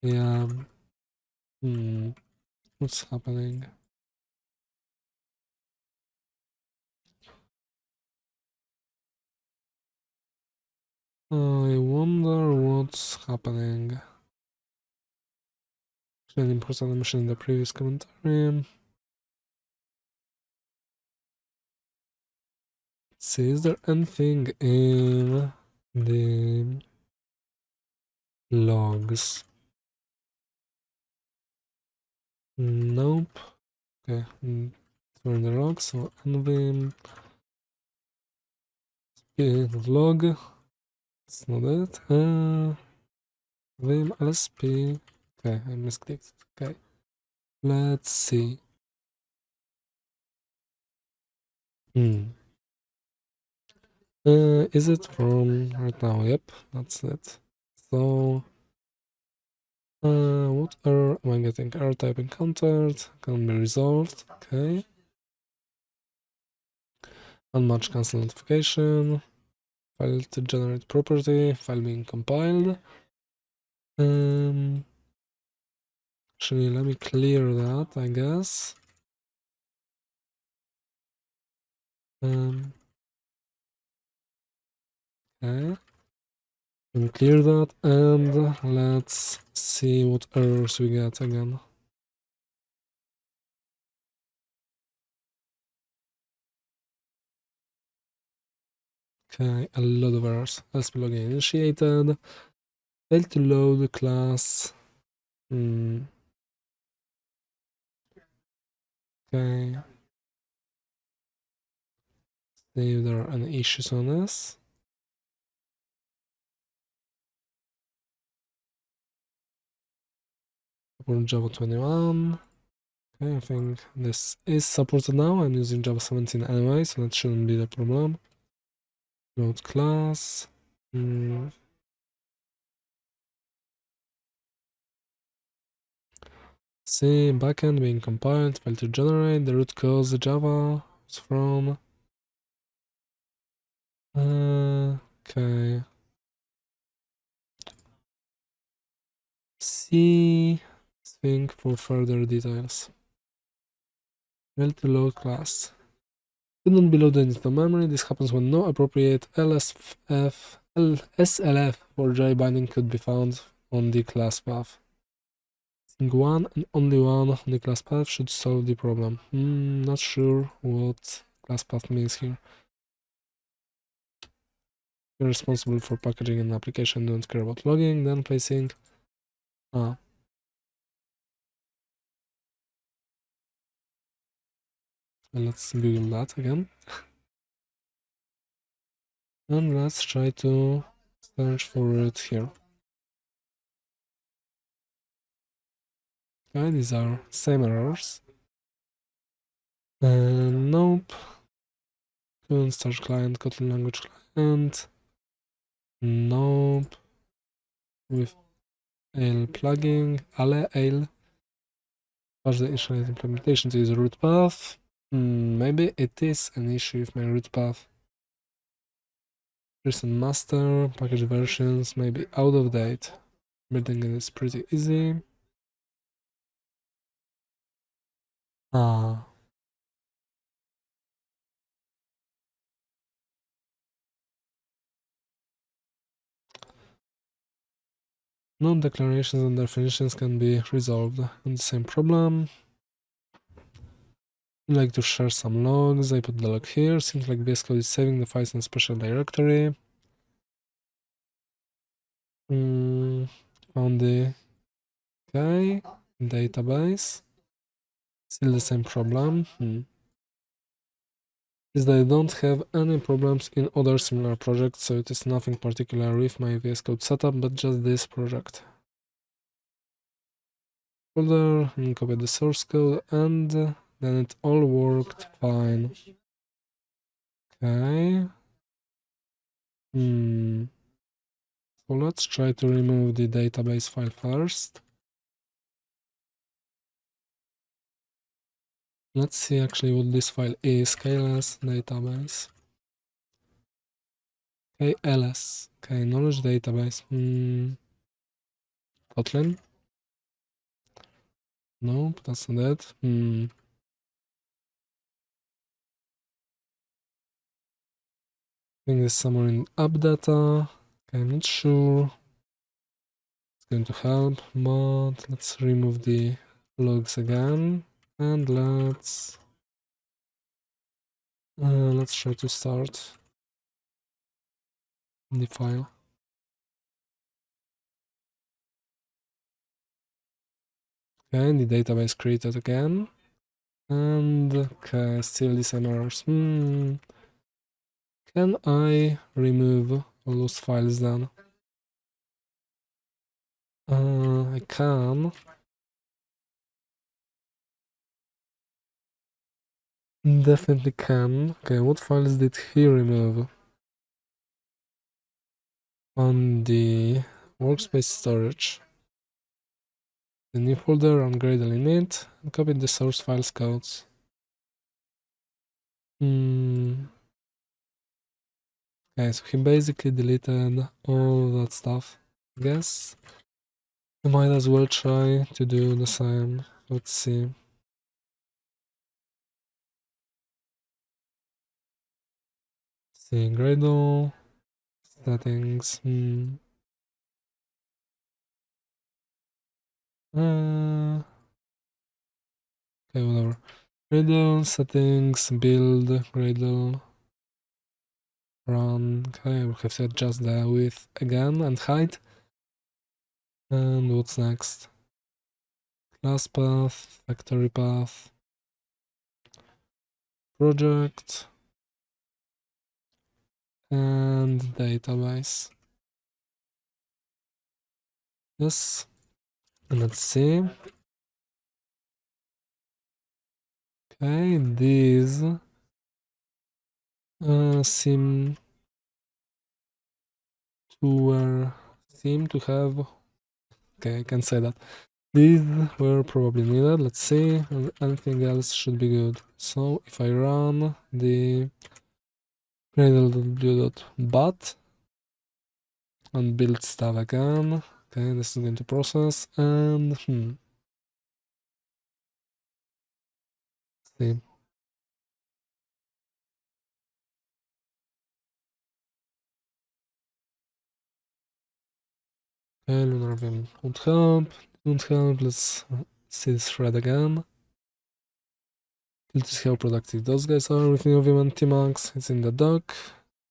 A: Yeah. What's happening? I wonder what's happening. An important mention in the previous commentary. Let's see, is there anything in the logs? Nope. Okay, we're in the logs, so nvim log. It's not it. Vim lsp. Okay, I misclicked. Okay, let's see. Is it from right now? Yep, that's it. So, what error am I getting? Error type encountered, can be resolved. Okay. Unmatched cancel notification. File to generate property. File being compiled. Actually, let me clear that, I guess. Okay. Let me clear that and let's see what errors we get again. Okay, a lot of errors. Let's login initiated. Failed to load the class. Okay. See if there are any issues on this. Support Java 21. Okay, I think this is supported now. I'm using Java 17 anyway, so that shouldn't be the problem. Load class. See, backend being compiled, failed to generate, the root cause Java is from. Okay. See, think for further details. Failed to load class. Couldn't be loaded into memory. This happens when no appropriate SLF for J binding could be found on the class path. Think one and only one on the class path should solve the problem. Not sure what class path means here. You're responsible for packaging an application, don't care about logging, then placing. Let's Google that again. And let's try to search for it here. Okay, these are same errors. Nope. Couldn't start client, Kotlin language client. Nope. With ale plugin, ale. Patch the initialized implementation to use a root path. Maybe it is an issue with my root path. Recent master, package versions may be out of date. Building it is pretty easy. Node declarations and definitions can be resolved on the same problem. I'd like to share some logs. I put the log here. Seems like VS Code is saving the files in a special directory. Found the guy database. Still the same problem. Is that I don't have any problems in other similar projects, so it is nothing particular with my VS Code setup, but just this project. Folder and copy the source code, and then it all worked fine. Okay. So let's try to remove the database file first. Let's see actually what this file is. KLS database. KLS. Okay, knowledge database. Kotlin. Nope, that's not it. I think it's somewhere in app data. Okay, I'm not sure. It's going to help, but let's remove the logs again. And let's try to start the file. Okay, the database created again. And okay, still the same errors. Can I remove all those files then? I can. Definitely can. Okay, what files did he remove? On the workspace storage. The new folder on Gradle init and copied the source files codes. Okay, so he basically deleted all that stuff. I guess I might as well try to do the same. Let's see. See, Gradle settings. Okay, whatever. Gradle settings, build, Gradle, run. Okay, we have to adjust the width again and height. And what's next? Class path, factory path, project, and database. Yes, and let's see. Okay, these seem to have. Okay, I can say that. These were probably needed. Let's see. Anything else should be good. So if I run the cradle.but and build stuff again. Okay, this is going to process and see. Okay, lunar vim won't help. Won't help. Let's see this thread again. This is how productive those guys are with NeoVim and Tmax. It's in the dock.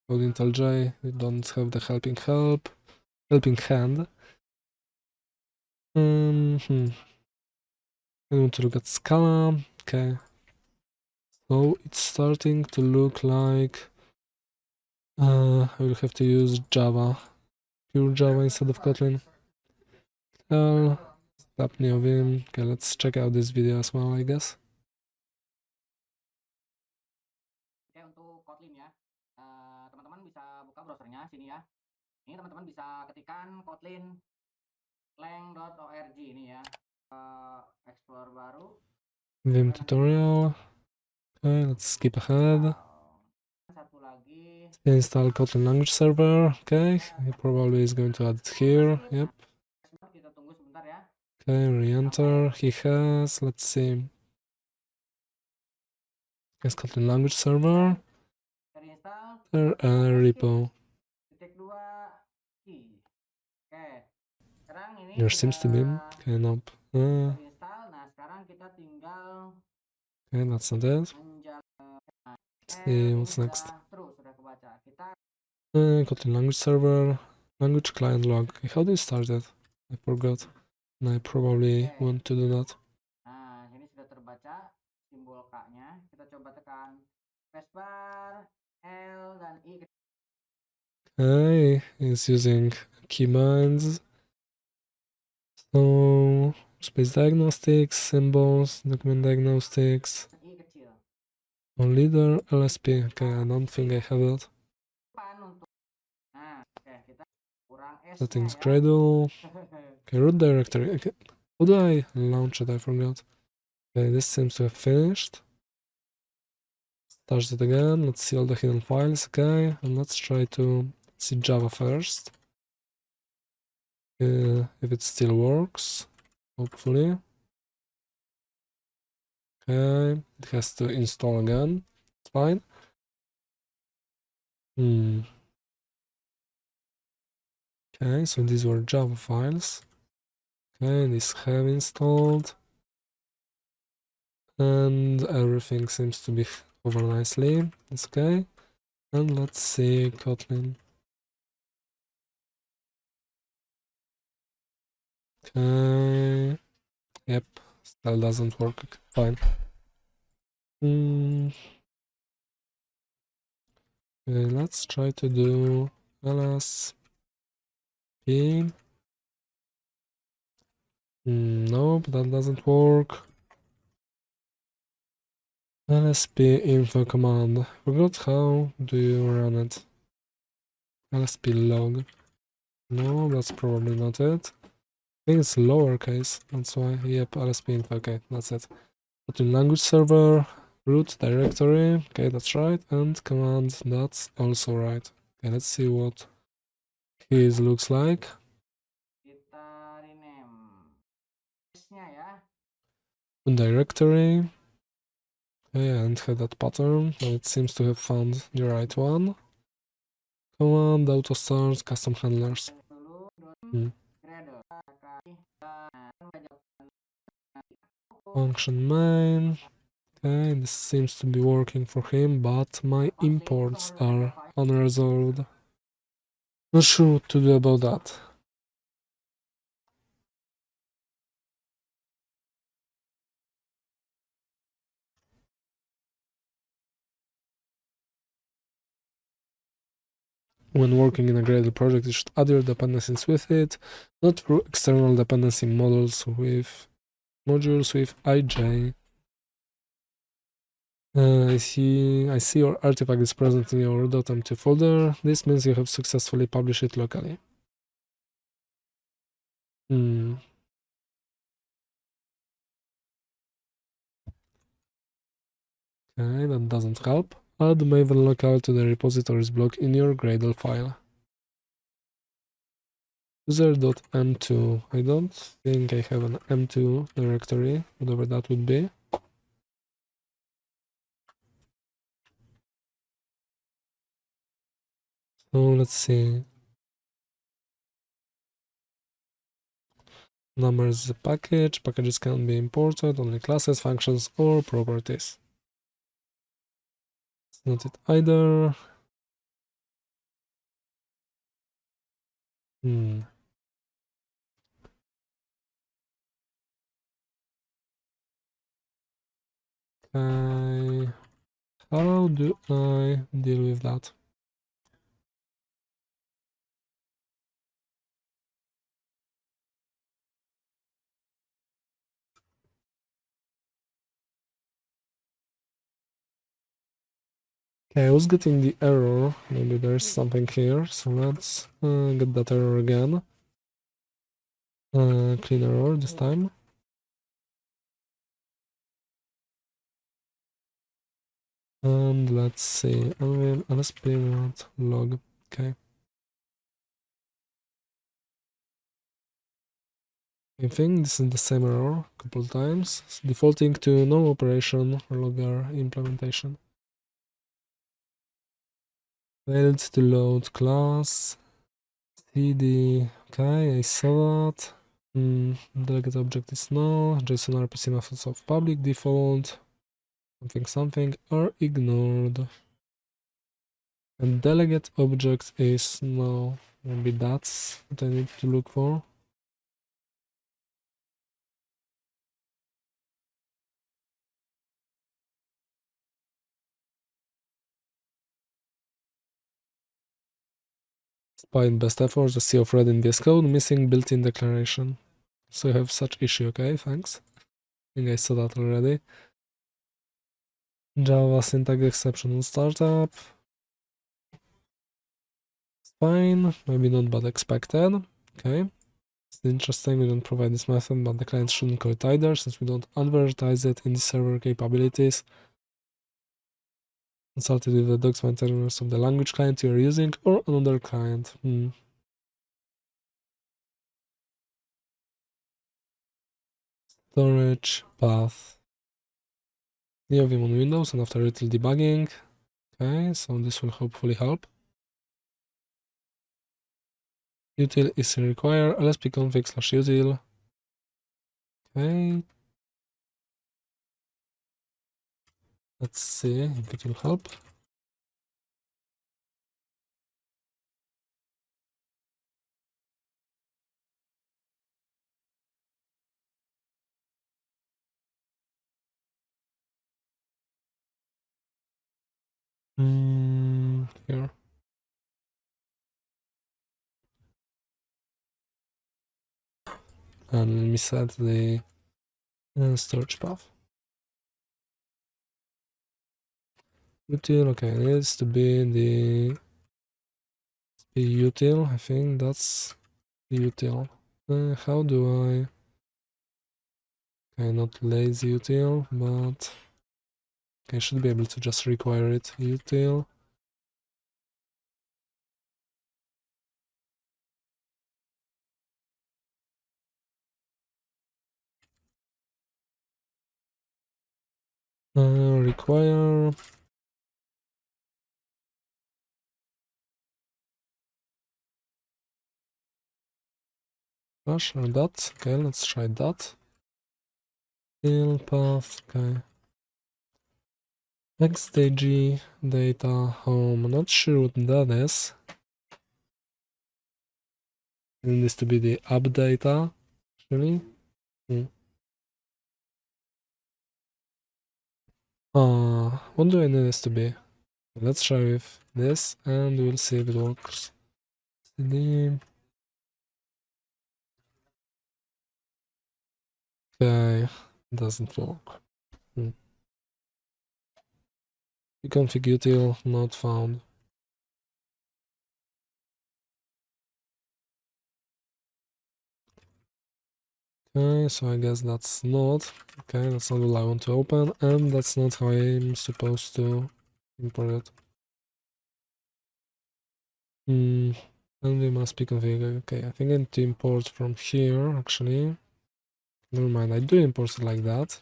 A: Code IntelliJ. We don't have the helping hand. I want to look at Scala. Okay. So it's starting to look like I will have to use Java. Pure Java instead of Kotlin. Stop NeoVim. Okay, let's check out this video as well, I guess.
E: Oke, untuk Kotlin ya, teman-teman bisa buka browsernya sini ya. Ini teman-teman bisa ketikkan kotlin lang.org ini ya. Explore baru.
A: Vim tutorial. Okay, let's skip ahead.
E: Satu lagi.
A: Install Kotlin language server. Okay, he probably is going to add it here. Yep.
E: Kita tunggu sebentar ya.
A: Okay, re-enter. He has, let's see. Has Kotlin language server. Repo.
E: Titik 2 i. Oke. Sekarang ini
A: There seems to be. Okay, nope.
E: install. Nah, sekarang kita tinggal.
A: Okay, that's not it. Let's see what's next.
E: Terus sudah kebaca. Kita
A: Kotlin language server. Language client log. Okay, how do you start it? I forgot. And I probably want to do that.
E: Nah, ini sudah terbaca simbol K-nya. Kita coba tekan spacebar, L dan I.
A: Okay, it's using keybinds. So, space diagnostics, symbols, document diagnostics.
E: I kecil.
A: On leader, LSP. Okay, I don't think I have that.
E: Nah, oke, kita kurang S-nya
A: Settings
E: ya.
A: Gradle. Okay, root directory. Okay. How do I launch it? I forgot. Okay, this seems to have finished. Start it again. Let's see all the hidden files. Okay, and let's try to see Java first. If it still works, hopefully. Okay, it has to install again. It's fine. Okay, so these were Java files. Okay, these have installed. And everything seems to be over nicely. It's okay. And let's see Kotlin. Okay. Yep, still doesn't work. Fine. Okay, let's try to do LSP. Nope, that doesn't work. LSP info command. Forgot how do you run it. LSP log. No, that's probably not it. I think it's lowercase, that's why. Yep, LSP info. Okay, that's it. Kotlin language server, root directory. Okay, that's right. And command, that's also right. Okay, let's see what his looks like.
E: Kita rename S-nya ya.
A: Directory. Okay, I didn't have that pattern, but it seems to have found the right one. Command, auto start, custom handlers. Function main. Okay, this seems to be working for him, but my imports are unresolved. Not sure what to do about that. When working in a Gradle project, you should add your dependencies with it, not through external dependency modules with IJ. I see your artifact is present in your .m2 folder. This means you have successfully published it locally. Okay, that doesn't help. Add Maven local to the repositories block in your Gradle file. User.m2. I don't think I have an m2 directory, whatever that would be. So let's see. Numbers is a package. Packages can be imported, only classes, functions, or properties. It's not it either. Okay. How do I deal with that? Okay, I was getting the error. Maybe there's something here. So let's get that error again. Clean error this time. And let's see. log. Okay. I think this is the same error a couple times. It's defaulting to no operation logger implementation. Failed to load class. cd. Okay, I saw that. Delegate object is null. JSON RPC methods of public default. Something are ignored. And delegate object is null. Maybe that's what I need to look for. Despite best efforts, the sea of red in VS Code, missing built-in declaration. So you have such issue, okay, thanks. I think I saw that already. Java syntax exception on startup. It's fine, maybe not but expected. Okay. It's interesting, we don't provide this method, but the client shouldn't call it either, since we don't advertise it in the server capabilities. Consulted with the docs maintainers of the language client you are using or another client. Storage path. Vim on Windows and after a little debugging. Okay, so this will hopefully help. Util is required, lspconfig/util. Okay. Let's see if it will help. Here. And let me set the storage path. Util, okay, it needs to be the util, I think that's the util. How do I... Okay, not lazy util, but... Okay, I should be able to just require it. Util. Require... Flash or dot. Okay, let's try that. Fill path, okay. XDG data home, not sure what that is. It needs to be the app data, actually. What do I need this to be? Let's try with this and we'll see if it works. CD. Okay, doesn't work. Config util not found. Okay, so I guess that's not. Okay, that's not what I want to open, and that's not how I'm supposed to import it. And we must be configured. Okay, I think I need to import from here, actually. Never mind, I do import it like that.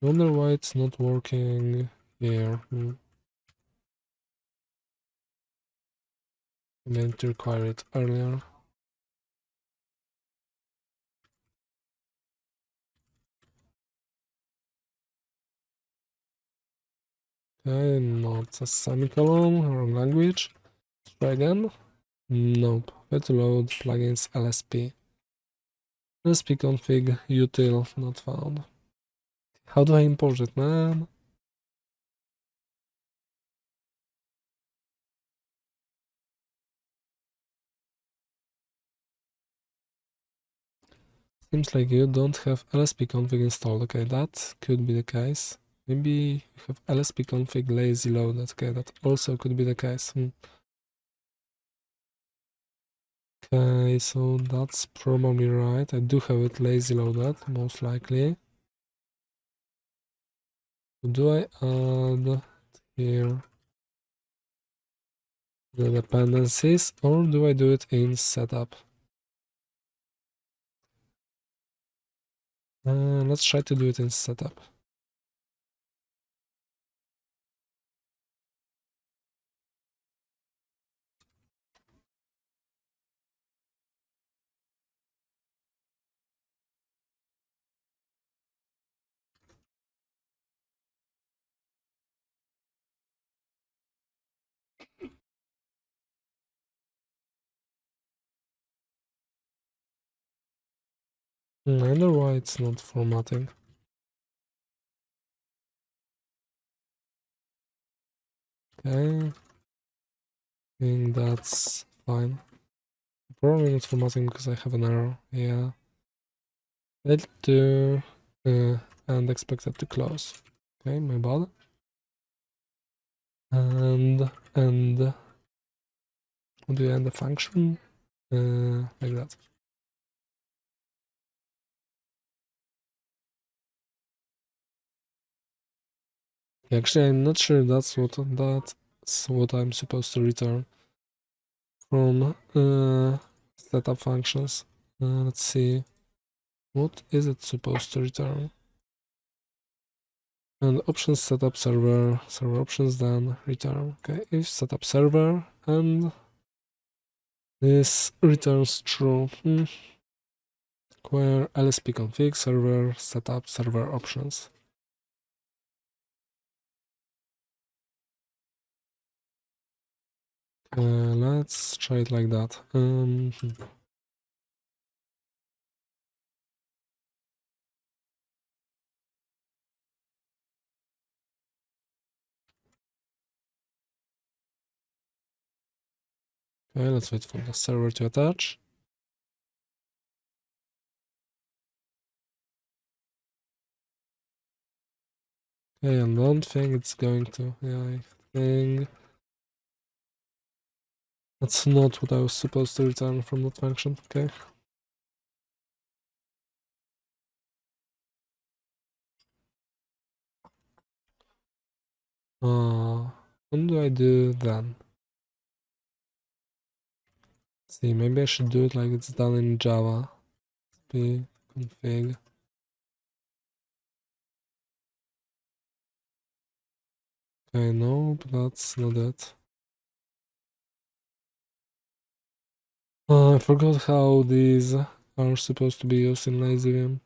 A: I wonder why it's not working here. I meant to require it earlier. Okay, not a semicolon, wrong language. Let's try again. Nope. Where to load plugins LSP. LSP config util not found. How do I import it, man? Seems like you don't have LSP config installed. Okay, that could be the case. Maybe you have LSP config lazy loaded. Okay, that also could be the case. Okay, so that's probably right. I do have it lazy loaded, most likely. Do I add here the dependencies, or do I do it in setup? Let's try to do it in setup. I wonder why it's not formatting. Okay, I think that's fine. Probably not formatting because I have an error. Yeah. Let do and expected to close. Okay, my bad. And how do you end the function? Like that. Actually, I'm not sure that's what I'm supposed to return from setup functions. Let's see. What is it supposed to return? And options setup server options, then return. Okay, if setup server and this returns true. Where LSP config server setup server options. Let's try it like that. Okay, let's wait for the server to attach. Okay, I don't think it's going to. Yeah, I think that's not what I was supposed to return from that function. Okay. What do I do then? See, maybe I should do it like it's done in Java. P config. Okay, no, but that's not it. I forgot how these are supposed to be used in LazyVM.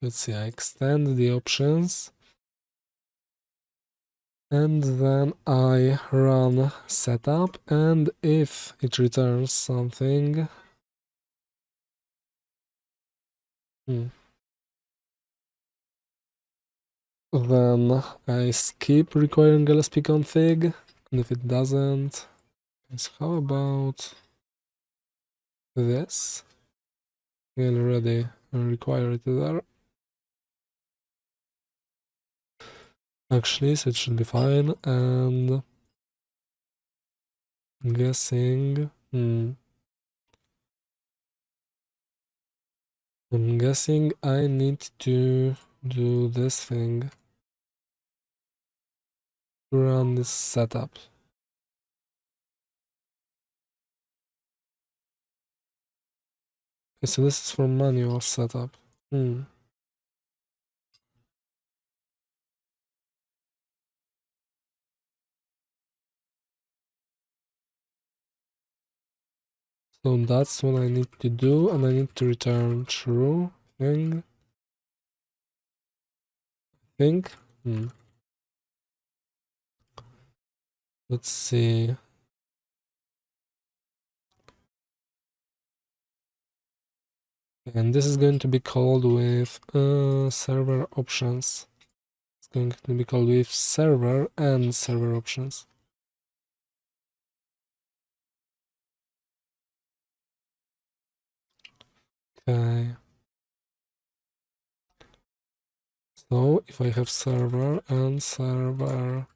A: Let's see, I extend the options and then I run setup, and if it returns something, then I skip requiring LSP config, and if it doesn't, how about this? I already require it there. Actually, so it should be fine, and I'm guessing... I'm guessing I need to do this thing to run this setup. Okay, so this is for manual setup. So that's what I need to do, and I need to return true thing. Think. Let's see. And this is going to be called with server options. It's going to be called with server and server options. Okay. So if I have server and server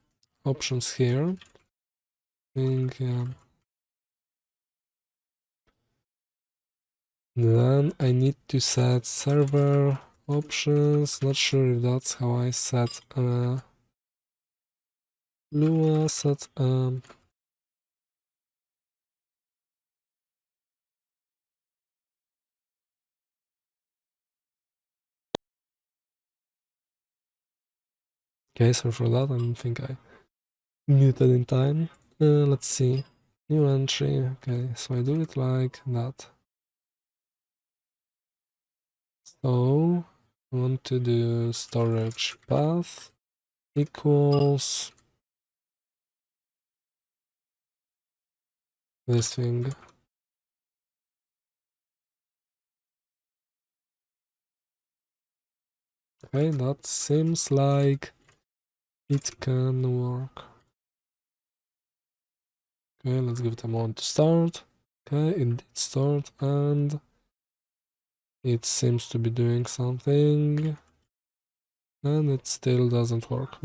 A: options here, I think then I need to set server options. Not sure if that's how I set Lua set okay, so for that I don't think I muted in time. Let's see. New entry. Okay, so I do it like that. So I want to do storage path equals this thing. Okay, that seems like it can work. Okay, let's give it a moment to start. Okay, it did start and it seems to be doing something and it still doesn't work.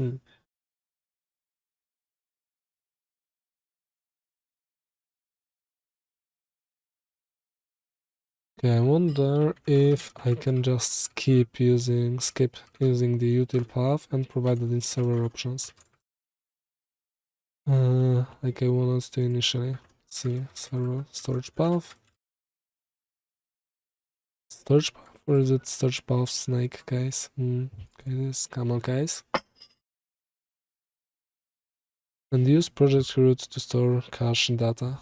A: Okay, I wonder if I can just skip using the util path and provide it in server options. Like I wanted to initially. Let's see, server storage path. Storage path, or is it storage path snake case? Okay, this is camel case. And use project root to store cache data.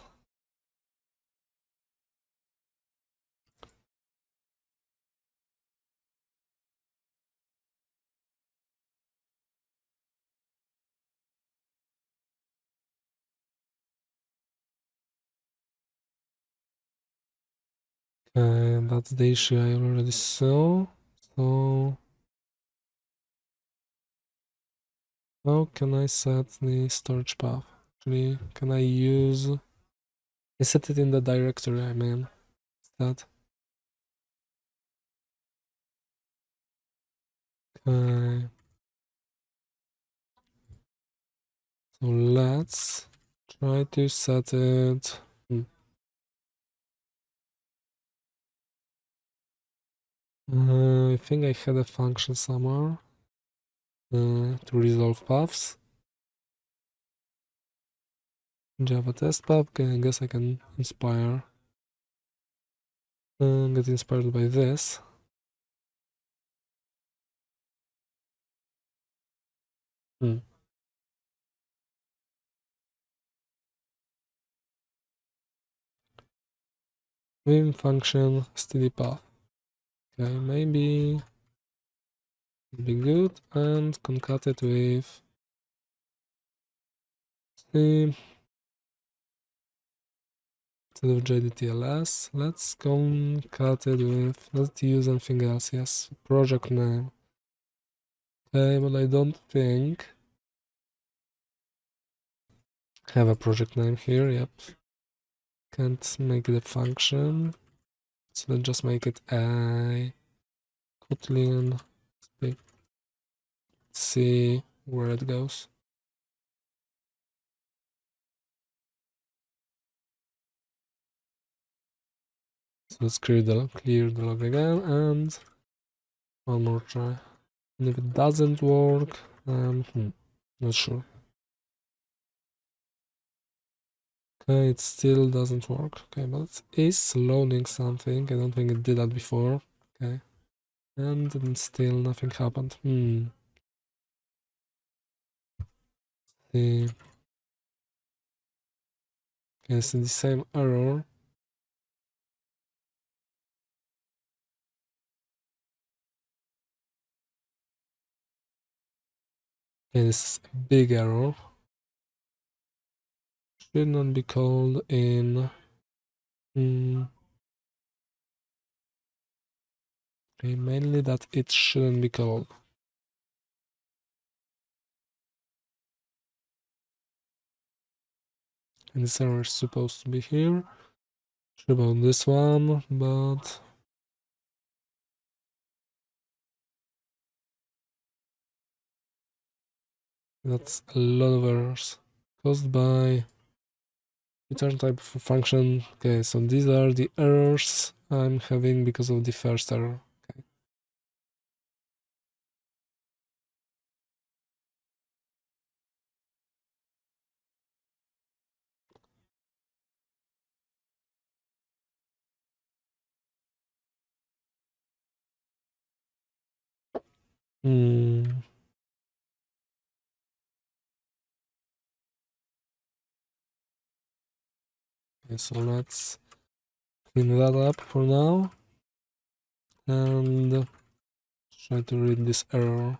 A: Okay, that's the issue I already saw. So how can I set the storage path? Actually, can I use... I set it in the directory, I mean. That. Okay. So let's try to set it. I think I had a function somewhere to resolve paths. Java test path. Okay, I guess I can get inspired by this. Vim function std path. Okay, maybe it'd be good and concat it with C instead of jdtls. Let's concat it with, let's use something else. Yes, project name. Okay, but I don't think I have a project name here. Yep, can't make the function. So let's just make it a Kotlin. Let's see where it goes. So let's clear the log again and one more try. And if it doesn't work, not sure. Okay, it still doesn't work. Okay, but it is loading something. I don't think it did that before. Okay. And then still nothing happened. See. Okay, it's the same error. Okay, this is a big error. Should not be called in. Okay, mainly that it shouldn't be called. And this error is supposed to be here. Sure about this one, but that's a lot of errors caused by return type of function. Okay, so these are the errors I'm having because of the first error. Okay. Okay, so let's clean that up for now and try to read this error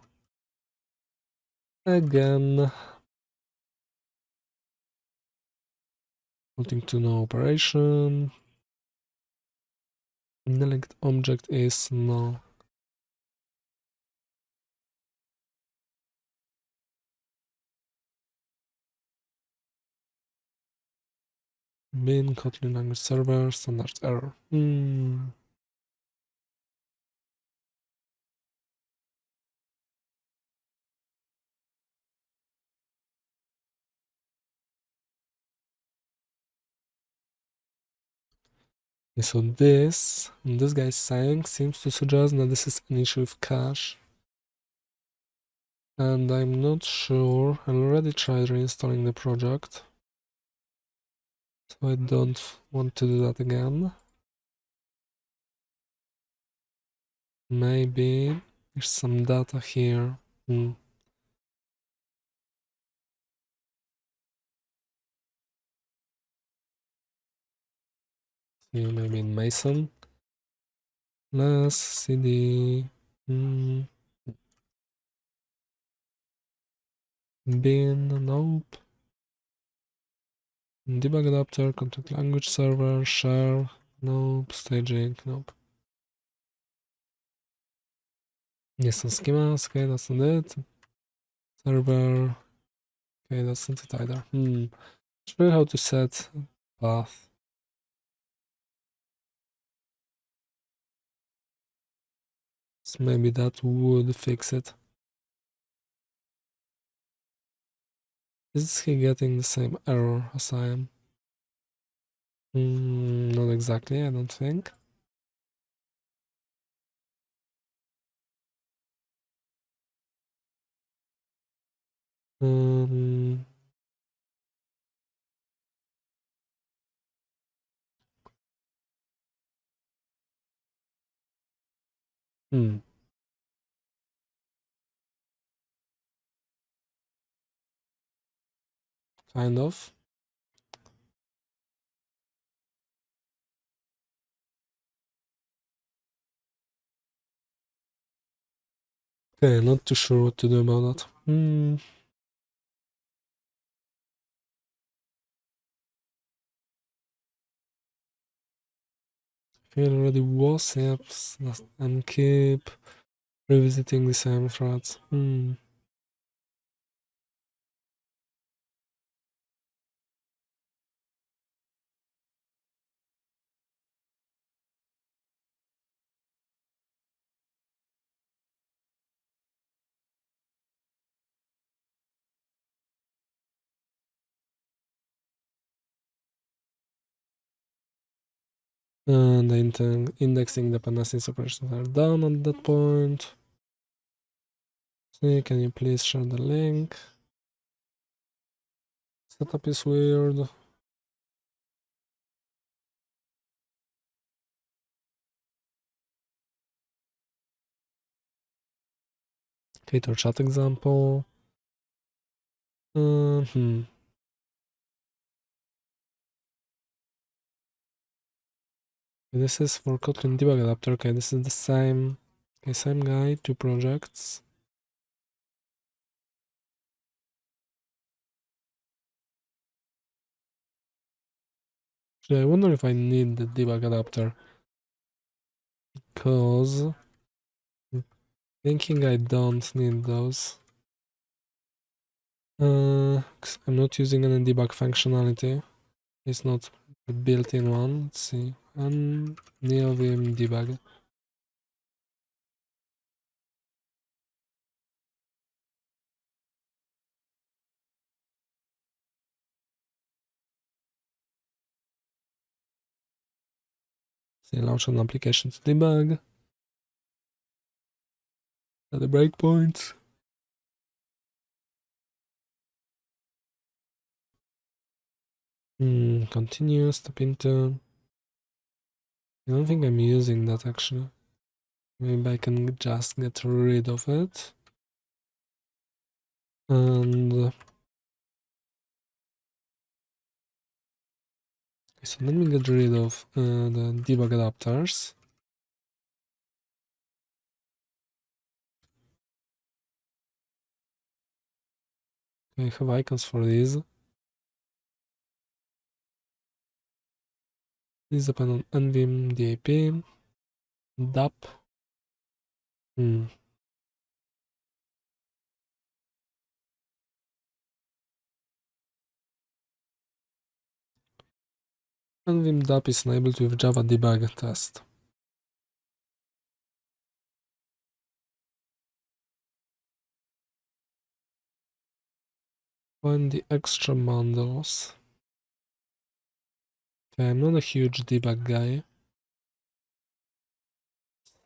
A: again. Putting to no operation. Delegate object is no. Bin Kotlin language server standard error. Okay, so this guy is saying seems to suggest that this is an issue with cache. And I'm not sure. I already tried reinstalling the project. So I don't want to do that again. Maybe there's some data here. See, maybe in Mason. Let's cd bin, nope. Debug adapter, content language server, share, nope. Staging, nope. Yes, some schemas, okay, that's not it. Server, okay, that's not it either. Not sure how to set path. So maybe that would fix it. Is he getting the same error as I am? Not exactly, I don't think. Um, hmm. Kind of. Okay, not too sure what to do about that. It already was, yep, and keep revisiting the same threads. And the indexing dependencies operations are done at that point. See, can you please share the link? Setup is weird. Cater chat example. This is for Kotlin debug adapter. Okay, this is the same guy, 2 projects. Actually, I wonder if I need the debug adapter, because thinking I don't need those. 'Cause I'm not using any debug functionality. It's not a built-in one. Let's see. And NeoVim debug. See, launch an application to debug. Set the breakpoints. Continue, step into. I don't think I'm using that actually. Maybe I can just get rid of it. And so let me get rid of the debug adapters. I have icons for these. These depend on nvim, DAP, DAP. Nvim DAP is enabled with Java debug test. Find the extra bundles. Okay, I'm not a huge debug guy,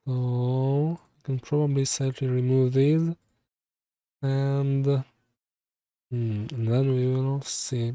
A: so I can probably safely remove these, and then we will see.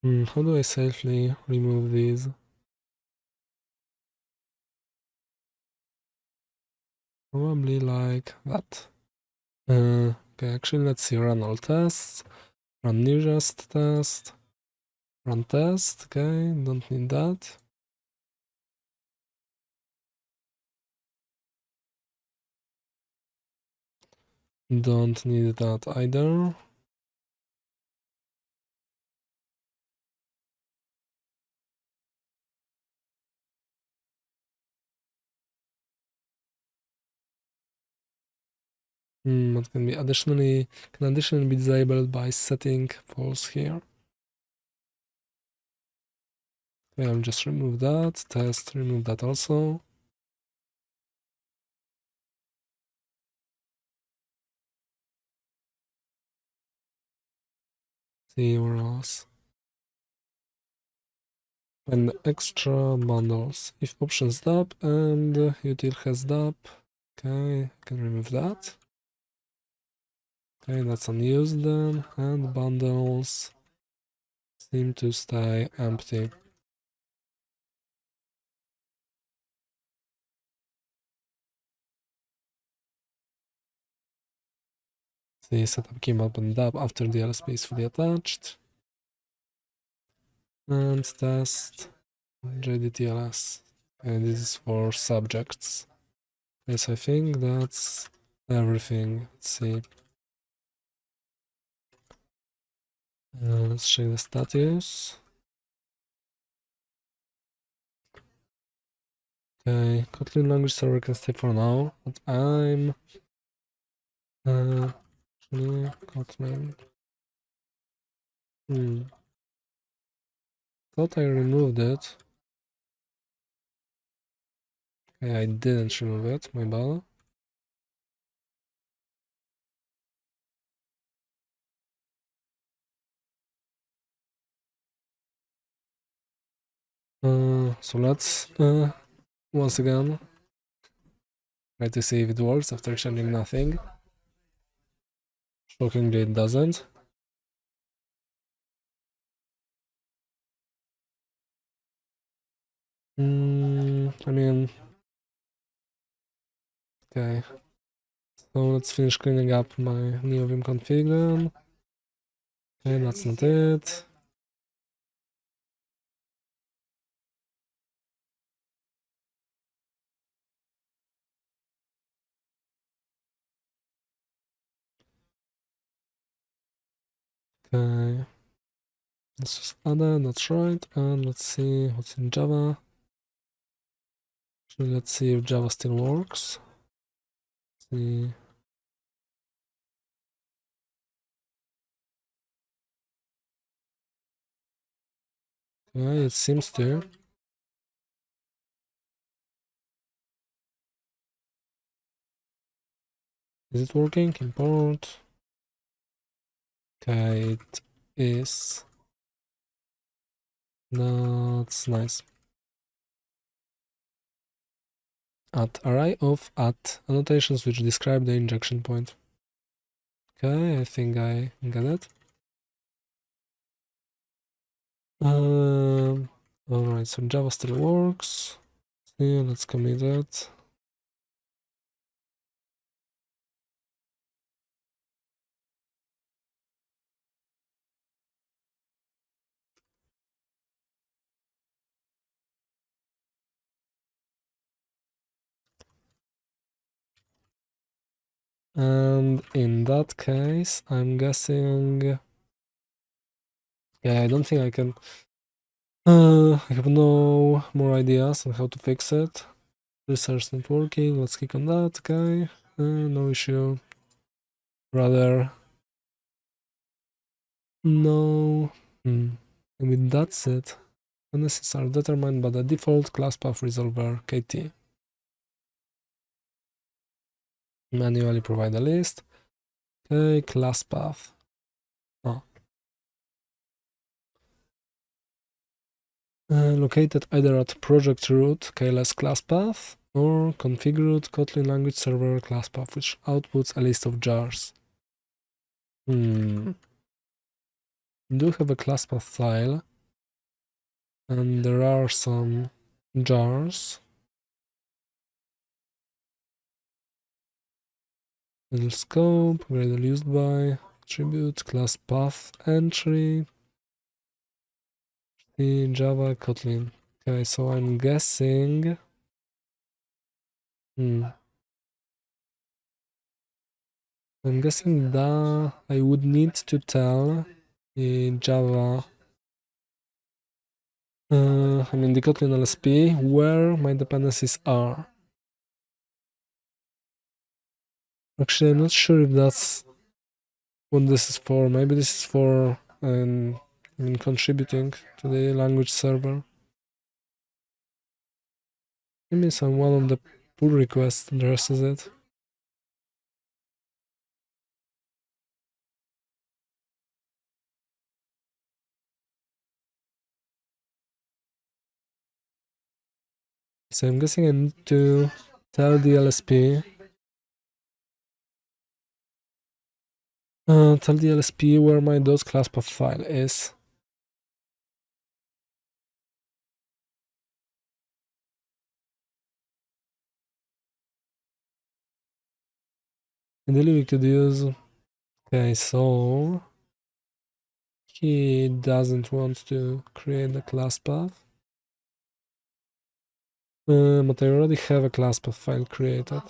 A: How do I safely remove these? Probably like that. Okay, actually let's see, run all tests, run nearest test, run test, okay, don't need that. Don't need that either. It can additionally be disabled by setting false here. Okay, I'll just remove that. Test, remove that also. See where else. And extra bundles. If options DAP and util has DAP. Okay, I can remove that. Okay, that's unused then. And bundles seem to stay empty. See, setup came up and DAP after the LSP is fully attached. And test JDTLS. And this is for subjects. Yes, I think that's everything. Let's see. Let's check the status. Okay, Kotlin language server can stay for now, but I'm actually Kotlin. Thought I removed it. Okay, I didn't remove it, my bad. So let's once again try to see if it works after changing nothing. Shockingly, it doesn't. I mean, okay. So let's finish cleaning up my new Vim config then. Okay, that's not it. Okay. Let's just add it, that's right. And let's see what's in Java. Actually, let's see if Java still works. Let's see. Okay, it seems to. Is it working? Import. Okay, it is. That's nice. Add array of annotations which describe the injection point. Okay, I think I get it. Alright, so Java still works. See, let's commit it. And in that case, I'm guessing. Yeah, I don't think I can. I have no more ideas on how to fix it. Research not working. Let's click on that. Okay, no issue. Rather, no. I mean, that's it. Dependencies are determined by the default class path resolver KT. Manually provide a list. Okay, class path. Located either at project root KLS class path or config root Kotlin language server class path, which outputs a list of jars. We do have a class path file, and there are some jars. Little scope, gradle used by, attribute, class path entry, the Java Kotlin. Okay, so I'm guessing. I'm guessing that I would need to tell Java, I mean the Kotlin LSP, where my dependencies are. Actually, I'm not sure if that's what this is for. Maybe this is for contributing to the language server. Maybe some one of the pull requests addresses it. So I'm guessing I need to tell the LSP. Tell the LSP where my .classpath file is. Ideally we could use. Okay, so he doesn't want to create a class path. But I already have a class path file created.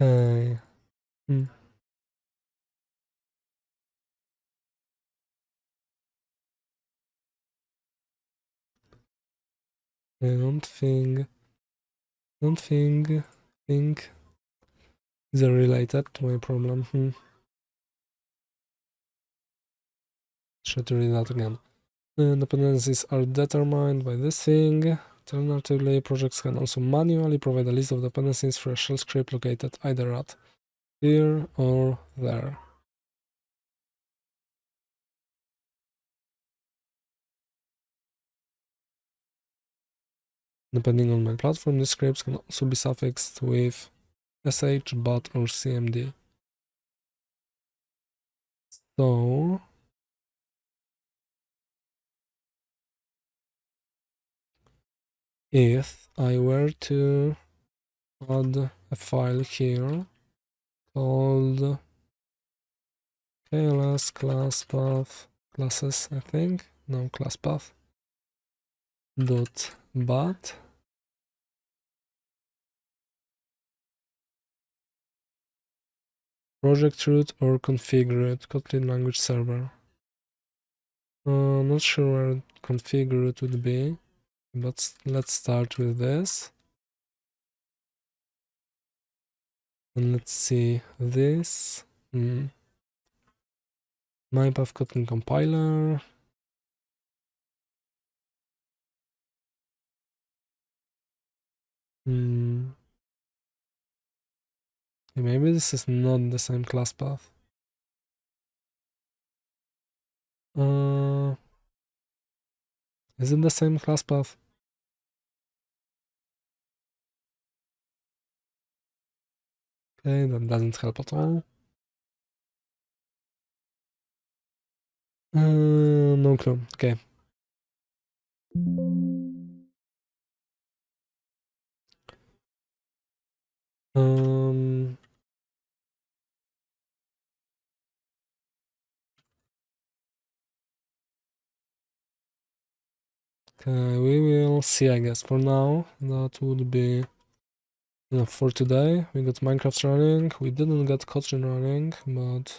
A: Okay. I don't think they're related to my problem. Should read that again. Dependencies are determined by this thing. Alternatively, projects can also manually provide a list of dependencies for a shell script located either at here or there. Depending on my platform, these scripts can also be suffixed with sh, bat, or cmd. So if I were to add a file here called kls class path classes, I think, no, class path dot bat, project root or config root, Kotlin language server. Not sure where config root would be, but let's start with this. And let's see this. MyPath Kotlin compiler. Maybe this is not the same class path. Is it the same class path? Okay, that doesn't help at all. No clue. Okay. Okay, we will see, I guess. For now, that would be enough for today. We got Minecraft running. We didn't get Kotlin running, but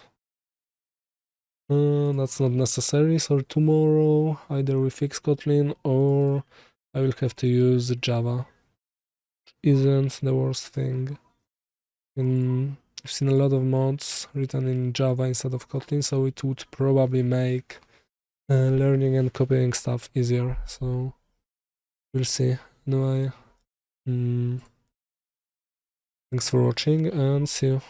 A: that's not necessary. So tomorrow, either we fix Kotlin or I will have to use Java. Isn't the worst thing. I've seen a lot of mods written in Java instead of Kotlin, so it would probably make learning and copying stuff easier. So we'll see. Anyway, thanks for watching and see you.